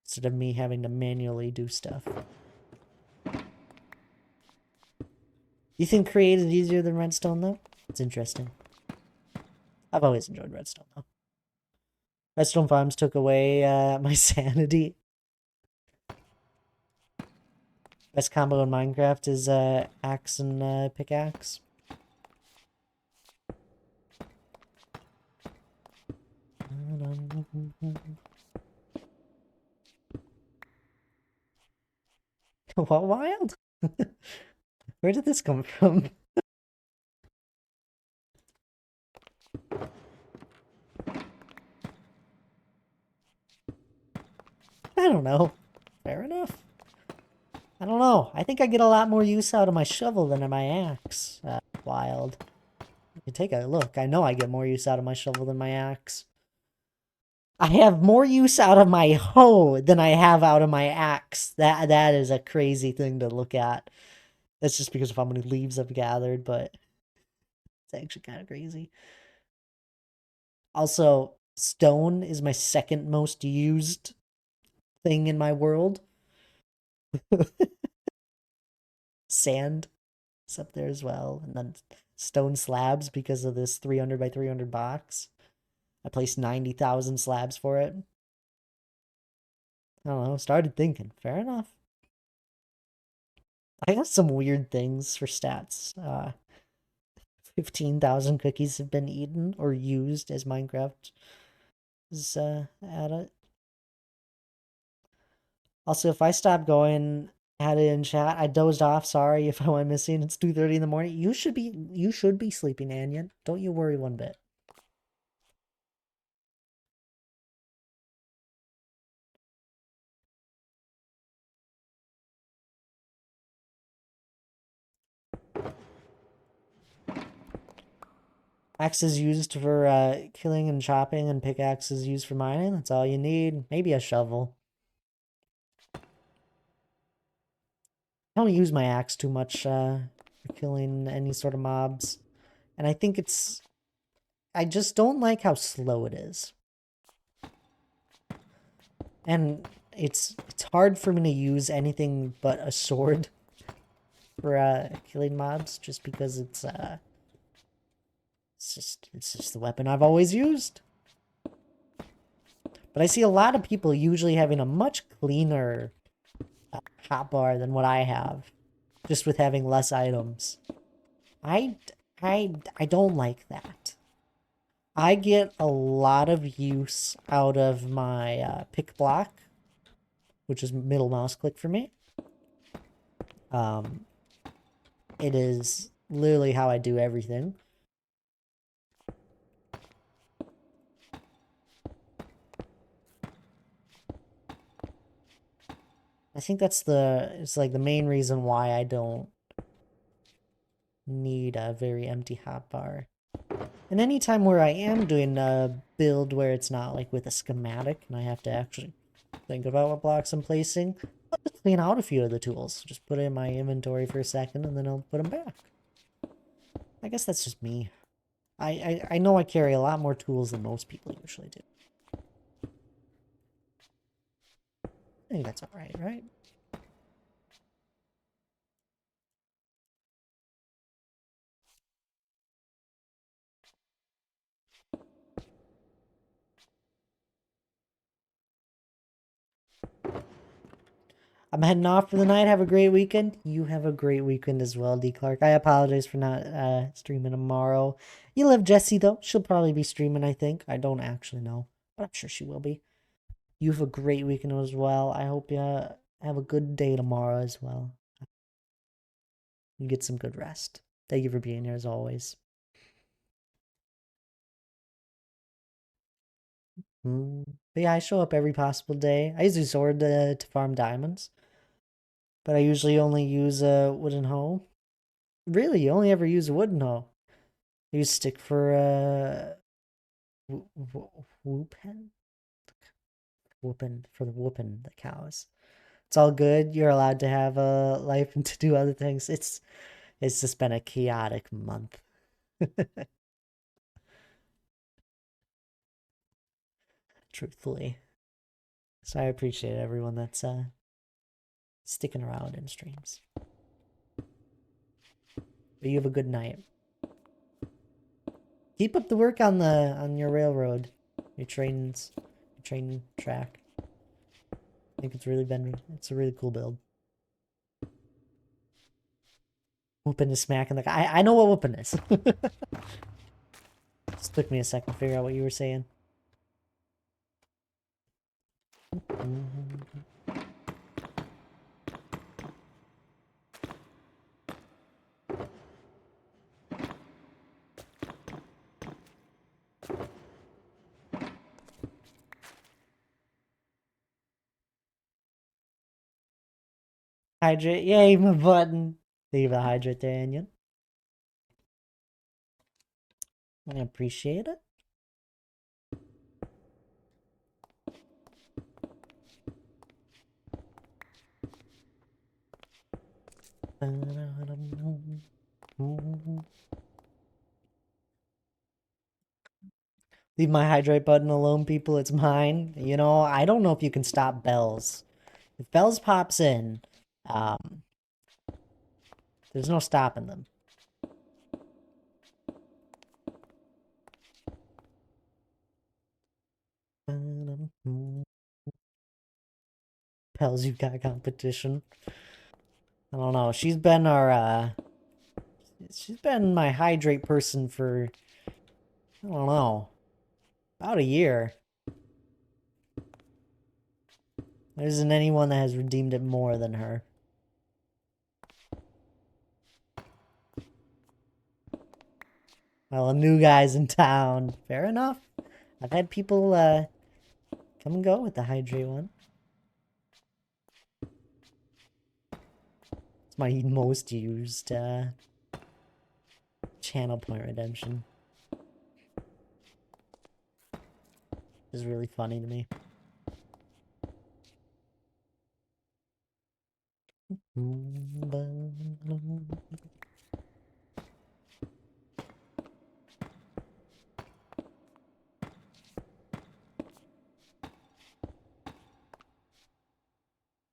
instead of me having to manually do stuff. You think Create is easier than Redstone, though? It's interesting. I've always enjoyed Redstone, though. Redstone Farms took away my sanity. Best combo in Minecraft is axe and pickaxe. What wild? Where did this come from? I don't know. Fair enough. I don't know. I think I get a lot more use out of my shovel than of my axe. Wild. You take a look. I know I get more use out of my shovel than my axe. I have more use out of my hoe than I have out of my axe. That is a crazy thing to look at. That's just because of how many leaves I've gathered, but it's actually kind of crazy. Also, stone is my second most used thing in my world. Sand is up there as well, and then stone slabs because of this 300 by 300 box. I placed 90,000 slabs for it. I don't know, started thinking, fair enough. I got some weird things for stats. 15,000 cookies have been eaten or used as Minecraft is at it. Also, if I stop going at it in chat, I dozed off. Sorry if I went missing. It's 2:30 in the morning. You should be sleeping, Anya. Don't you worry one bit. Axe is used for killing and chopping, and pickaxe is used for mining. That's all you need. Maybe a shovel. I don't use my axe too much for killing any sort of mobs. And I think I just don't like how slow it is. And it's hard for me to use anything but a sword for killing mobs, just because it's just the weapon I've always used. But I see a lot of people usually having a much cleaner hotbar than what I have. just with having less items. I don't like that. I get a lot of use out of my pick block, which is middle mouse click for me. It is literally how I do everything. I think that's it's like the main reason why I don't need a very empty hotbar. And anytime where I am doing a build where it's not like with a schematic and I have to actually think about what blocks I'm placing, I'll just clean out a few of the tools. Just put it in my inventory for a second and then I'll put them back. I guess that's just me. I know I carry a lot more tools than most people usually do. I think that's alright, right? I'm heading off for the night. Have a great weekend. You have a great weekend as well, D. Clark. I apologize for not streaming tomorrow. You love Jessie, though. She'll probably be streaming, I think. I don't actually know, but I'm sure she will be. You have a great weekend as well. I hope you have a good day tomorrow as well. You get some good rest. Thank you for being here as always. But yeah, I show up every possible day. I use a sword to farm diamonds, but I usually only use a wooden hoe. Really, you only ever use a wooden hoe. I use stick for whooping? Whooping for the whooping the cows. It's all good. You're allowed to have a life and to do other things. It's just been a chaotic month. Truthfully. So I appreciate everyone that's sticking around in streams. But you have a good night. Keep up the work on your railroad, your train track. I think it's a really cool build. Whooping is smacking the guy. I know what whooping is. Just took me a second to figure out what you were saying. Hydrate. Yay, my button. Thank you for the hydrate there, Onion. I appreciate it. Leave my hydrate button alone, people. It's mine. You know, I don't know if you can stop Bells. If Bells pops in, there's no stopping them. Bells, you've got competition. I don't know. She's been my hydrate person for, I don't know, about a year. There isn't anyone that has redeemed it more than her. Well, a new guy's in town. Fair enough. I've had people come and go with the hydrate one. It's my most used channel point redemption. Is really funny to me.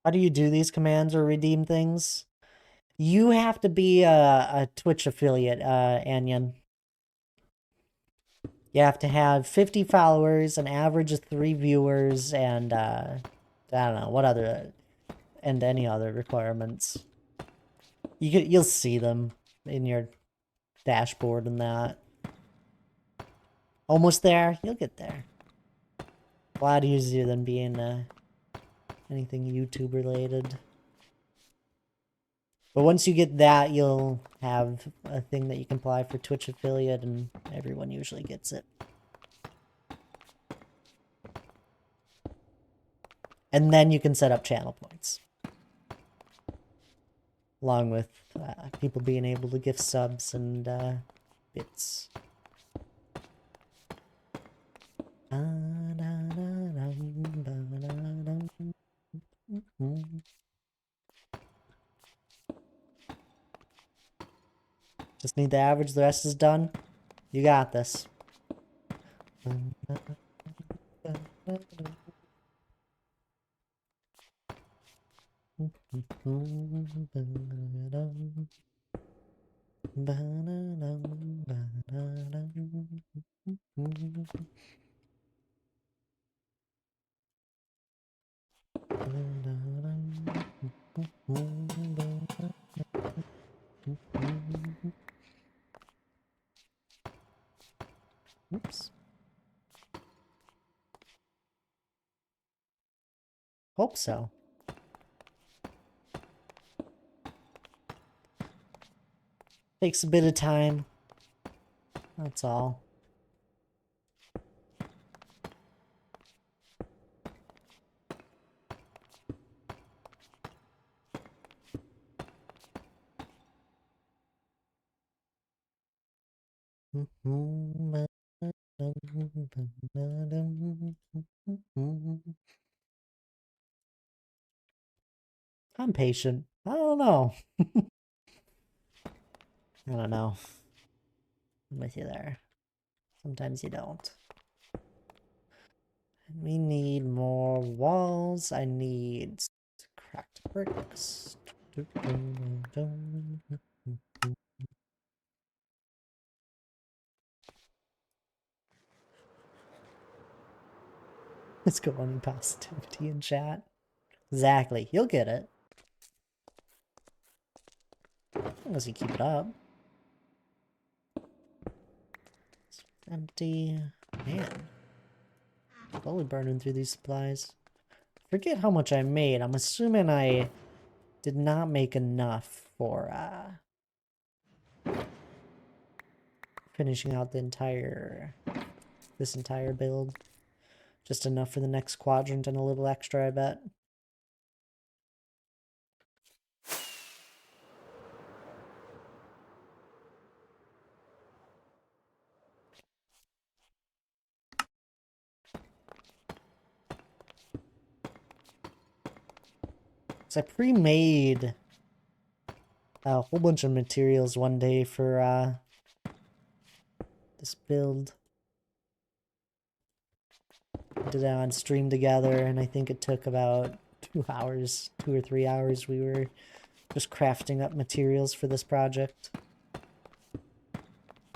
How do you do these commands or redeem things? You have to be a Twitch affiliate, Anyan. You have to have 50 followers, an average of 3 viewers, and I don't know what other, and any other requirements. You'll see them in your dashboard and that. Almost there. You'll get there. A lot easier than being anything YouTube related. But once you get that, you'll have a thing that you can apply for Twitch affiliate, and everyone usually gets it. And then you can set up channel points. Along with people being able to gift subs and bits. Just need the average, the rest is done. You got this. Oops. Hope so. Takes a bit of time. That's all. I'm patient. I don't know. I don't know. I'm with you there. Sometimes you don't. We need more walls. I need cracked bricks. Let's go on positivity in chat. Exactly. You'll get it. Unless you keep it up. It's empty. Man. Slowly burning through these supplies. Forget how much I made. I'm assuming I did not make enough for finishing out this entire build. Just enough for the next quadrant and a little extra, I bet. So I pre-made a whole bunch of materials one day for this build. Did it on stream together, and I think it took about 2 hours, 2 or 3 hours. We were just crafting up materials for this project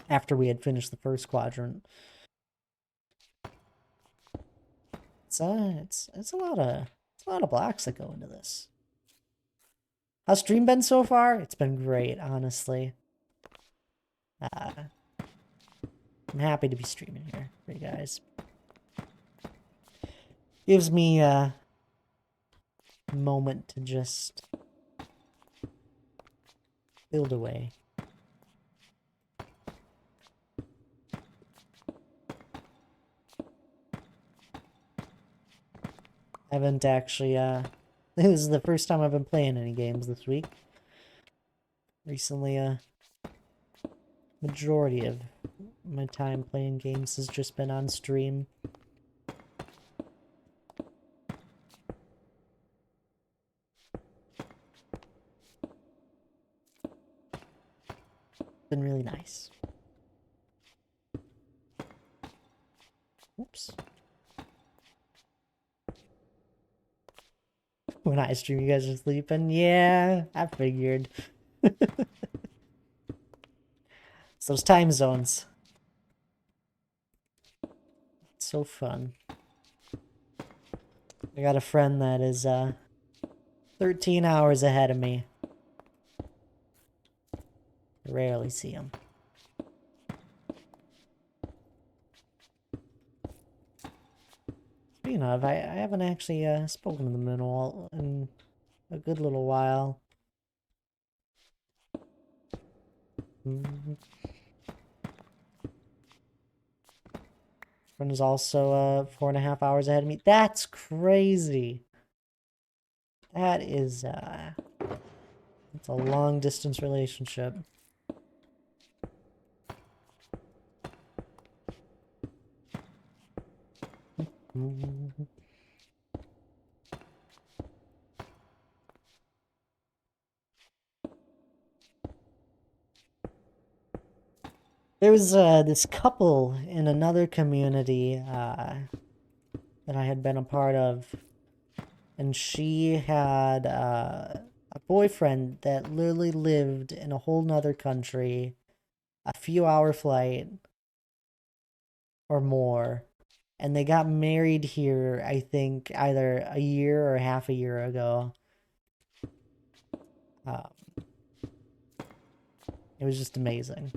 after we had finished the first quadrant. It's a lot of blocks that go into this. How's stream been so far? It's been great, honestly. I'm happy to be streaming here for you guys. Gives me a moment to just build away. I haven't actually, this is the first time I've been playing any games this week. Recently, majority of my time playing games has just been on stream. Been really nice. Oops. When I stream, you guys are sleeping? Yeah, I figured. It's those time zones. It's so fun. I got a friend that is 13 hours ahead of me. Rarely see them. Speaking of, I haven't actually spoken to them in a good little while. Friend is also 4.5 hours ahead of me. That's crazy. That is it's a long distance relationship. There was this couple in another community that I had been a part of, and she had a boyfriend that literally lived in a whole nother country, a few hour flight or more, and they got married here, I think, either a year or half a year ago. It was just amazing.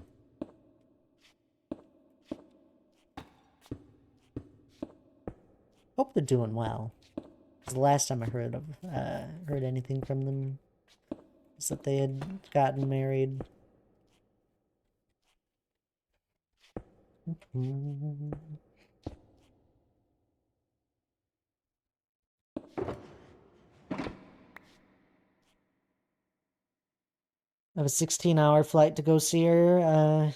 Hope they're doing well. Because the last time I heard anything from them is that they had gotten married. I have a 16-hour flight to go see her.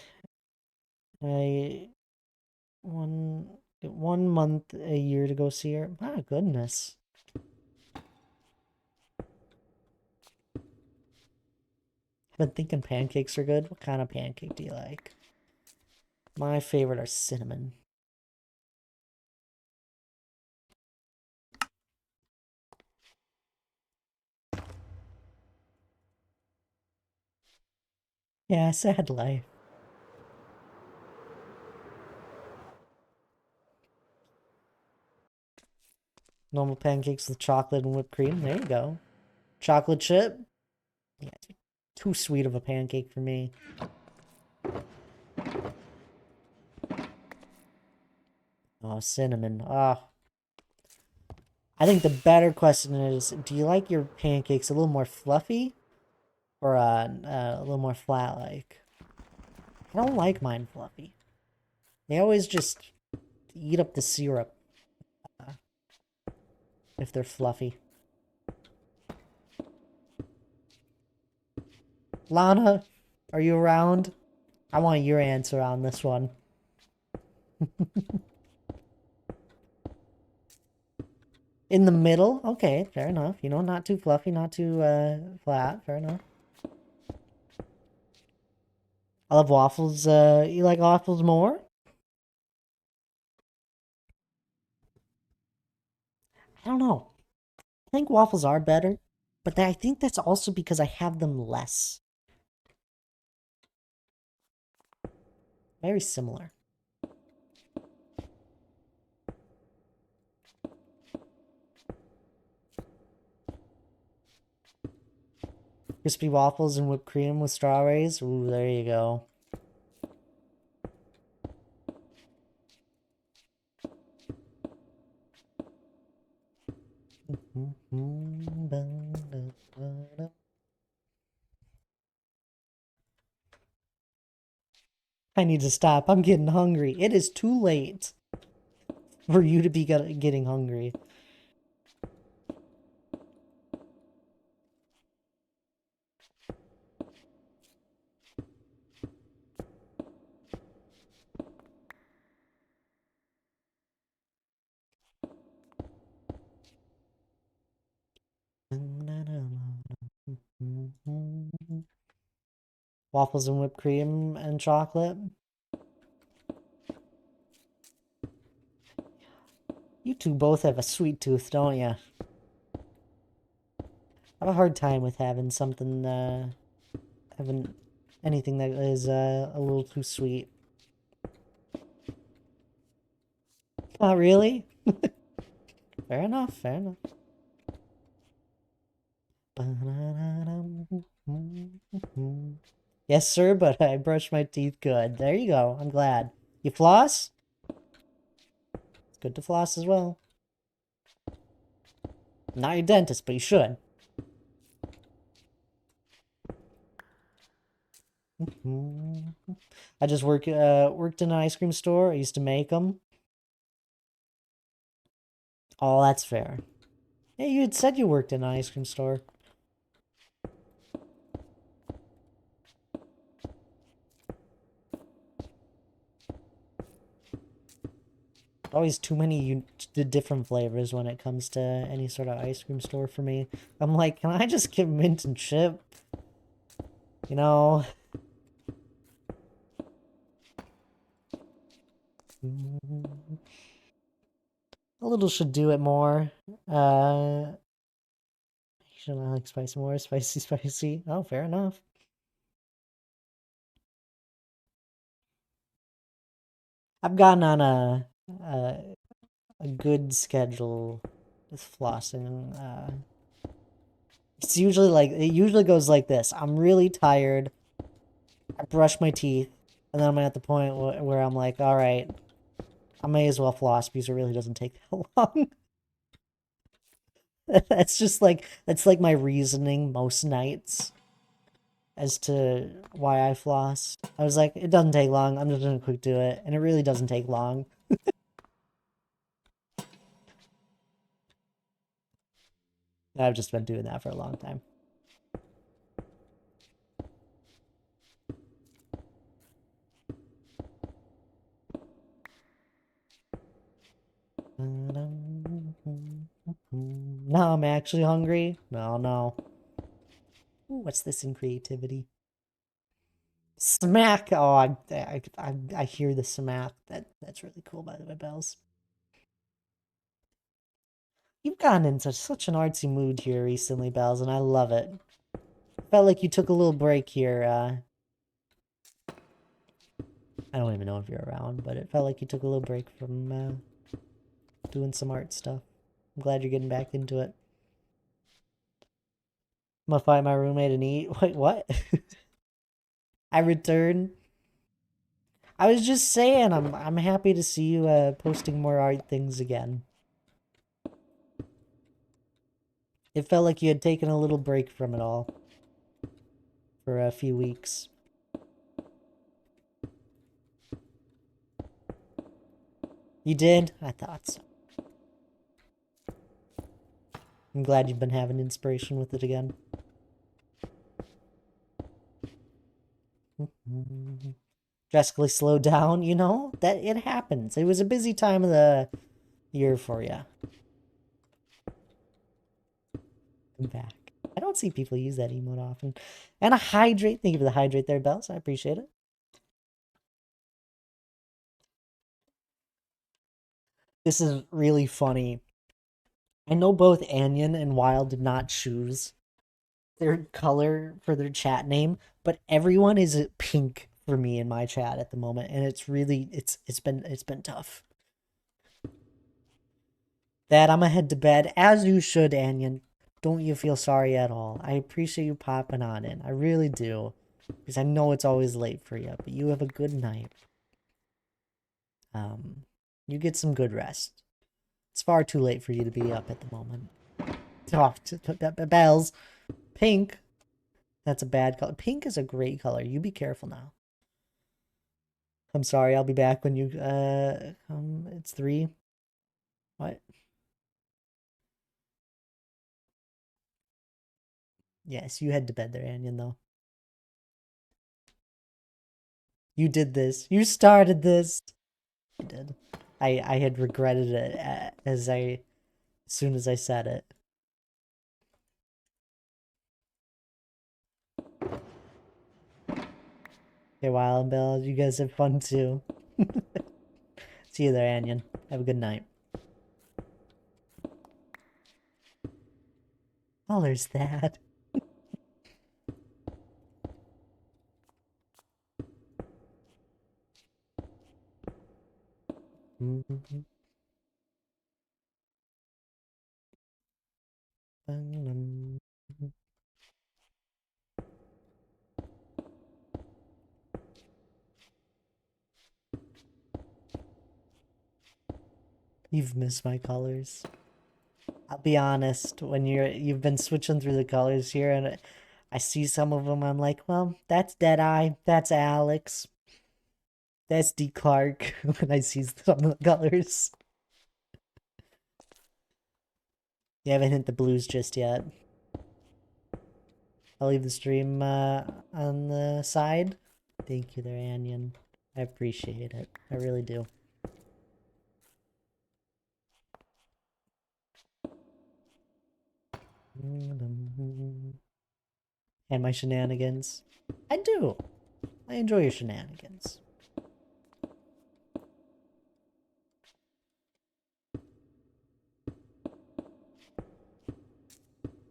One month a year to go see her. My goodness. I've been thinking pancakes are good. What kind of pancake do you like? My favorite are cinnamon. Yeah, sad life. Normal pancakes with chocolate and whipped cream. There you go. Chocolate chip. Yeah, too sweet of a pancake for me. Oh, cinnamon. Ah. I think the better question is, do you like your pancakes a little more fluffy or a little more flat-like? I don't like mine fluffy. They always just eat up the syrup if they're fluffy. Lana, are you around? I want your answer on this one. In the middle? Okay, fair enough. You know, not too fluffy, not too flat. Fair enough. I love waffles. You like waffles more? I don't know. I think waffles are better, but I think that's also because I have them less. Very similar. Crispy waffles and whipped cream with strawberries. Ooh, there you go. I need to stop. I'm getting hungry. It is too late for you to be getting hungry. Waffles and whipped cream and chocolate. You two both have a sweet tooth, don't you? I have a hard time with having having anything that is a little too sweet. Not really? Fair enough, fair enough. Yes, sir, but I brush my teeth good. There you go. I'm glad. You floss? It's good to floss as well. Not your dentist, but you should. I just worked in an ice cream store. I used to make them. Oh, that's fair. Yeah, you had said you worked in an ice cream store. Always too many different flavors when it comes to any sort of ice cream store for me. I'm like, can I just get mint and chip? You know? A little should do it more. Should I like spicy more? Spicy, spicy. Oh, fair enough. I've gotten on a good schedule with flossing. It's usually like it usually goes like this. I'm really tired. I brush my teeth, and then I'm at the point where I'm like, all right, I may as well floss because it really doesn't take that long. That's like my reasoning most nights as to why I floss. I was like, it doesn't take long. I'm just gonna quick do it, and it really doesn't take long. I've just been doing that for a long time. Now I'm actually hungry. No, no. Ooh, what's this in creativity? Smack! Oh, I hear the smack. That's really cool, by the way, Bells. You've gotten into such an artsy mood here recently, Bells, and I love it. Felt like you took a little break here. I don't even know if you're around, but it felt like you took a little break from doing some art stuff. I'm glad you're getting back into it. I'm gonna find my roommate and eat. Wait, what? I return. I was just saying, I'm happy to see you posting more art things again. It felt like you had taken a little break from it all for a few weeks. You did? I thought so. I'm glad you've been having inspiration with it again. Drastically slowed down, you know? That it happens. It was a busy time of the year for you. I'm back. I don't see people use that emote often. And a hydrate. Thank you for the hydrate there, Bells. I appreciate it. This is really funny. I know both Anion and Wild did not choose their color for their chat name, but everyone is pink for me in my chat at the moment, and it's really it's been tough. That I'm gonna head to bed, as you should, Anion. Don't you feel sorry at all. I appreciate you popping on in. I really do. Because I know it's always late for you, but you have a good night. You get some good rest. It's far too late for you to be up at the moment. Oh, bells. Pink. That's a bad color. Pink is a great color. You be careful now. I'm sorry. I'll be back when you it's 3. What? Yes, you head to bed there, Anion, though. You did this. You started this. You did. I had regretted it as soon as I said it. Okay, Wild and Bell, you guys have fun too. See you there, Anion. Have a good night. Oh, there's that. You've missed my colors. I'll be honest, when you've been switching through the colors here and I see some of them, I'm like, well, that's Deadeye, that's Alex, that's D. Clark when I see some of the colors. You haven't hit the blues just yet. I'll leave the stream on the side. Thank you there, Anion. I appreciate it. I really do. And my shenanigans. I do. I enjoy your shenanigans.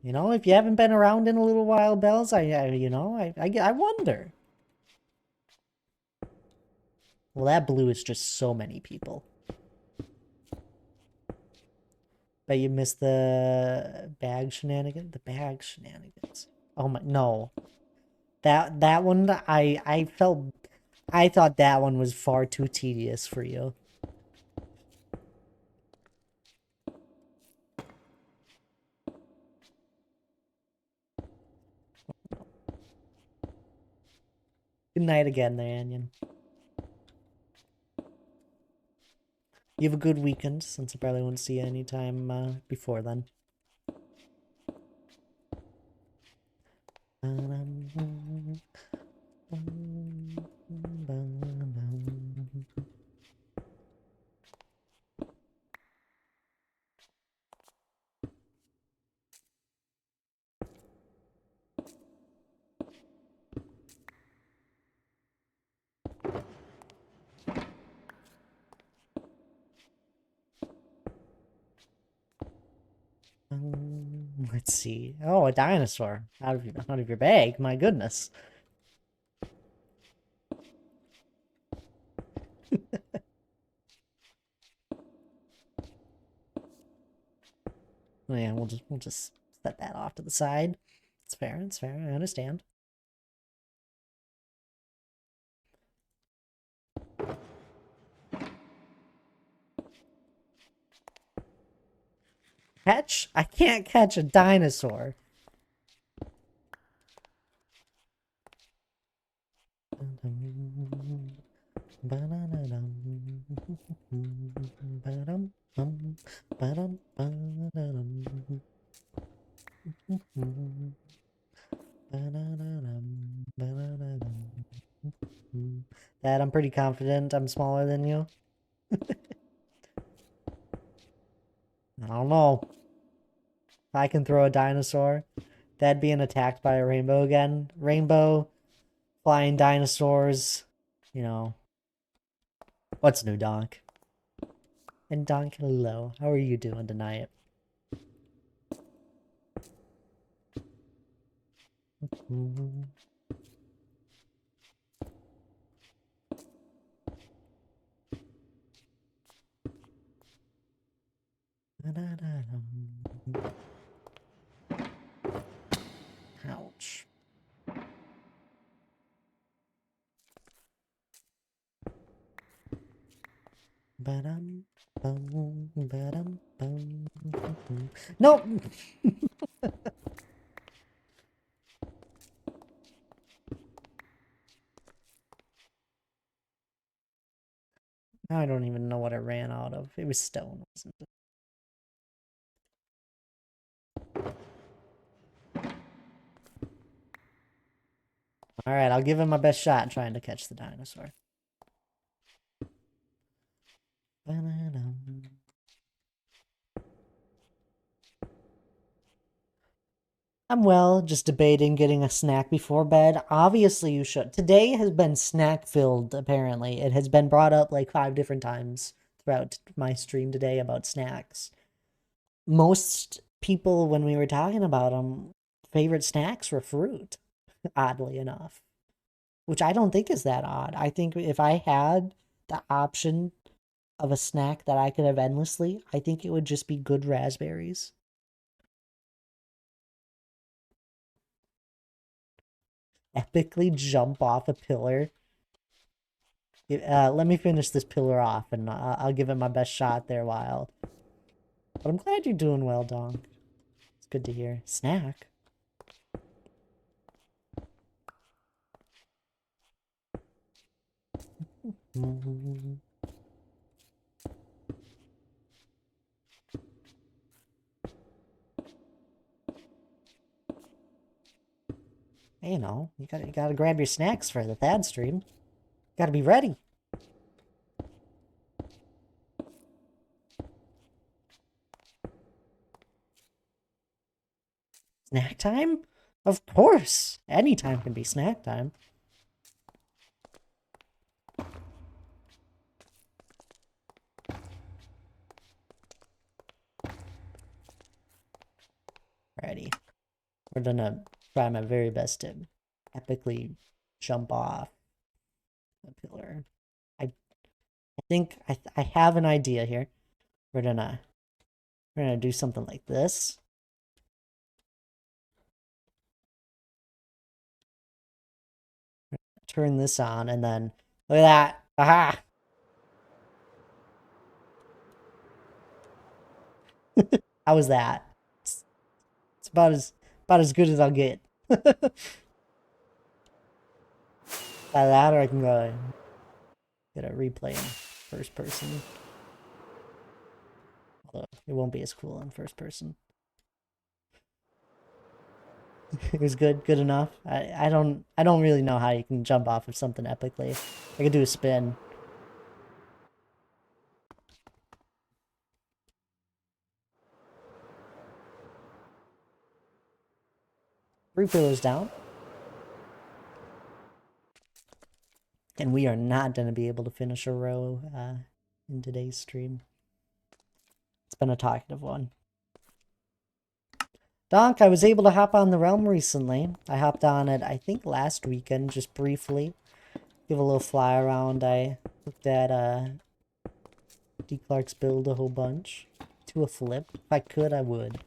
You know, if you haven't been around in a little while, Bells, I wonder. Well, that blue is just so many people. But you missed the bag shenanigans? The bag shenanigans. Oh my, no. That one, I thought that one was far too tedious for you. Good night again there, Anion. You have a good weekend, since I probably won't see you anytime before then. Let's see. Oh, a dinosaur out of your bag. My goodness. Oh, yeah, we'll just set that off to the side. It's fair. It's fair. I understand. Catch? I can't catch a dinosaur. That I'm pretty confident I'm smaller than you. I don't know. If I can throw a dinosaur, that'd be an attacked by a rainbow again. Rainbow, flying dinosaurs, you know. What's new, Donk? And Donk, hello. How are you doing tonight? Ouch. No! I don't even know what I ran out of. It was stone, wasn't it? Alright, I'll give him my best shot trying to catch the dinosaur. I'm well, just debating getting a snack before bed. Obviously, you should. Today has been snack filled, apparently. It has been brought up like 5 different times throughout my stream today about snacks. Most people, when we were talking about them, favorite snacks were fruit, oddly enough. Which I don't think is that odd. I think if I had the option of a snack that I could have endlessly, I think it would just be good raspberries. Epically jump off a pillar. Let me finish this pillar off, and I'll give it my best shot there, Wild. But I'm glad you're doing well, Donk. It's good to hear. Snack? Hey, you know, you gotta grab your snacks for the Thad stream. Gotta be ready. Snack time? Of course! Any time can be snack time. Ready. We're gonna try my very best to epically jump off the pillar. I think I have an idea here. We're gonna do something like this. Turn this on, and then look at that. Aha! How was that? It's about as good as I'll get. By that, or I can go get a replay in first person. Although it won't be as cool in first person. It was good enough. I don't really know how you can jump off of something epically. I could do a spin. Three pillars down. And we are not going to be able to finish a row in today's stream. It's been a talkative one. Donk, I was able to hop on the Realm recently. I hopped on it, I think, last weekend, just briefly. Give a little fly around. I looked at D. Clark's build a whole bunch. To a flip. If I could, I would.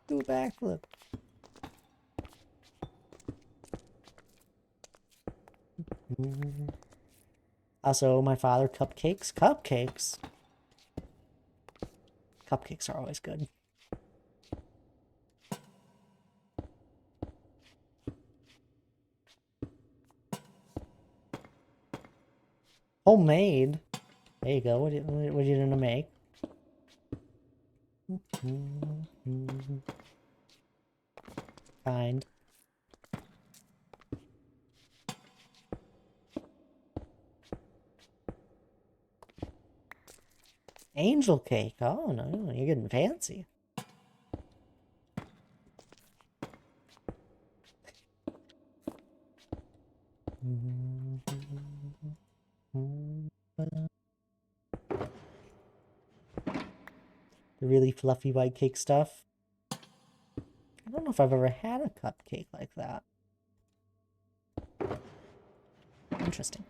Do a backflip. Also, my father, cupcakes. Cupcakes? Cupcakes are always good. Homemade? There you go. What are you gonna make? Kind. Angel cake. Oh, no, you're getting fancy. The really fluffy white cake stuff. I don't know if I've ever had a cupcake like that. Interesting.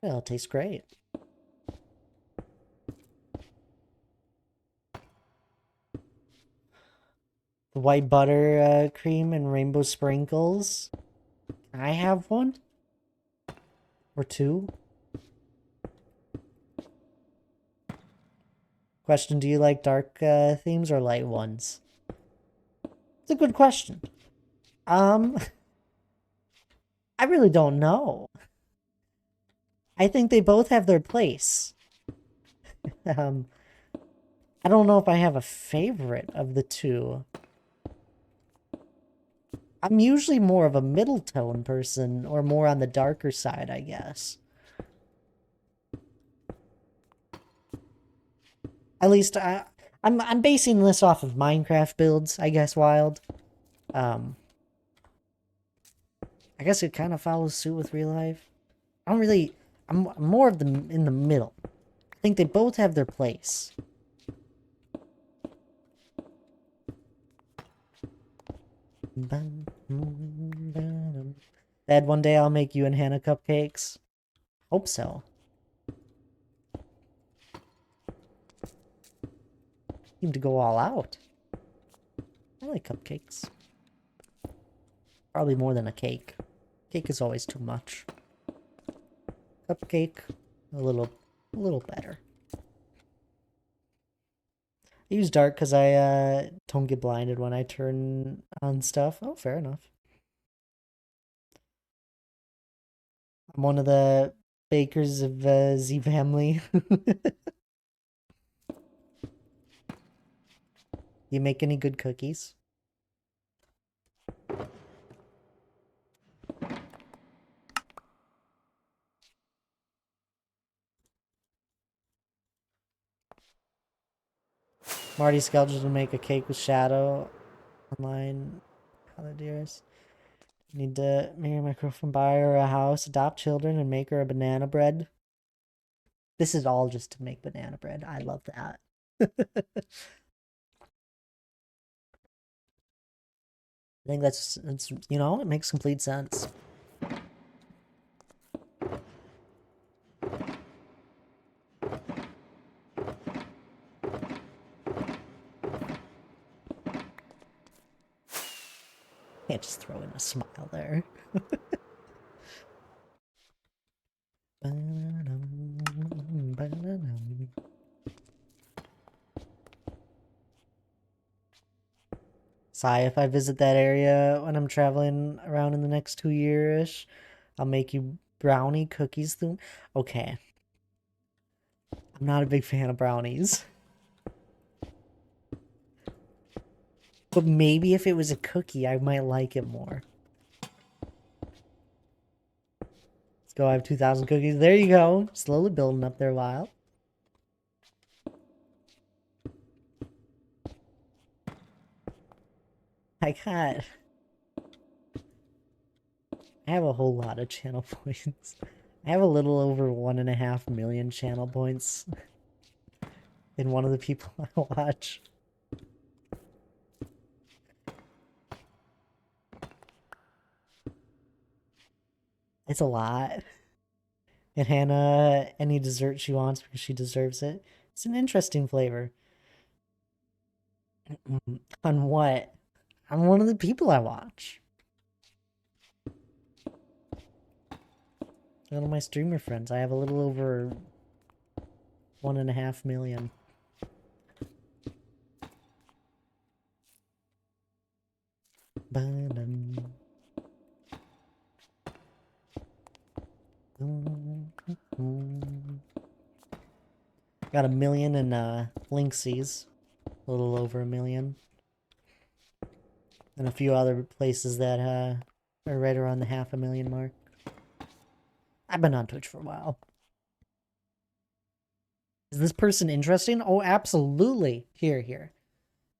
It'll taste great. The white butter cream and rainbow sprinkles. Can I have one? Or two? Question, do you like dark themes or light ones? It's a good question. I really don't know. I think they both have their place. I don't know if I have a favorite of the two. I'm usually more of a middle tone person, or more on the darker side, I guess. At least I'm basing this off of Minecraft builds, I guess, Wild. I guess it kind of follows suit with real life. I'm more of in the middle. I think they both have their place. Dad, one day I'll make you and Hannah cupcakes. Hope so. Seem to go all out. I like cupcakes. Probably more than a cake. Cake is always too much. Cupcake, a little better. I use dark because I don't get blinded when I turn on stuff. Oh, fair enough. I'm one of the bakers of Z family. You make any good cookies? Marty's scheduled to make a cake with Shadow online. How the dearest. Need to marry my girlfriend, buy her a house, adopt children, and make her a banana bread. This is all just to make banana bread. I love that. I think that's you know, it makes complete sense. Can't just throw in a smile there. Sigh, if I visit that area when I'm traveling around in the next 2 years, I'll make you brownie cookies through. Okay. I'm not a big fan of brownies. But maybe if it was a cookie, I might like it more. Let's go, I have 2,000 cookies. There you go. Slowly building up there a while. I have a whole lot of channel points. I have a little over 1.5 million channel points in one of the people I watch. It's a lot. And Hannah, any dessert she wants because she deserves it. It's an interesting flavor. On what? I'm one of the people I watch. One of my streamer friends. I have a little over 1.5 million. Got 1 million in Linksies. A little over 1 million. And a few other places that are right around the 500,000 mark. I've been on Twitch for a while. Is this person interesting? Oh, absolutely. Here.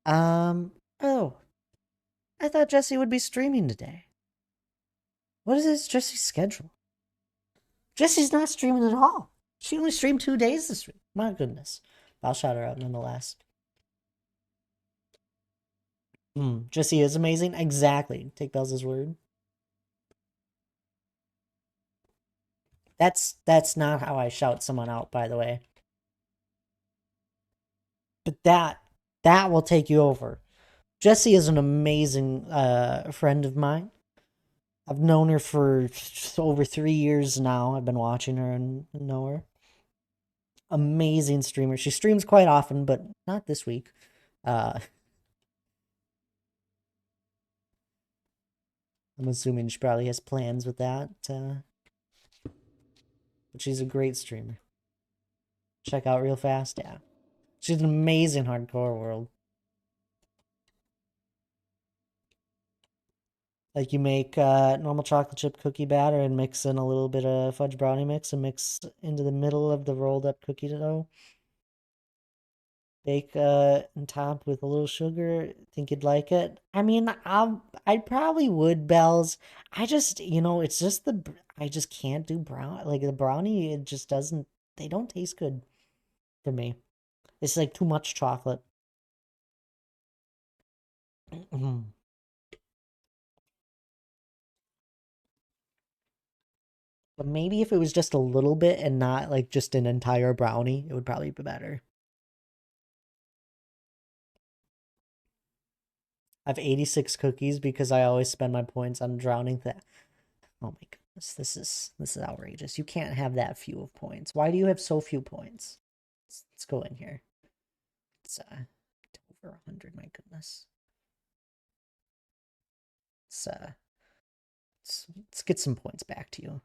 Oh. I thought Jesse would be streaming today. What is Jesse's schedule? Jesse's not streaming at all. She only streamed 2 days this week. My goodness. I'll shout her out nonetheless. Jesse is amazing. Exactly. Take Bells' word. That's not how I shout someone out, by the way. But that will take you over. Jessie is an amazing friend of mine. I've known her for over 3 years now. I've been watching her and know her. Amazing streamer. She streams quite often, but not this week. I'm assuming she probably has plans with that. But she's a great streamer. Check out real fast, yeah. She's an amazing hardcore world. Like you make normal chocolate chip cookie batter and mix in a little bit of fudge brownie mix and mix into the middle of the rolled up cookie dough. Bake and top with a little sugar. Think you'd like it? I mean, I probably would, Bells. I just, it's just I just can't do like the brownie. It just doesn't. They don't taste good for me. It's like too much chocolate. But maybe if it was just a little bit and not like just an entire brownie, it would probably be better. I have 86 cookies because I always spend my points on drowning that. Oh my goodness, this is outrageous. You can't have that few of points. Why do you have so few points? Let's go in here. It's over 100, my goodness. Let's get some points back to you.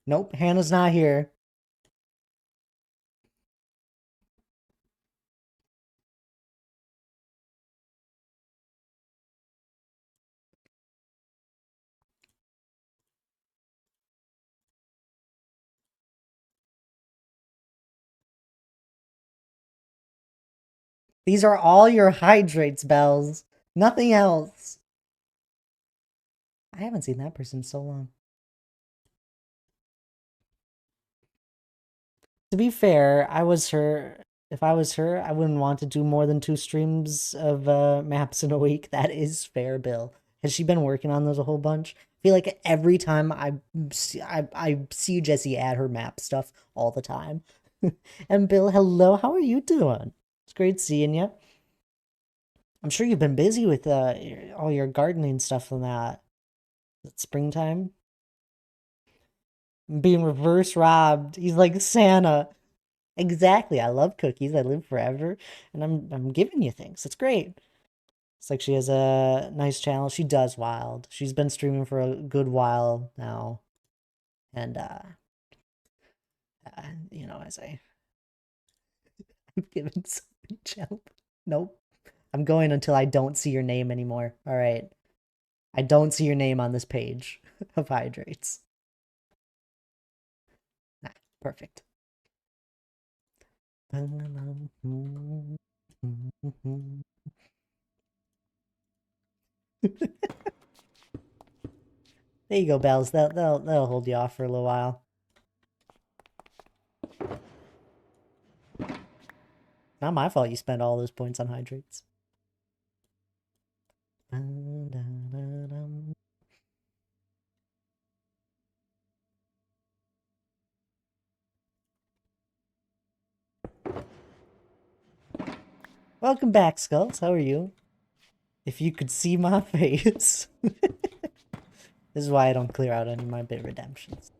Nope, Hannah's not here. These are all your hydrates, Bells. Nothing else. I haven't seen that person in so long. To be fair, if I was her, I wouldn't want to do more than 2 streams of maps in a week. That is fair, Bill. Has she been working on those a whole bunch? I feel like every time I see Jessie add her map stuff all the time. And Bill, hello, how are you doing? It's great seeing you. I'm sure you've been busy with all your gardening stuff and that. Is it springtime? I'm being reverse robbed. He's like Santa. Exactly. I love cookies. I live forever, and I'm giving you things. It's great. It's like she has a nice channel. She does wild. She's been streaming for a good while now, and you know, as I'm giving so many channel. Nope. I'm going until I don't see your name anymore. All right. I don't see your name on this page of hydrates. Ah, perfect. There you go, Bells. That'll hold you off for a little while. Not my fault you spent all those points on hydrates. Welcome back, Skulls. How are you? If you could see my face. This is why I don't clear out any of my bit redemptions.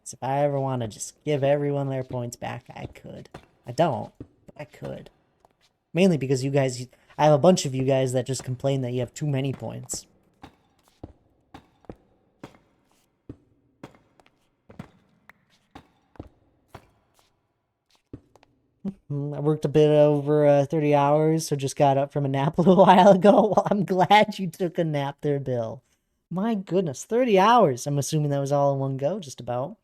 So if I ever want to just give everyone their points back, I could. I don't, but I could. Mainly because you guys, I have a bunch of you guys that just complain that you have too many points. I worked a bit over 30 hours, so just got up from a nap a little while ago. Well, I'm glad you took a nap there, Bill. My goodness, 30 hours. I'm assuming that was all in one go, just about.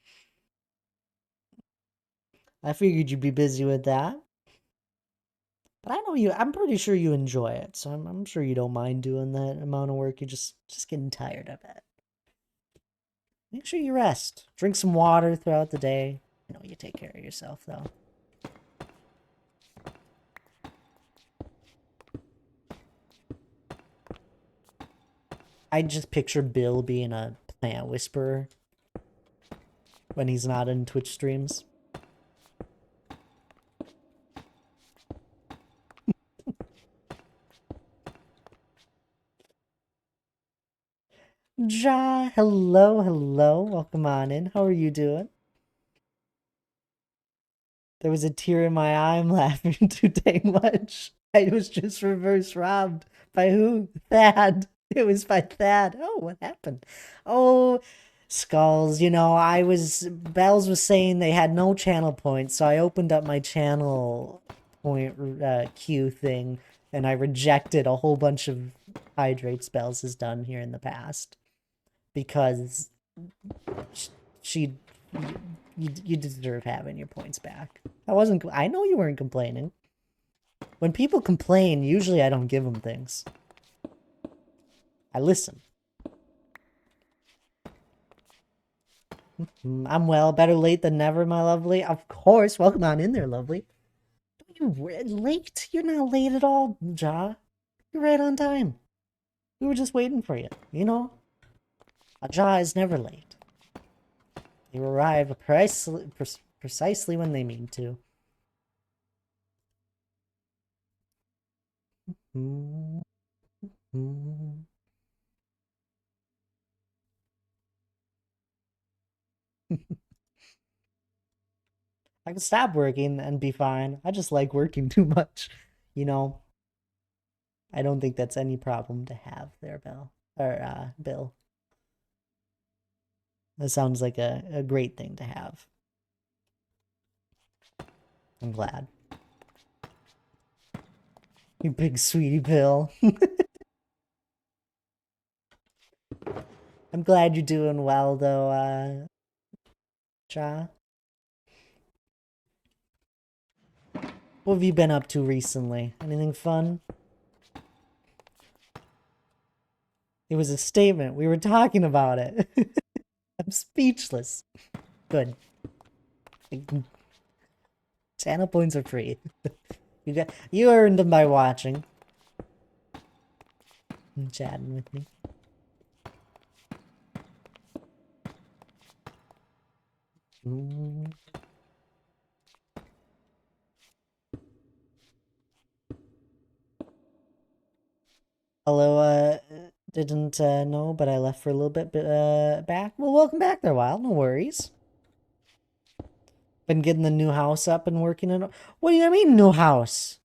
I figured you'd be busy with that. But I know you, I'm pretty sure you enjoy it, so I'm sure you don't mind doing that amount of work. You're just getting tired of it. Make sure you rest. Drink some water throughout the day. I know you take care of yourself, though. I just picture Bill being a plant whisperer when he's not in Twitch streams. Ja, hello, hello. Welcome on in. How are you doing? There was a tear in my eye. I'm laughing too dang much. I was just reverse robbed. By who? Thad. It was by Thad. Oh, what happened? Oh, Skulls. You know, Bells was saying they had no channel points, so I opened up my channel point queue thing, and I rejected a whole bunch of hydrates Bells has done here in the past. Because she you deserve having your points back. I know you weren't complaining. When people complain, usually I don't give them things. I listen. I'm well. Better late than never, my lovely. Of course. Welcome on in there, lovely. Late? You're not late at all, Ja. You're right on time. We were just waiting for you, you know? A Ja is never late. They arrive precisely when they mean to. I could stop working and be fine. I just like working too much, you know? I don't think that's any problem to have there, Bill. Bill. That sounds like a great thing to have. I'm glad. You big sweetie Bill. I'm glad you're doing well, though, Ja. What have you been up to recently? Anything fun? It was a statement. We were talking about it. I'm speechless. Good. Channel points are free. You earned them by watching. And chatting with me. Hello, didn't know, but I left for a little bit back. Well, welcome back there, Wild. No worries. Been getting the new house up and working on. What do you mean, new house?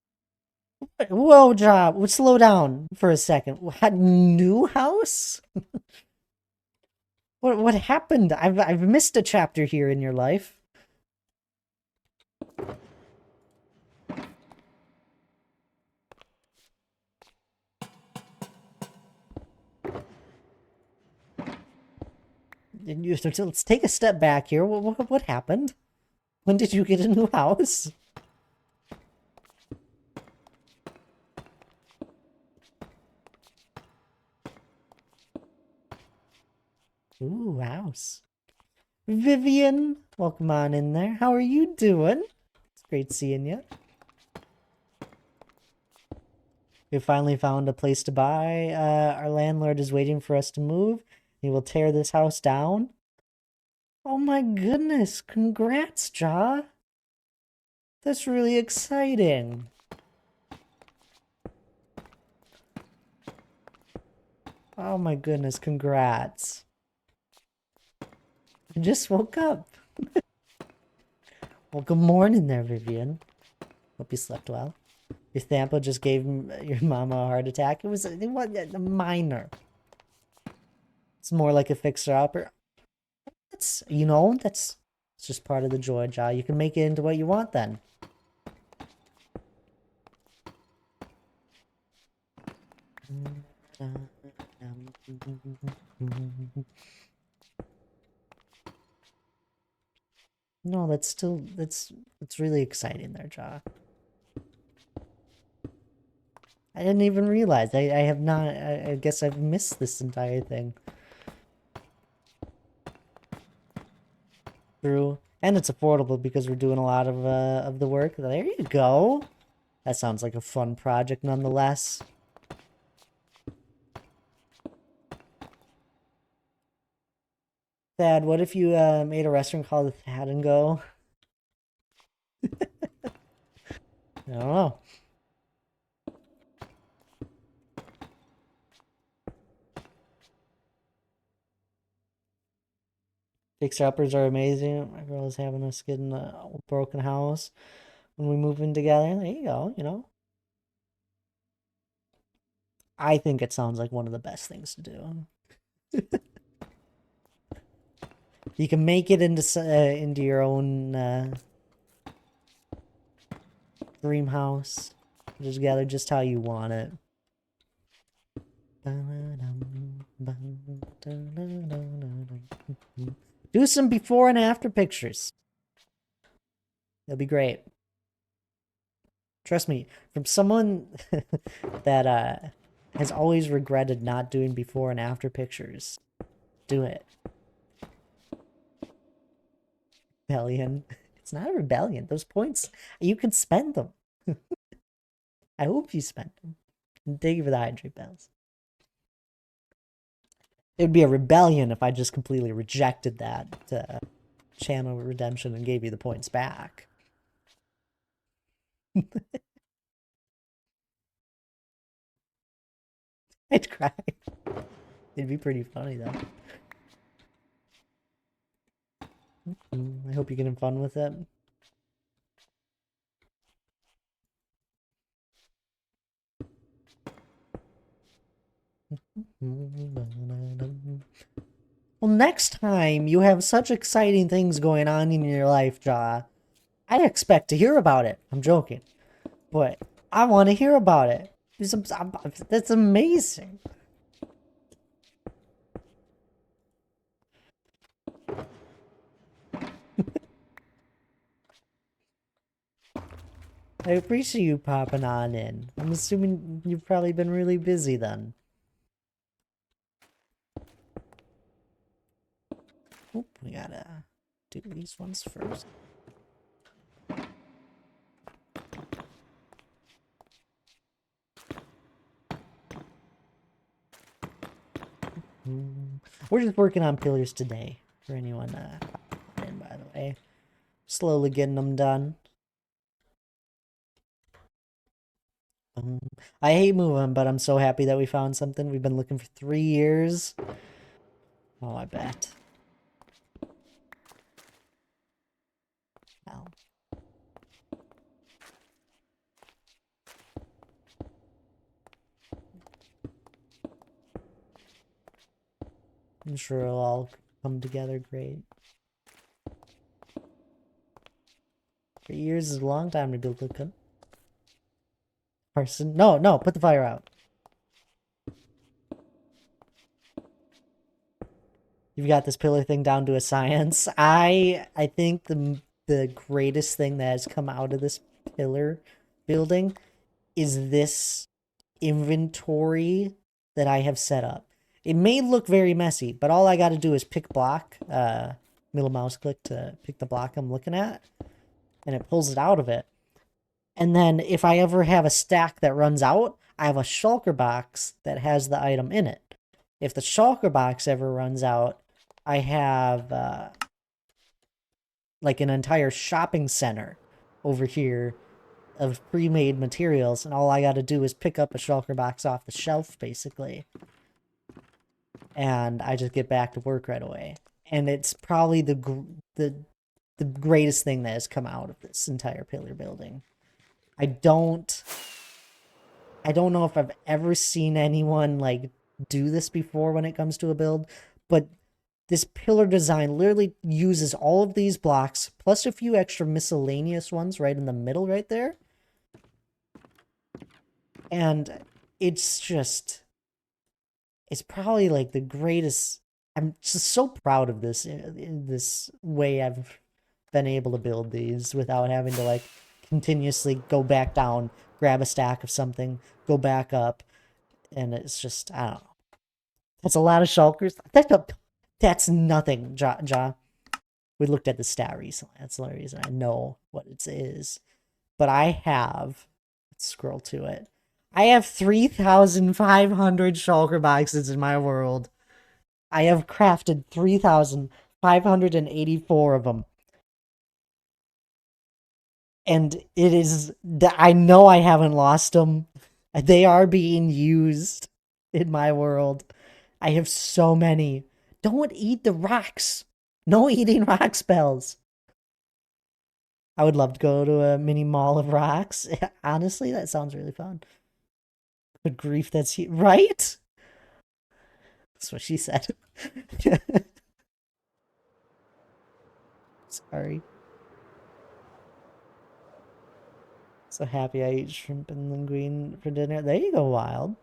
Whoa, job. Slow down for a second. What, new house? What happened? I've missed a chapter here in your life. Let's take a step back here. What happened? When did you get a new house? Ooh, house. Vivian, welcome on in there. How are you doing? It's great seeing you. We finally found a place to buy. Our landlord is waiting for us to move. He will tear this house down. Oh my goodness, congrats, Ja. That's really exciting. Oh my goodness, congrats. I just woke up. Well, good morning there, Vivian. Hope you slept well. Your Thampo just gave your mama a heart attack. It was minor. It's more like a fixer-upper. That's, it's just part of the joy, Ja. You can make it into what you want then. No, that's really exciting there, Ja. I didn't even realize. I have not, I guess I've missed this entire thing. True. And it's affordable because we're doing a lot of the work. There you go. That sounds like a fun project nonetheless. Thad, what if you made a restaurant called Thad and Go? I don't know. Fixer-uppers are amazing. My girl is having us get in a old broken house when we move in together. There you go, I think it sounds like one of the best things to do. You can make it into your own dream house. Put it together just how you want it. Do some before and after pictures. That'll be great. Trust me, from someone that has always regretted not doing before and after pictures. Do it. rebellion. It's not a rebellion. Those points, you can spend them. I hope you spend them. And thank you for the hydrate bells. It would be a rebellion if I just completely rejected that channel redemption and gave you the points back. I'd cry. It'd be pretty funny though. I hope you're getting fun with it. Well, next time you have such exciting things going on in your life, Jaw, I expect to hear about it. I'm joking. But I want to hear about it. That's amazing. I appreciate you popping on in. I'm assuming you've probably been really busy then. Oop, we gotta do these ones first. We're just working on pillars today, for anyone popping in, by the way. Slowly getting them done. I hate moving, but I'm so happy that we found something. We've been looking for 3 years. Oh, I bet. Well. I'm sure it'll all come together great. 3 years is a long time to build a good person. No, put the fire out. You've got this pillar thing down to a science. I think the greatest thing that has come out of this pillar building is this inventory that I have set up. It may look very messy, but all I got to do is pick block, middle mouse click to pick the block I'm looking at, and it pulls it out of it. And then if I ever have a stack that runs out, I have a shulker box that has the item in it. If the shulker box ever runs out, I have like an entire shopping center over here of pre-made materials, and all I got to do is pick up a shulker box off the shelf, basically. And I just get back to work right away. And it's probably the greatest thing that has come out of this entire pillar building. I don't know if I've ever seen anyone like do this before when it comes to a build, but this pillar design literally uses all of these blocks plus a few extra miscellaneous ones right in the middle right there. And it's probably like the greatest. I'm just so proud of this way I've been able to build these without having to like continuously go back down, grab a stack of something, go back up, and it's just, I don't know. That's a lot of shulkers. That's nothing, Ja. We looked at the stat recently. That's the only reason I know what it is. But I have, let's scroll to it. I have 3,500 shulker boxes in my world. I have crafted 3,584 of them. And it is, I know I haven't lost them. They are being used in my world. I have so many. Don't eat the rocks. No eating rock spells. I would love to go to a mini mall of rocks. Honestly, that sounds really fun. Good grief, that's right? That's what she said. Sorry. So happy I eat shrimp and linguine for dinner. There you go, Wild.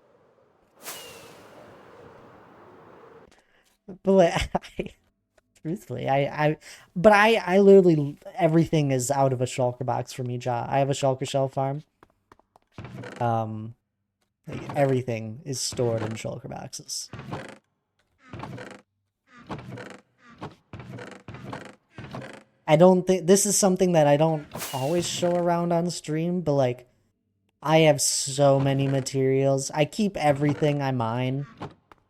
But truthfully, I literally, everything is out of a shulker box for me, Ja. I have a shulker shell farm. Like everything is stored in shulker boxes. I don't think this is something that I don't always show around on stream, but like I have so many materials. I keep everything I mine.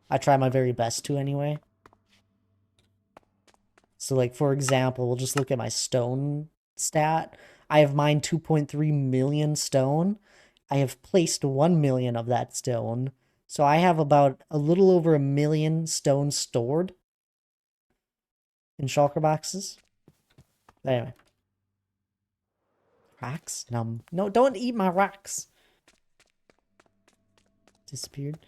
I try my very best to anyway. So like for example, we'll just look at my stone stat. I have mined 2.3 million stone. I have placed 1 million of that stone. So I have about a little over 1 million stone stored in shulker boxes. Anyway. Rocks? No, don't eat my rocks. Disappeared.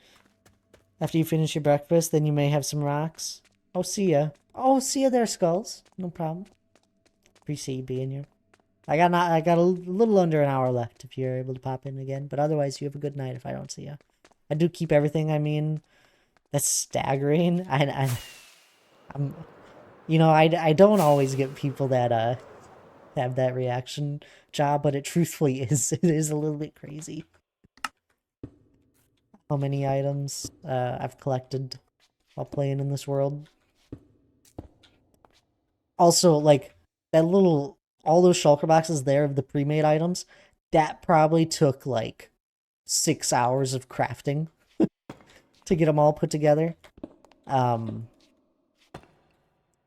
After you finish your breakfast, then you may have some rocks. Oh, see ya. Oh, see ya there, Skulls. No problem. Appreciate you being here. I got a little under an hour left if you're able to pop in again. But otherwise, you have a good night if I don't see ya. I do keep everything. I mean, that's staggering. I'm, I don't always get people that have that reaction job, but it truthfully is. It is a little bit crazy. How many items I've collected while playing in this world. Also, like, all those shulker boxes there of the pre-made items, that probably took, like, 6 hours of crafting to get them all put together. The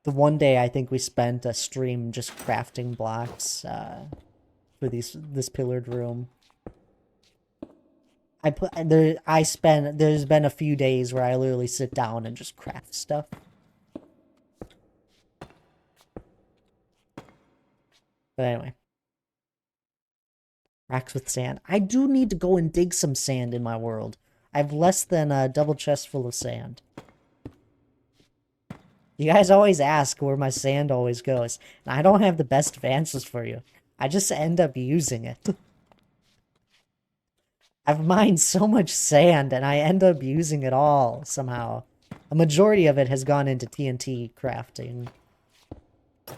one day I think we spent a stream just crafting blocks for this pillared room. There's been a few days where I literally sit down and just craft stuff. But anyway. Racks with sand. I do need to go and dig some sand in my world. I have less than a double chest full of sand. You guys always ask where my sand always goes, and I don't have the best of answers for you. I just end up using it. I've mined so much sand, and I end up using it all somehow. A majority of it has gone into TNT crafting,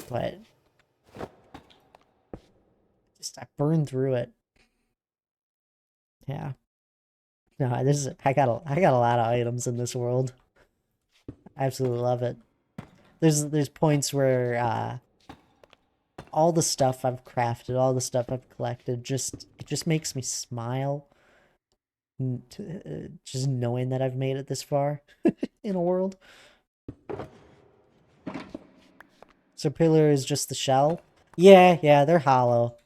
but just I burned through it. Yeah. No, I got a lot of items in this world. I absolutely love it. There's points where all the stuff I've crafted, all the stuff I've collected, it just makes me smile. Just knowing that I've made it this far in a world. So pillar is just the shell. Yeah, they're hollow.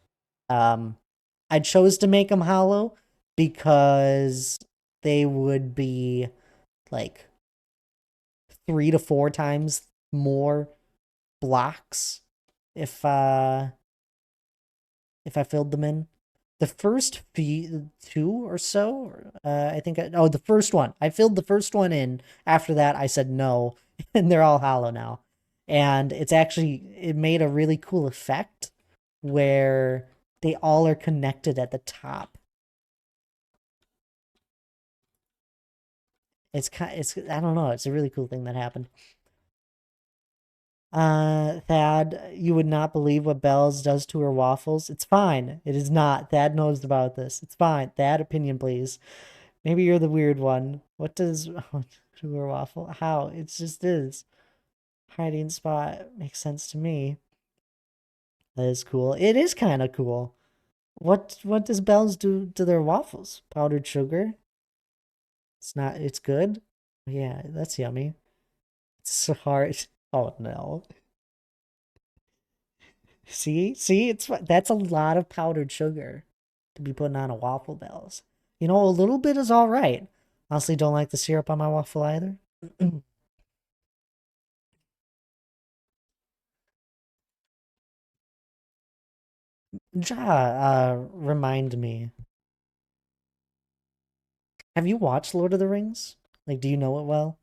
I chose to make them hollow because they would be like 3 to 4 times more blocks if I filled them in. The first two or so, I think. The first one. I filled the first one in. After that, I said no, and they're all hollow now. And it made a really cool effect where they all are connected at the top. I don't know. It's a really cool thing that happened. Thad, you would not believe what Bells does to her waffles. It's fine. It is not. Thad knows about this. It's fine. Thad, opinion, please. Maybe you're the weird one. What does to her waffle? How? It just is. Hiding spot makes sense to me. That is cool. It is kind of cool. What does Bells do to their waffles? Powdered sugar? It's not. It's good. Yeah, that's yummy. It's so hard. Oh no. See, that's a lot of powdered sugar to be putting on a waffle, Bells. You know, a little bit is all right. Honestly, don't like the syrup on my waffle either. Remind me. Have you watched Lord of the Rings? Like, do you know it well?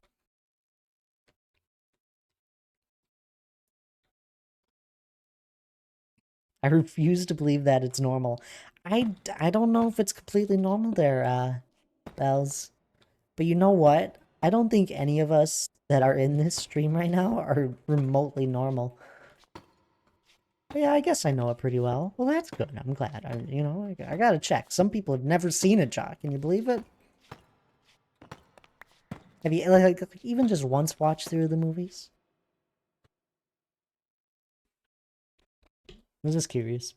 I refuse to believe that it's normal. I don't know if it's completely normal there, Bells. But you know what? I don't think any of us that are in this stream right now are remotely normal. But yeah, I guess I know it pretty well. Well, that's good. I'm glad. I gotta check. Some people have never seen it, Jock. Can you believe it? Have you like even just once watched through the movies? was just curious.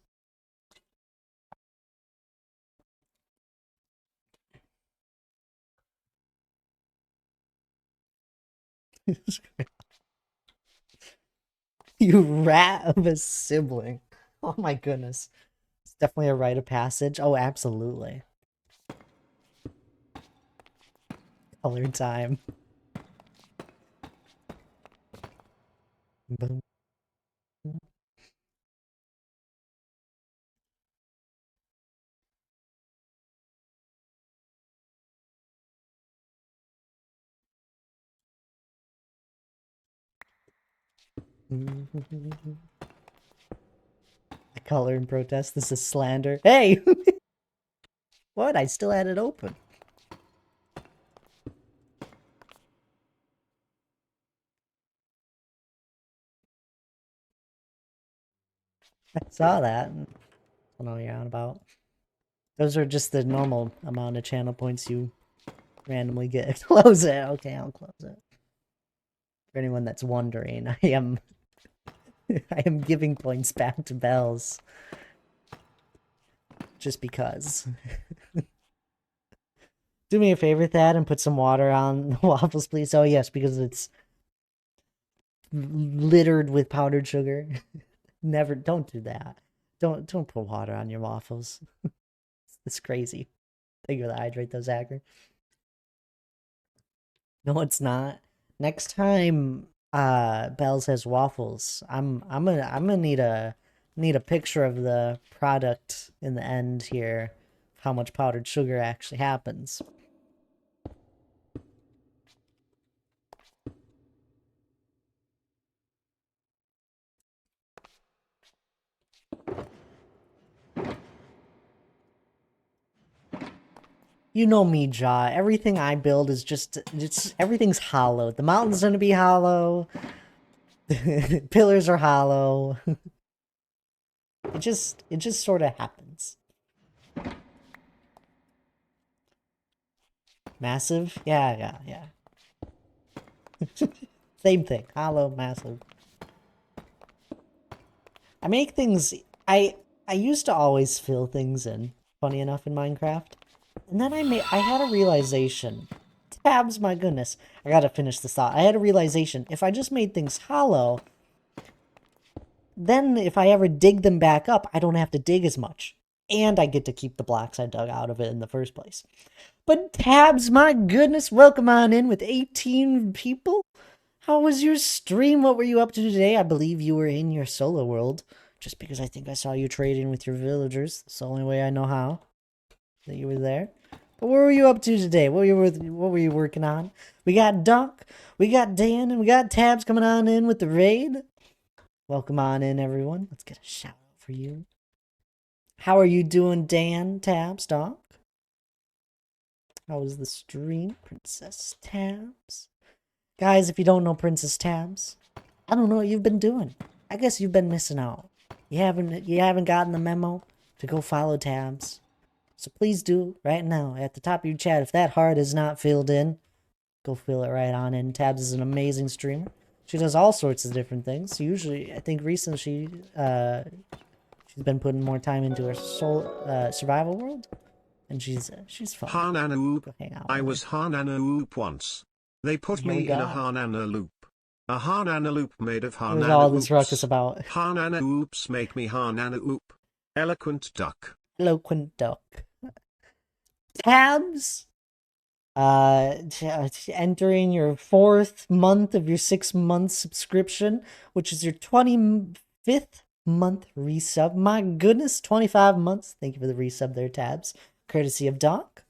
You rat of a sibling. Oh my goodness. It's definitely a rite of passage. Oh, absolutely. Color time. Boom. I color in protest. This is slander. Hey! What? I still had it open. I saw that. I don't know what you're on about. Those are just the normal amount of channel points you randomly get. Close it. Okay, I'll close it. For anyone that's wondering, I am giving points back to Bells. Just because. Do me a favor, Thad, and put some water on the waffles, please. Oh yes, because it's littered with powdered sugar. Never, don't do that. Don't put water on your waffles. It's crazy. Think you gotta hydrate those, Hacker. No, it's not. Next time Bells has waffles, I'm gonna need a picture of the product in the end here, how much powdered sugar actually happens. You know me, Jaw. Everything I build is just everything's hollow. The mountain's gonna be hollow. The pillars are hollow. It just sort of happens. Massive? Yeah. Same thing. Hollow, massive. I make things. I used to always fill things in. Funny enough, in Minecraft, and then I had a realization. Tabs, my goodness, I gotta finish this thought. I had a realization. If I just made things hollow, then if I ever dig them back up, I don't have to dig as much, and I get to keep the blocks I dug out of it in the first place. But Tabs, my goodness, welcome on in with 18 people. How was your stream? What were you up to today? I believe you were in your solo world. Just because I think I saw you trading with your villagers. That's the only way I know how. That you were there. But what were you up to today? What were you working on? We got Doc, we got Dan, and we got Tabs coming on in with the raid. Welcome on in, everyone. Let's get a shout out for you. How are you doing, Dan, Tabs, Doc? How was the stream, Princess Tabs? Guys, if you don't know Princess Tabs, I don't know what you've been doing. I guess you've been missing out. You haven't gotten the memo to go follow Tabs. So please do right now at the top of your chat. If that heart is not filled in, go fill it right on in. Tabs is an amazing streamer. She does all sorts of different things. Usually, I think recently she's been putting more time into her survival world, and she's fun. Hanana Loop. Go hang out. I was Hanana Loop once. They put Here we me in a go. Hanana Loop. A Hanana Loop made of What is Hanana all this Oops. ruckus about? Hanana Oops make me Hanana Oop. Eloquent duck. Eloquent duck. Tabs. Entering your 4th month of your 6-month subscription, which is your 25th month resub. My goodness, 25 months. Thank you for the resub there, Tabs. Courtesy of Doc.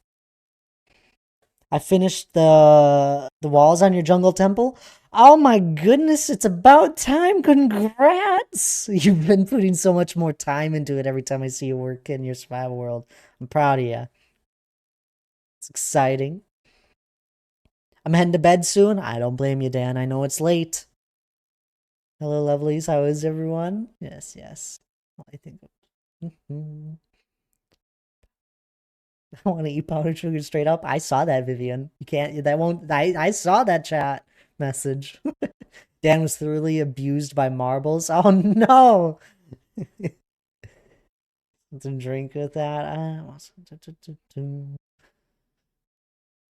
I finished the walls on your jungle temple. Oh my goodness, it's about time. Congrats. You've been putting so much more time into it every time I see you work in your survival world. I'm proud of you. It's exciting. I'm heading to bed soon. I don't blame you, Dan. I know it's late. Hello, lovelies. How is everyone? Yes. I think. I want to eat powdered sugar straight up. I saw that, Vivian. You can't. That won't. I saw that chat message. Dan was thoroughly abused by marbles. Oh no. some drink with that.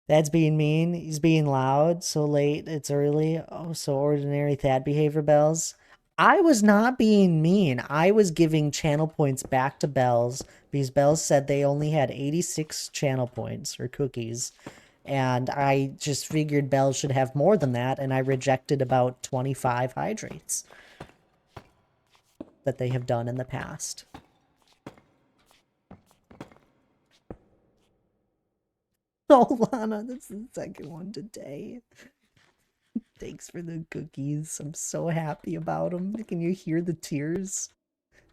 Dad's being mean. He's being loud. So late. It's early. Oh, so ordinary Thad behavior, Bells. I was not being mean. I was giving channel points back to Bells because Bells said they only had 86 channel points or cookies. And I just figured Bells should have more than that. And I rejected about 25 hydrates that they have done in the past. Oh, Lana, that's the second one today. Thanks for the cookies. I'm so happy about them. Can you hear the tears?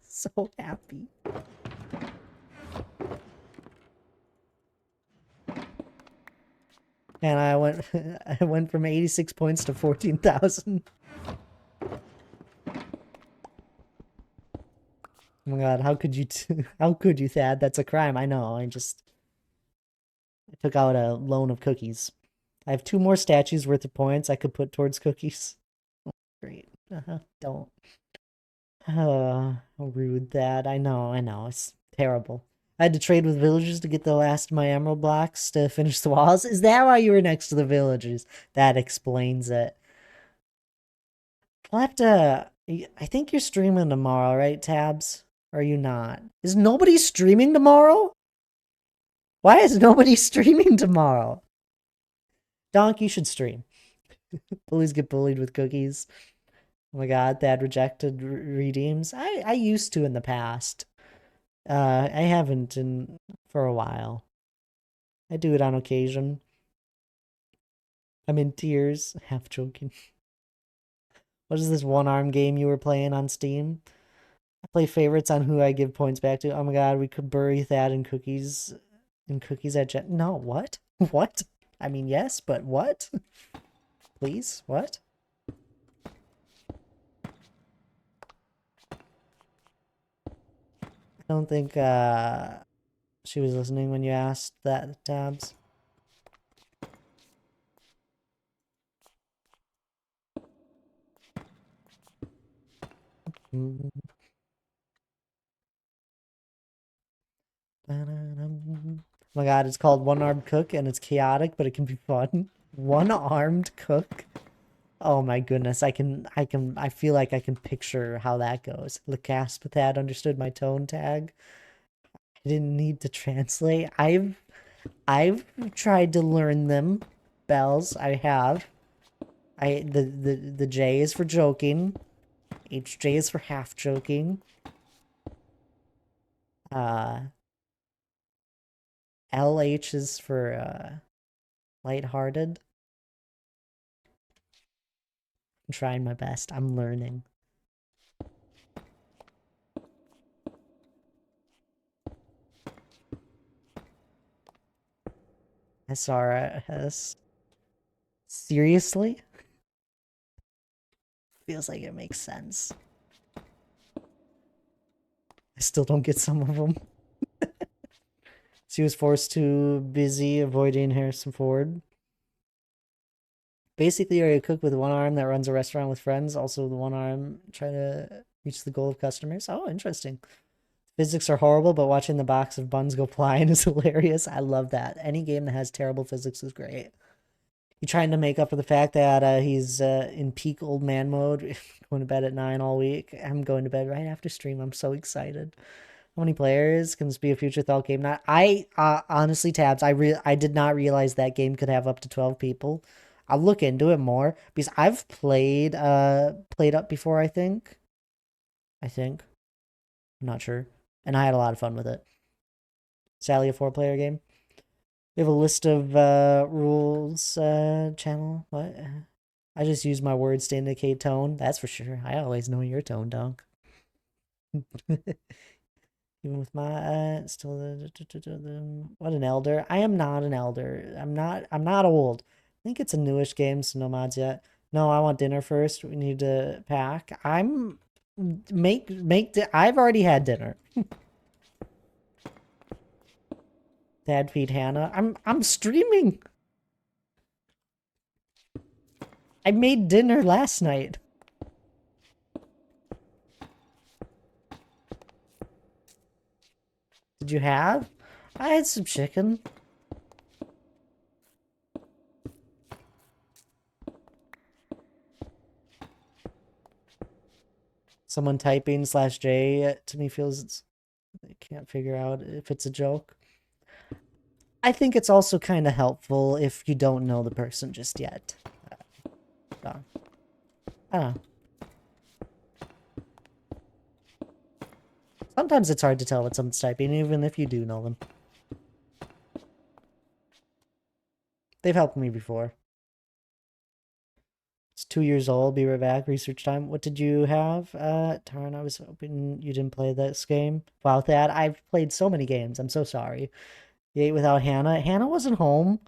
So happy. And I went from 86 points to 14,000. Oh my god, how could you Thad? That's a crime. I know. I took out a loan of cookies. I have 2 more statues worth of points I could put towards cookies. Oh, great. Don't. Rude that. I know. It's terrible. I had to trade with villagers to get the last of my emerald blocks to finish the walls. Is that why you were next to the villagers? That explains it. I'll have to... I think you're streaming tomorrow, right, Tabs? Or are you not? Is nobody streaming tomorrow? Why is nobody streaming tomorrow? Donk, you should stream. Bullies get bullied with cookies. Oh my god, that rejected redeems. I used to in the past. I haven't for a while. I do it on occasion. I'm in tears. Half joking. What is this one-arm game you were playing on Steam? I play favorites on who I give points back to. Oh my god, we could bury that in cookies. In cookies at Jet. No, what? What? I mean, yes, but what? Please? What? I don't think she was listening when you asked that, Tabs. Oh my god, it's called One-Armed Cook and it's chaotic, but it can be fun. One-Armed Cook. Oh my goodness, I feel like I can picture how that goes. Lacasp that understood my tone tag. I didn't need to translate. I've tried to learn them. Bells, I have. The J is for joking. HJ is for half joking. LH is for lighthearted. I'm trying my best. I'm learning. SRS. Seriously? Feels like it makes sense. I still don't get some of them. She was forced to busy avoiding Harrison Ford. Basically, are you a cook with one arm that runs a restaurant with friends? Also, the one arm trying to reach the goal of customers. Oh, interesting. Physics are horrible, but watching the box of buns go flying is hilarious. I love that. Any game that has terrible physics is great. You trying to make up for the fact that he's in peak old man mode, going to bed at 9 all week. I'm going to bed right after stream. I'm so excited. How many players? Can this be a future thought game? Not. I honestly, Tabs. I did not realize that game could have up to 12 people. I'll look into it more because I've played up before. I think. I'm not sure, and I had a lot of fun with it. Sally, a 4-player game. We have a list of rules channel. What? I just use my words to indicate tone. That's for sure. I always know your tone, dog. Even with my still what an elder. I am not an elder. I'm not old. I think it's a newish game, so no mods yet. No, I want dinner first. We need to pack. I've already had dinner. Dad feed Hannah. I'm streaming. I made dinner last night. Did you have? I had some chicken. Someone typing /J to me feels I can't figure out if it's a joke. I think it's also kind of helpful if you don't know the person just yet. I don't know. Sometimes it's hard to tell what someone's typing, even if you do know them. They've helped me before. It's 2 years old. Be right back. Research time. What did you have? Tarn, I was hoping you didn't play this game. About that, I've played so many games. I'm so sorry. You ate without Hannah. Hannah wasn't home.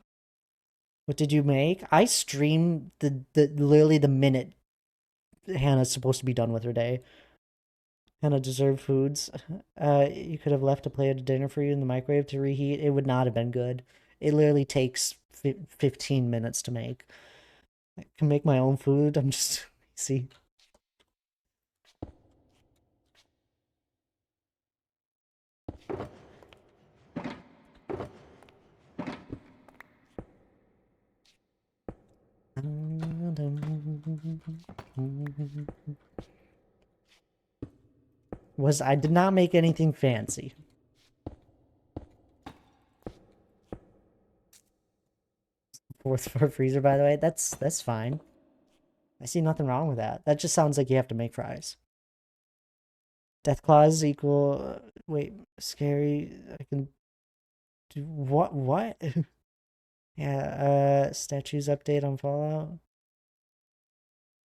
What did you make? I streamed the literally the minute Hannah's supposed to be done with her day. Hannah deserved foods. You could have left a plate of dinner for you in the microwave to reheat. It would not have been good. It literally takes 15 minutes to make. I can make my own food. I'm just see. I did not make anything fancy. Fourth floor freezer, by the way. That's fine. I see nothing wrong with that. That just sounds like you have to make fries. Death claws equal. Wait, scary. I can do what? What? Yeah. Statues update on Fallout.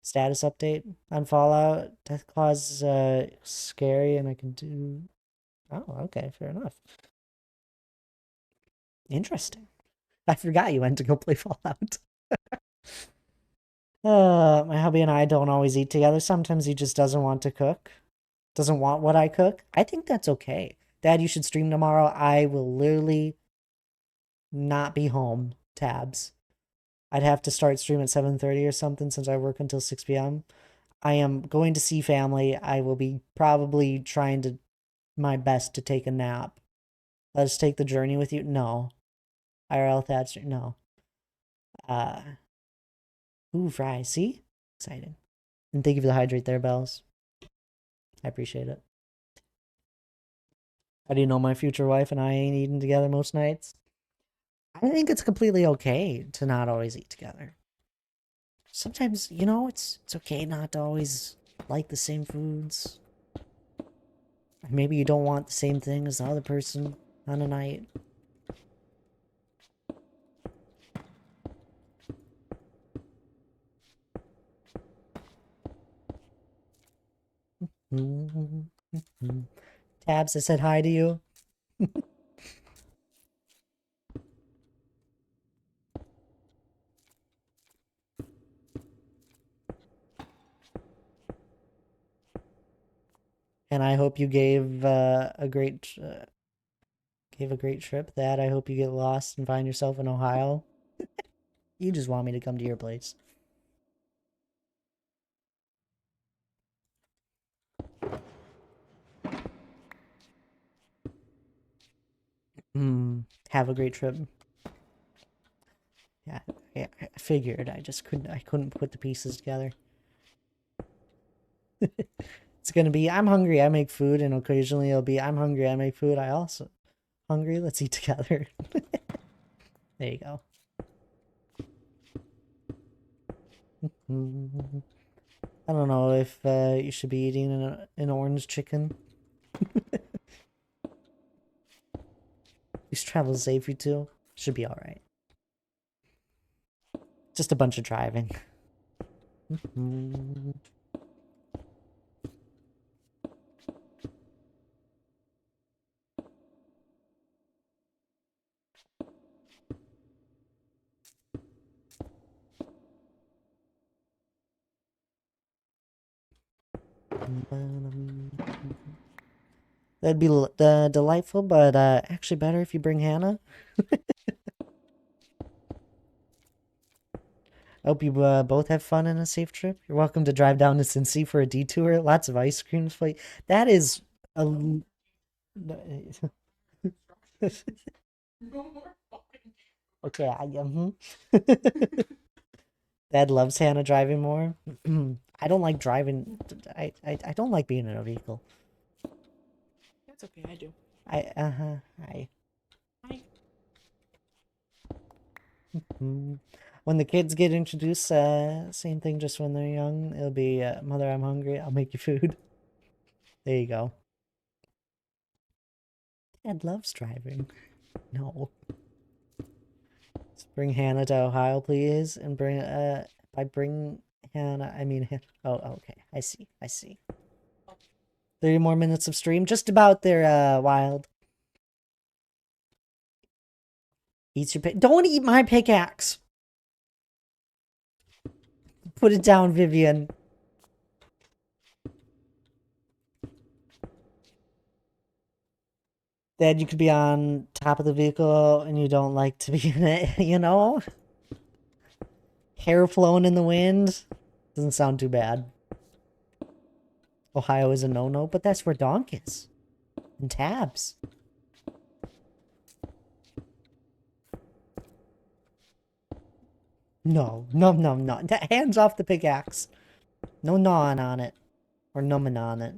Status update on Fallout. Death claws scary, and I can do. Oh, okay, fair enough. Interesting. I forgot you went to go play Fallout. My hubby and I don't always eat together. Sometimes he just doesn't want to cook. Doesn't want what I cook. I think that's okay. Dad, you should stream tomorrow. I will literally not be home. Tabs. I'd have to start stream at 7:30 or something since I work until 6 p.m. I am going to see family. I will be probably trying to my best to take a nap. Let us take the journey with you. No. IRL Thatcher. No. Ooh, fries. See? Exciting. And thank you for the hydrate there, Bells. I appreciate it. How do you know my future wife and I ain't eating together most nights? I think it's completely okay to not always eat together. Sometimes, it's okay not to always like the same foods. Maybe you don't want the same thing as the other person on a night. Tabs, I said hi to you. And I hope you gave a great trip. That I hope you get lost and find yourself in Ohio. You just want me to come to your place. Have a great trip. Yeah, I figured. I couldn't put the pieces together. It's gonna be I'm hungry, I make food, and occasionally it'll be I'm hungry, I make food. I also hungry, let's eat together. There you go. I don't know if you should be eating an orange chicken. Please travel safe, you two. Should be alright. Just a bunch of driving. That'd be delightful, but actually better if you bring Hannah. I hope you both have fun and a safe trip. You're welcome to drive down to Cincy for a detour. Lots of ice creams. That is a... Okay, Dad loves Hannah driving more. I don't like driving. I don't like being in a vehicle. That's okay, I do. I. Hi. When the kids get introduced, same thing. Just when they're young, it'll be, "Mother, I'm hungry. I'll make you food." There you go. Dad loves driving. No. Let's bring Hannah to Ohio, please, and bring by bring Hannah, I mean, oh, okay. I see. 30 more minutes of stream, just about there, Wild. Eat your pick. Don't eat my pickaxe. Put it down, Vivian. Dad, you could be on top of the vehicle and you don't like to be in it, you know? Hair flowing in the wind. Doesn't sound too bad. Ohio is a no-no, but that's where Donk is. And Tabs. No. Hands off the pickaxe. No gnawing on it. Or numbing on it.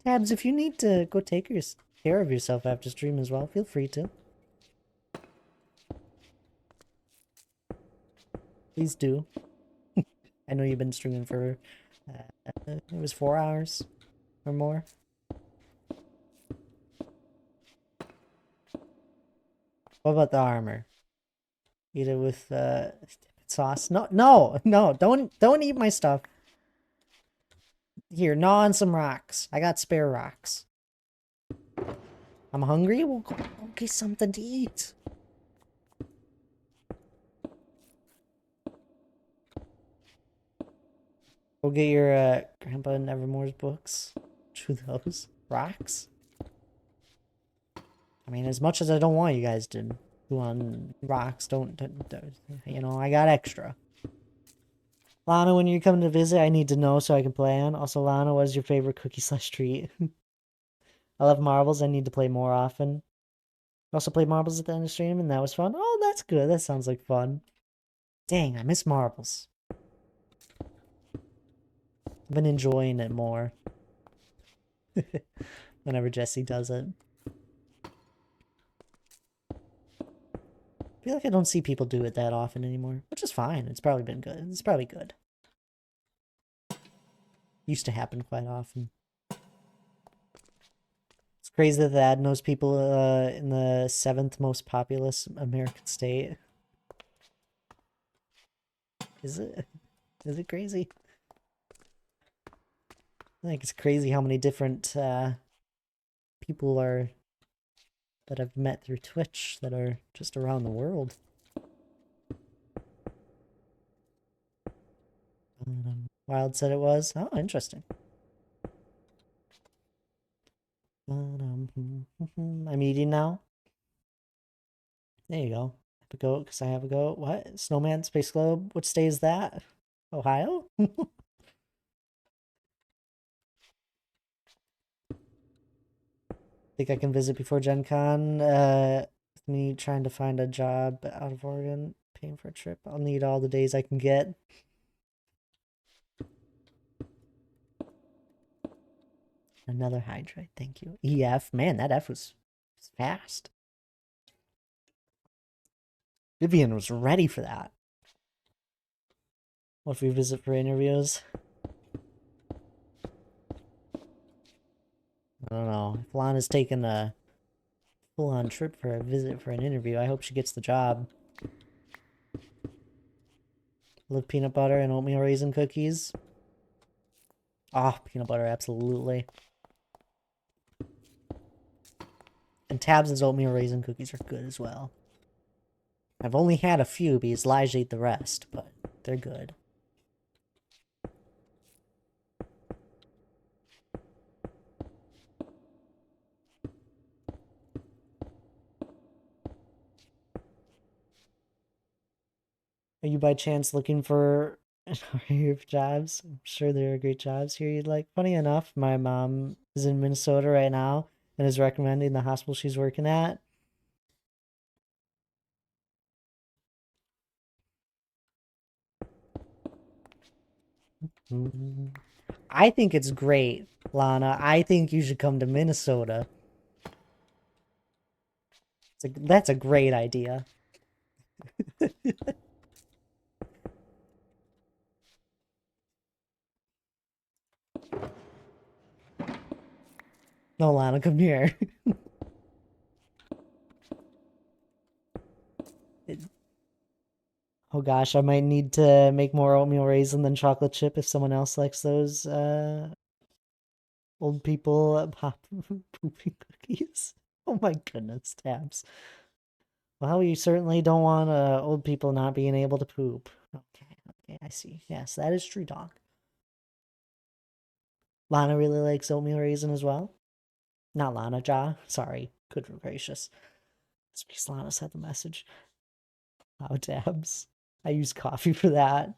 Tabs, if you need to go take care of yourself after stream as well, feel free to. Please do. I know you've been streaming for, it was 4 hours or more. What about the armor? Eat it with sauce. No, don't eat my stuff. Here, gnaw on some rocks. I got spare rocks. I'm hungry. We'll go get something to eat. Go get your Grandpa Nevermore's books. Chew those rocks. I mean, as much as I don't want you guys to go on rocks, don't you know, I got extra. Lana, when you're coming to visit, I need to know so I can plan. Also, Lana, what is your favorite cookie/treat? I love marbles. I need to play more often. I also played marbles at the end of stream, and that was fun. Oh, that's good. That sounds like fun. Dang, I miss marbles. I've been enjoying it more. Whenever Jesse does it. I feel like I don't see people do it that often anymore, which is fine. It's probably been good. It's probably good. Used to happen quite often. It's crazy that the ad knows people in the 7th most populous American state. Is it? Is it crazy? I think it's crazy how many different people are that I've met through Twitch that are just around the world. Wild said it was. Oh, interesting. I'm eating now. There you go. Have a goat because I have a goat. What? Snowman Space Globe? Which state is that? Ohio? Think I can visit before Gen Con? With me trying to find a job out of Oregon, paying for a trip. I'll need all the days I can get. Another hydrate, thank you. EF, man, that F was fast. Vivian was ready for that. What if we visit for interviews? I don't know. If Lana's taking a full-on trip for a visit for an interview, I hope she gets the job. Love peanut butter and oatmeal raisin cookies. Ah, oh, peanut butter, absolutely. And Tabs' oatmeal raisin cookies are good as well. I've only had a few because Lige ate the rest, but they're good. Are you by chance looking for your jobs? I'm sure there are great jobs here you'd like. Funny enough, my mom is in Minnesota right now and is recommending the hospital she's working at. I think it's great, Lana. I think you should come to Minnesota. That's a great idea. No, Lana, come here. Oh gosh, I might need to make more oatmeal raisin than chocolate chip if someone else likes those old people pop pooping cookies. Oh my goodness, Tabs. Well, you certainly don't want old people not being able to poop. Okay, I see. Yes, that is true talk. Lana really likes oatmeal raisin as well. Not Lana, Ja. Sorry. Good gracious. It's because Lana said the message. Oh, Tabs. I use coffee for that.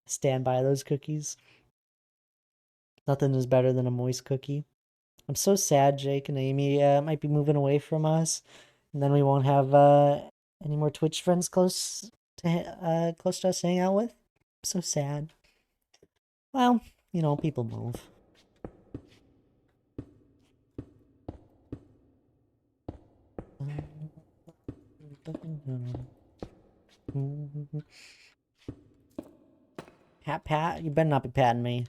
Stand by those cookies. Nothing is better than a moist cookie. I'm so sad Jake and Amy might be moving away from us, and then we won't have any more Twitch friends close to us to hang out with. I'm so sad. Well, you know, people move. Pat, you better not be patting me.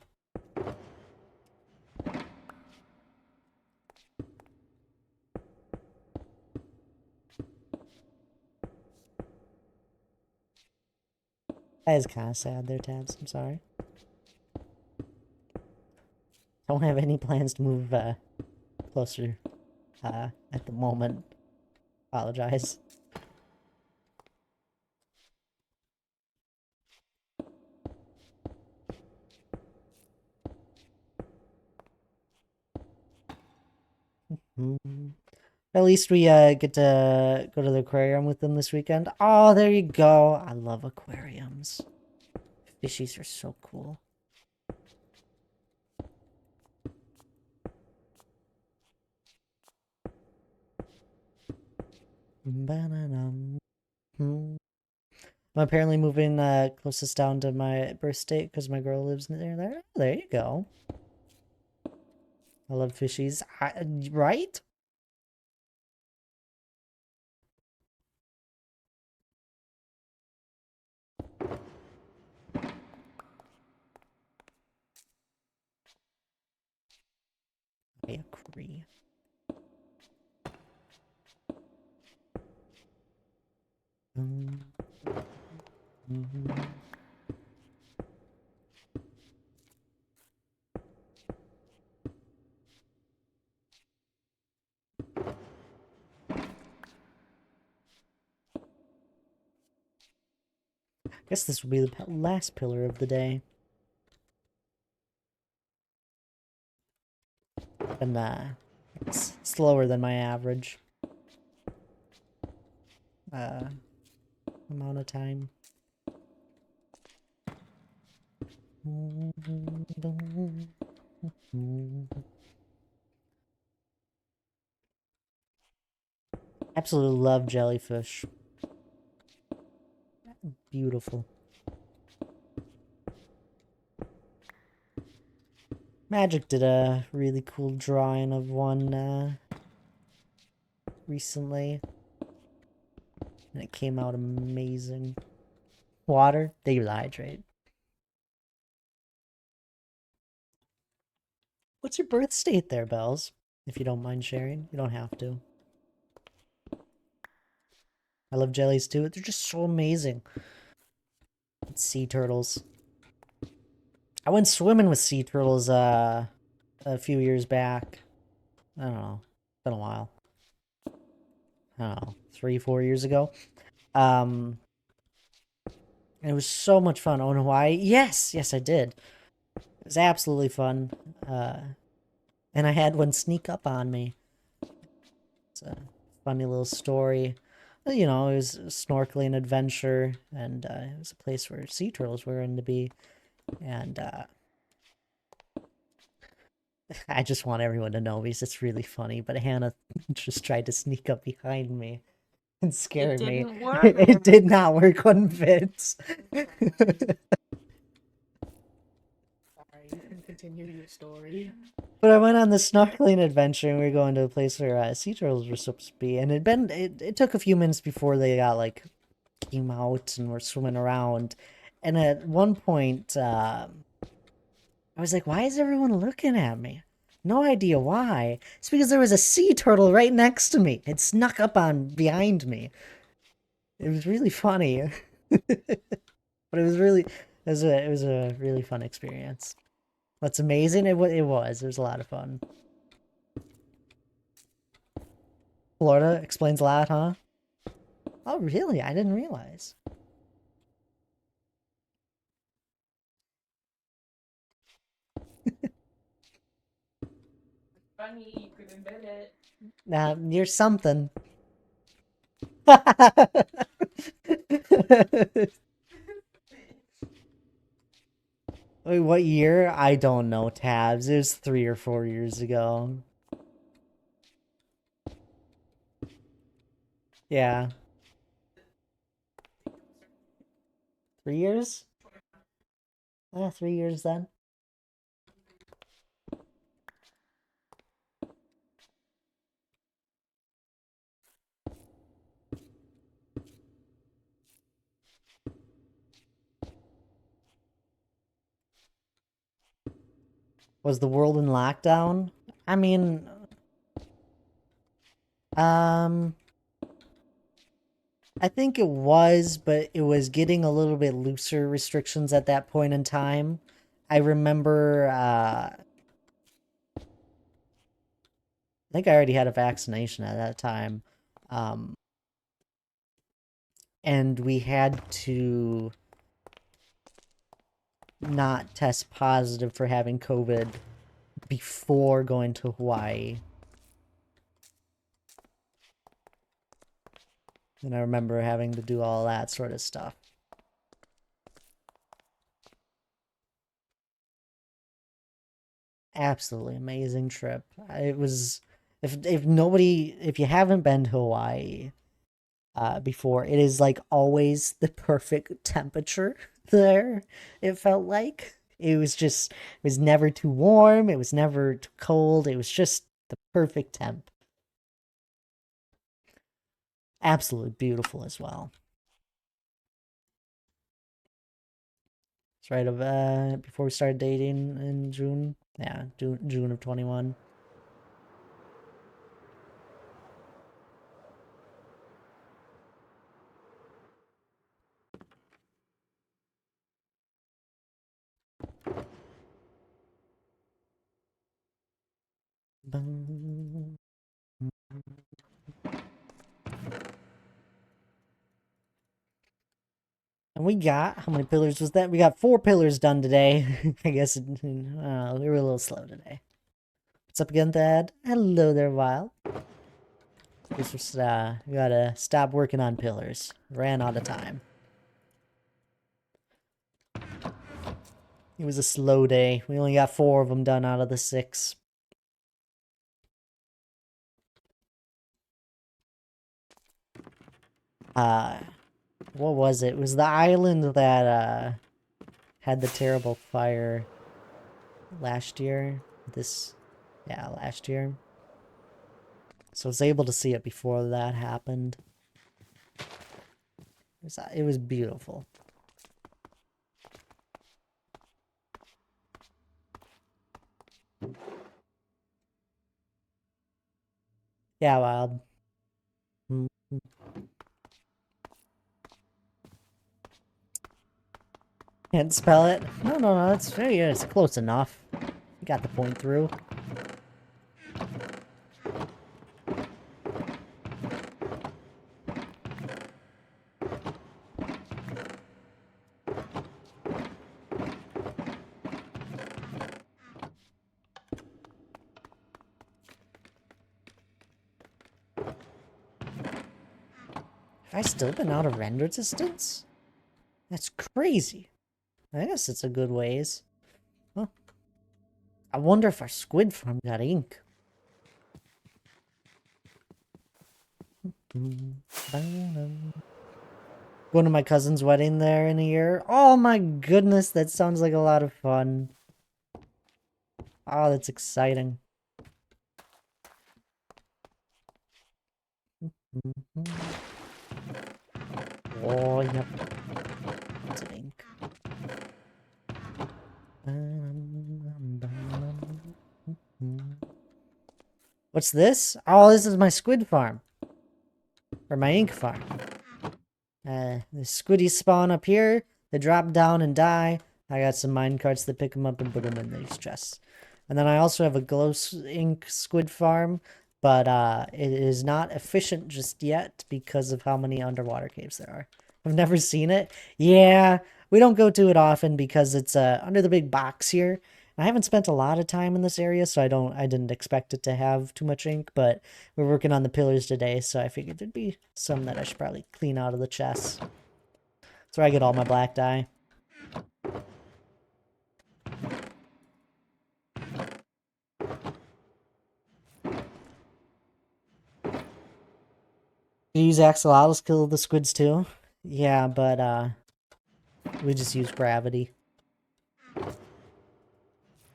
That is kind of sad there, Tabs. I'm sorry. Don't have any plans to move closer at the moment. Apologize. At least we get to go to the aquarium with them this weekend. Oh, there you go. I love aquariums. Fishies are so cool. I'm apparently moving closest down to my birth state because my girl lives there. There you go. I love fishies. Right? I agree. Guess this will be the last pillar of the day. And it's slower than my average amount of time. Absolutely love jellyfish. Beautiful. Magic did a really cool drawing of one recently. And it came out amazing. Water, they hydrate. What's your birth state there, Bells? If you don't mind sharing. You don't have to. I love jellies too. They're just so amazing. Sea turtles. I went swimming with sea turtles a few years back. I don't know. It's been a while. I don't know, 3-4 years ago. And it was so much fun. Oh, in Hawaii? Yes, I did. It was absolutely fun. And I had one sneak up on me. It's a funny little story. You know, it was a snorkeling adventure, and it was a place where sea turtles were in to be. And I just want everyone to know because it's really funny. But Hannah just tried to sneak up behind me and scare me. didn't work. It did not work one bit. Sorry, you can continue your story. But I went on this snorkeling adventure, and we were going to a place where sea turtles were supposed to be. And it took a few minutes before they got like came out and were swimming around. And at one point, I was like, "Why is everyone looking at me?" No idea why. It's because there was a sea turtle right next to me. It snuck up on behind me. It was really funny, but it was a really fun experience. What's amazing? It was. It was a lot of fun. Florida explains a lot, huh? Oh, really? I didn't realize. Funny, you could admit it. Nah, you're something. Wait, what year? I don't know, Tabs. It was 3 or 4 years ago. Yeah. 3 years? 3 years then. Was the world in lockdown? I mean, um, I think it was, but it was getting a little bit looser restrictions at that point in time. I remember, I think I already had a vaccination at that time. Um, and we had to not test positive for having COVID before going to Hawaii. And I remember having to do all that sort of stuff. Absolutely amazing trip. It was if you haven't been to Hawaii before, it is like always the perfect temperature there. It felt like it was never too warm, it was never too cold, it was just the perfect temp. Absolutely beautiful as well. It's right of before we started dating in June. Yeah, June of 21. Bum. And we got, how many pillars was that? We got 4 pillars done today. I guess we were a little slow today. What's up again, Thad? Hello there, Wild. This was, we gotta stop working on pillars. Ran out of time. It was a slow day. We only got 4 of them done out of the 6. What was it? It was the island that, had the terrible fire last year. Last year. So I was able to see it before that happened. It was beautiful. Yeah, Wild. Can't spell it? No, it's very good. It's close enough. You got the point through. I still been out of render distance? That's crazy. I guess it's a good ways. Huh. I wonder if our squid farm got ink. Going to my cousin's wedding there in a year. Oh my goodness, that sounds like a lot of fun. Oh, that's exciting. Oh, yep. It's an ink. What's this? Oh, this is my squid farm. Or my ink farm. The squiddies spawn up here. They drop down and die. I got some mine carts that pick them up and put them in these chests. And then I also have a glow ink squid farm. But it is not efficient just yet because of how many underwater caves there are. I've never seen it. Yeah, we don't go to it often because it's under the big box here. I haven't spent a lot of time in this area, so I didn't expect it to have too much ink, but we're working on the pillars today, so I figured there'd be some that I should probably clean out of the chests. That's where I get all my black dye. You use axolotls to kill the squids too? Yeah, but we just use gravity.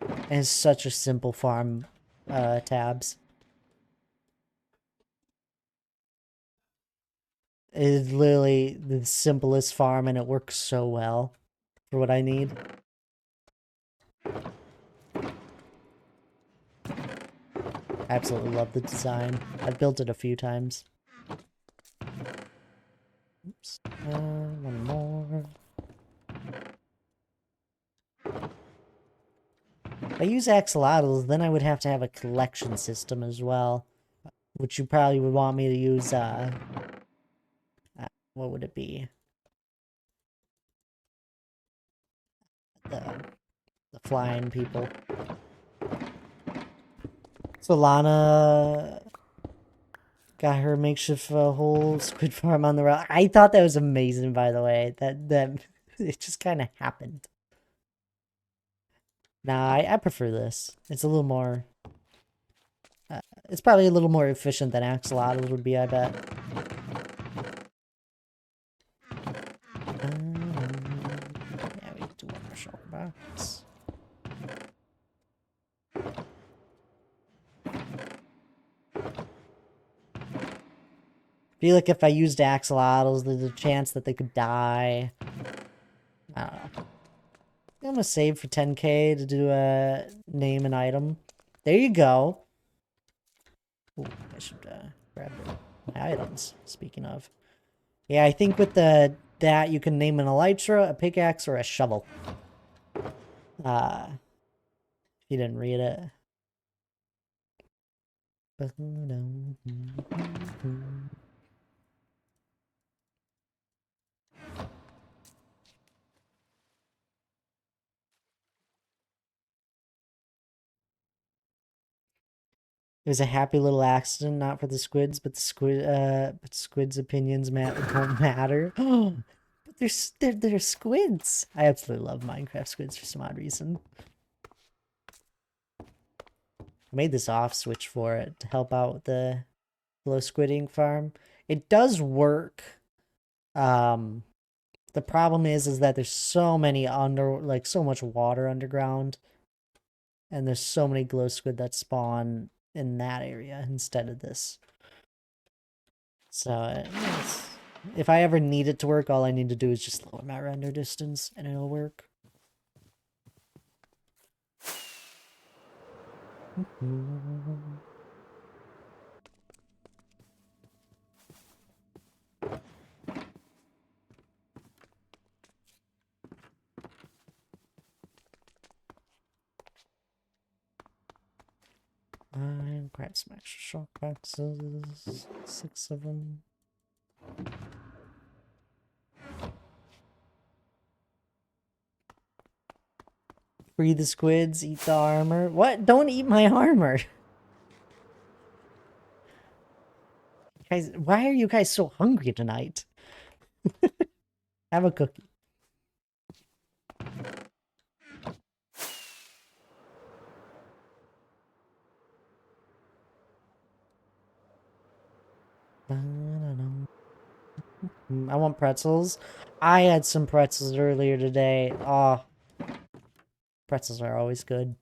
And it's such a simple farm tabs. It's literally the simplest farm and it works so well for what I need. I absolutely love the design. I've built it a few times. Oops. One more. If I use axolotls, then I would have to have a collection system as well. Which you probably would want me to use, what would it be? The flying people. So Lana got her makeshift whole squid farm on the rock. I thought that was amazing, by the way. That it just kind of happened. Nah, I prefer this. It's a little more... it's probably a little more efficient than axolotls would be, I bet. Yeah, we can do one more shulker box. I feel like if I used axolotls, there's a chance that they could die. I don't know. I'm gonna save for 10k to do a name an item. There you go. Ooh, I should grab my items, speaking of. Yeah, I think with that you can name an elytra, a pickaxe, or a shovel. If you didn't read it. It was a happy little accident, not for the squids, but squids' opinions don't matter. But they're squids. I absolutely love Minecraft squids for some odd reason. I made this off switch for it to help out with the glow squidding farm. It does work. The problem is that there's so many so much water underground, and there's so many glow squid that spawn in that area instead of this. So if I ever need it to work, all I need to do is just lower my render distance and it'll work. I've grabbed some extra shock boxes, 6 of them. Free the squids, eat the armor. What? Don't eat my armor! Guys, why are you guys so hungry tonight? Have a cookie. I want pretzels. I had some pretzels earlier today. Oh, pretzels are always good.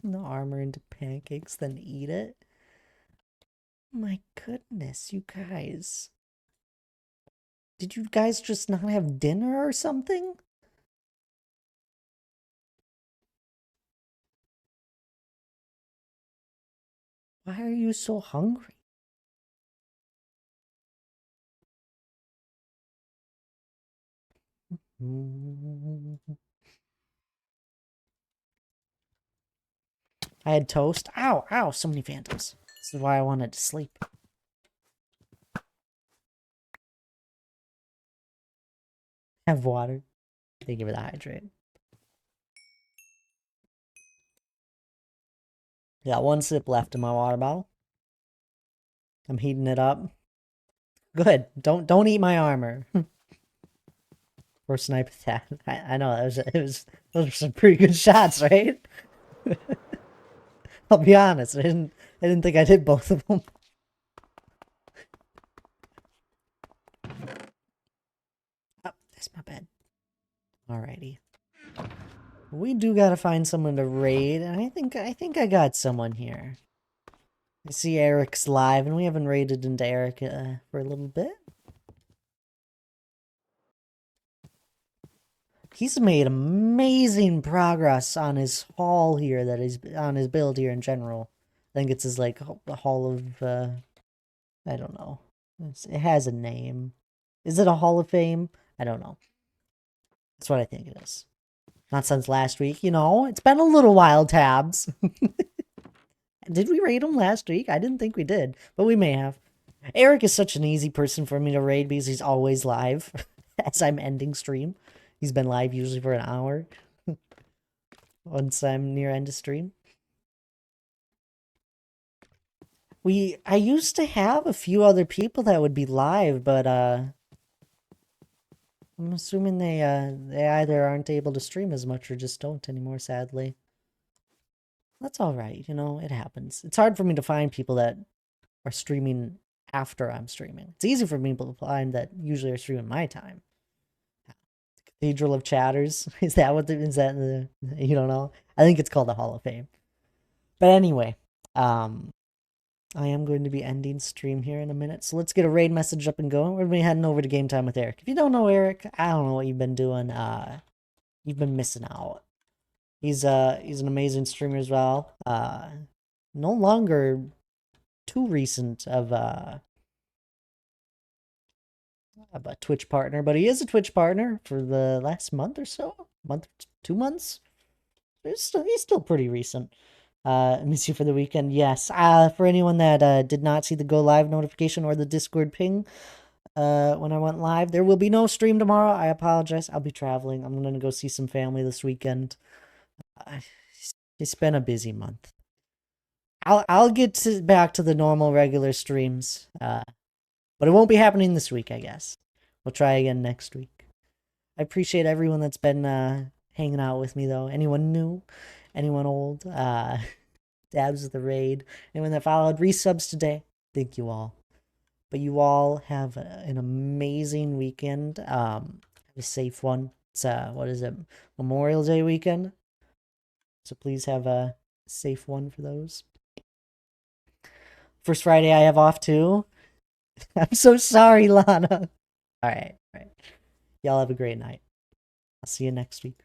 The armor into pancakes, then eat it. My goodness, you guys. Did you guys just not have dinner or something? Why are you so hungry? I had toast. Ow, ow, so many phantoms. This is why I wanted to sleep. Have water. They give it a hydrate. Got one sip left in my water bottle. I'm heating it up. Good. Don't eat my armor. Or snipe attack. I know those were some pretty good shots, right? I'll be honest. I didn't think I did both of them. Oh, that's my bed. Alrighty. We do gotta find someone to raid, and I think I got someone here. I see Eric's live, and we haven't raided into Eric for a little bit. He's made amazing progress on his haul here, that is on his build here in general. I think it's his like Hall of I don't know. It has a name. Is it a Hall of Fame? I don't know. That's what I think it is. Not since last week, you know. It's been a little while, Tabs. Did we raid him last week? I didn't think we did, but we may have. Eric is such an easy person for me to raid because he's always live as I'm ending stream. He's been live usually for an hour once I'm near end of stream. I used to have a few other people that would be live, but I'm assuming they either aren't able to stream as much or just don't anymore, sadly. That's all right, you know, it happens. It's hard for me to find people that are streaming after I'm streaming. It's easy for me to find that usually are streaming my time. Cathedral of Chatters. Is that what is that the, you don't know? I think it's called the Hall of Fame. But anyway, I am going to be ending stream here in a minute. So let's get a raid message up and going. We're going to be heading over to Game Time with Eric. If you don't know Eric, I don't know what you've been doing. You've been missing out. He's an amazing streamer as well. No longer too recent of a Twitch partner, but he is a Twitch partner for the last month or so, 2 months. He's still pretty recent. Miss you for the weekend. Yes. For anyone that did not see the go live notification or the Discord ping, when I went live, there will be no stream tomorrow. I apologize. I'll be traveling. I'm gonna go see some family this weekend. It's been a busy month. I'll get back to the normal regular streams. But it won't be happening this week, I guess. We'll try again next week. I appreciate everyone that's been hanging out with me, though. Anyone new, anyone old, dabs with the raid, anyone that followed resubs today. Thank you all. But you all have an amazing weekend. Have a safe one. It's what is it? Memorial Day weekend. So please have a safe one for those. First Friday I have off too. I'm so sorry, Lana. All right. Y'all have a great night. I'll see you next week.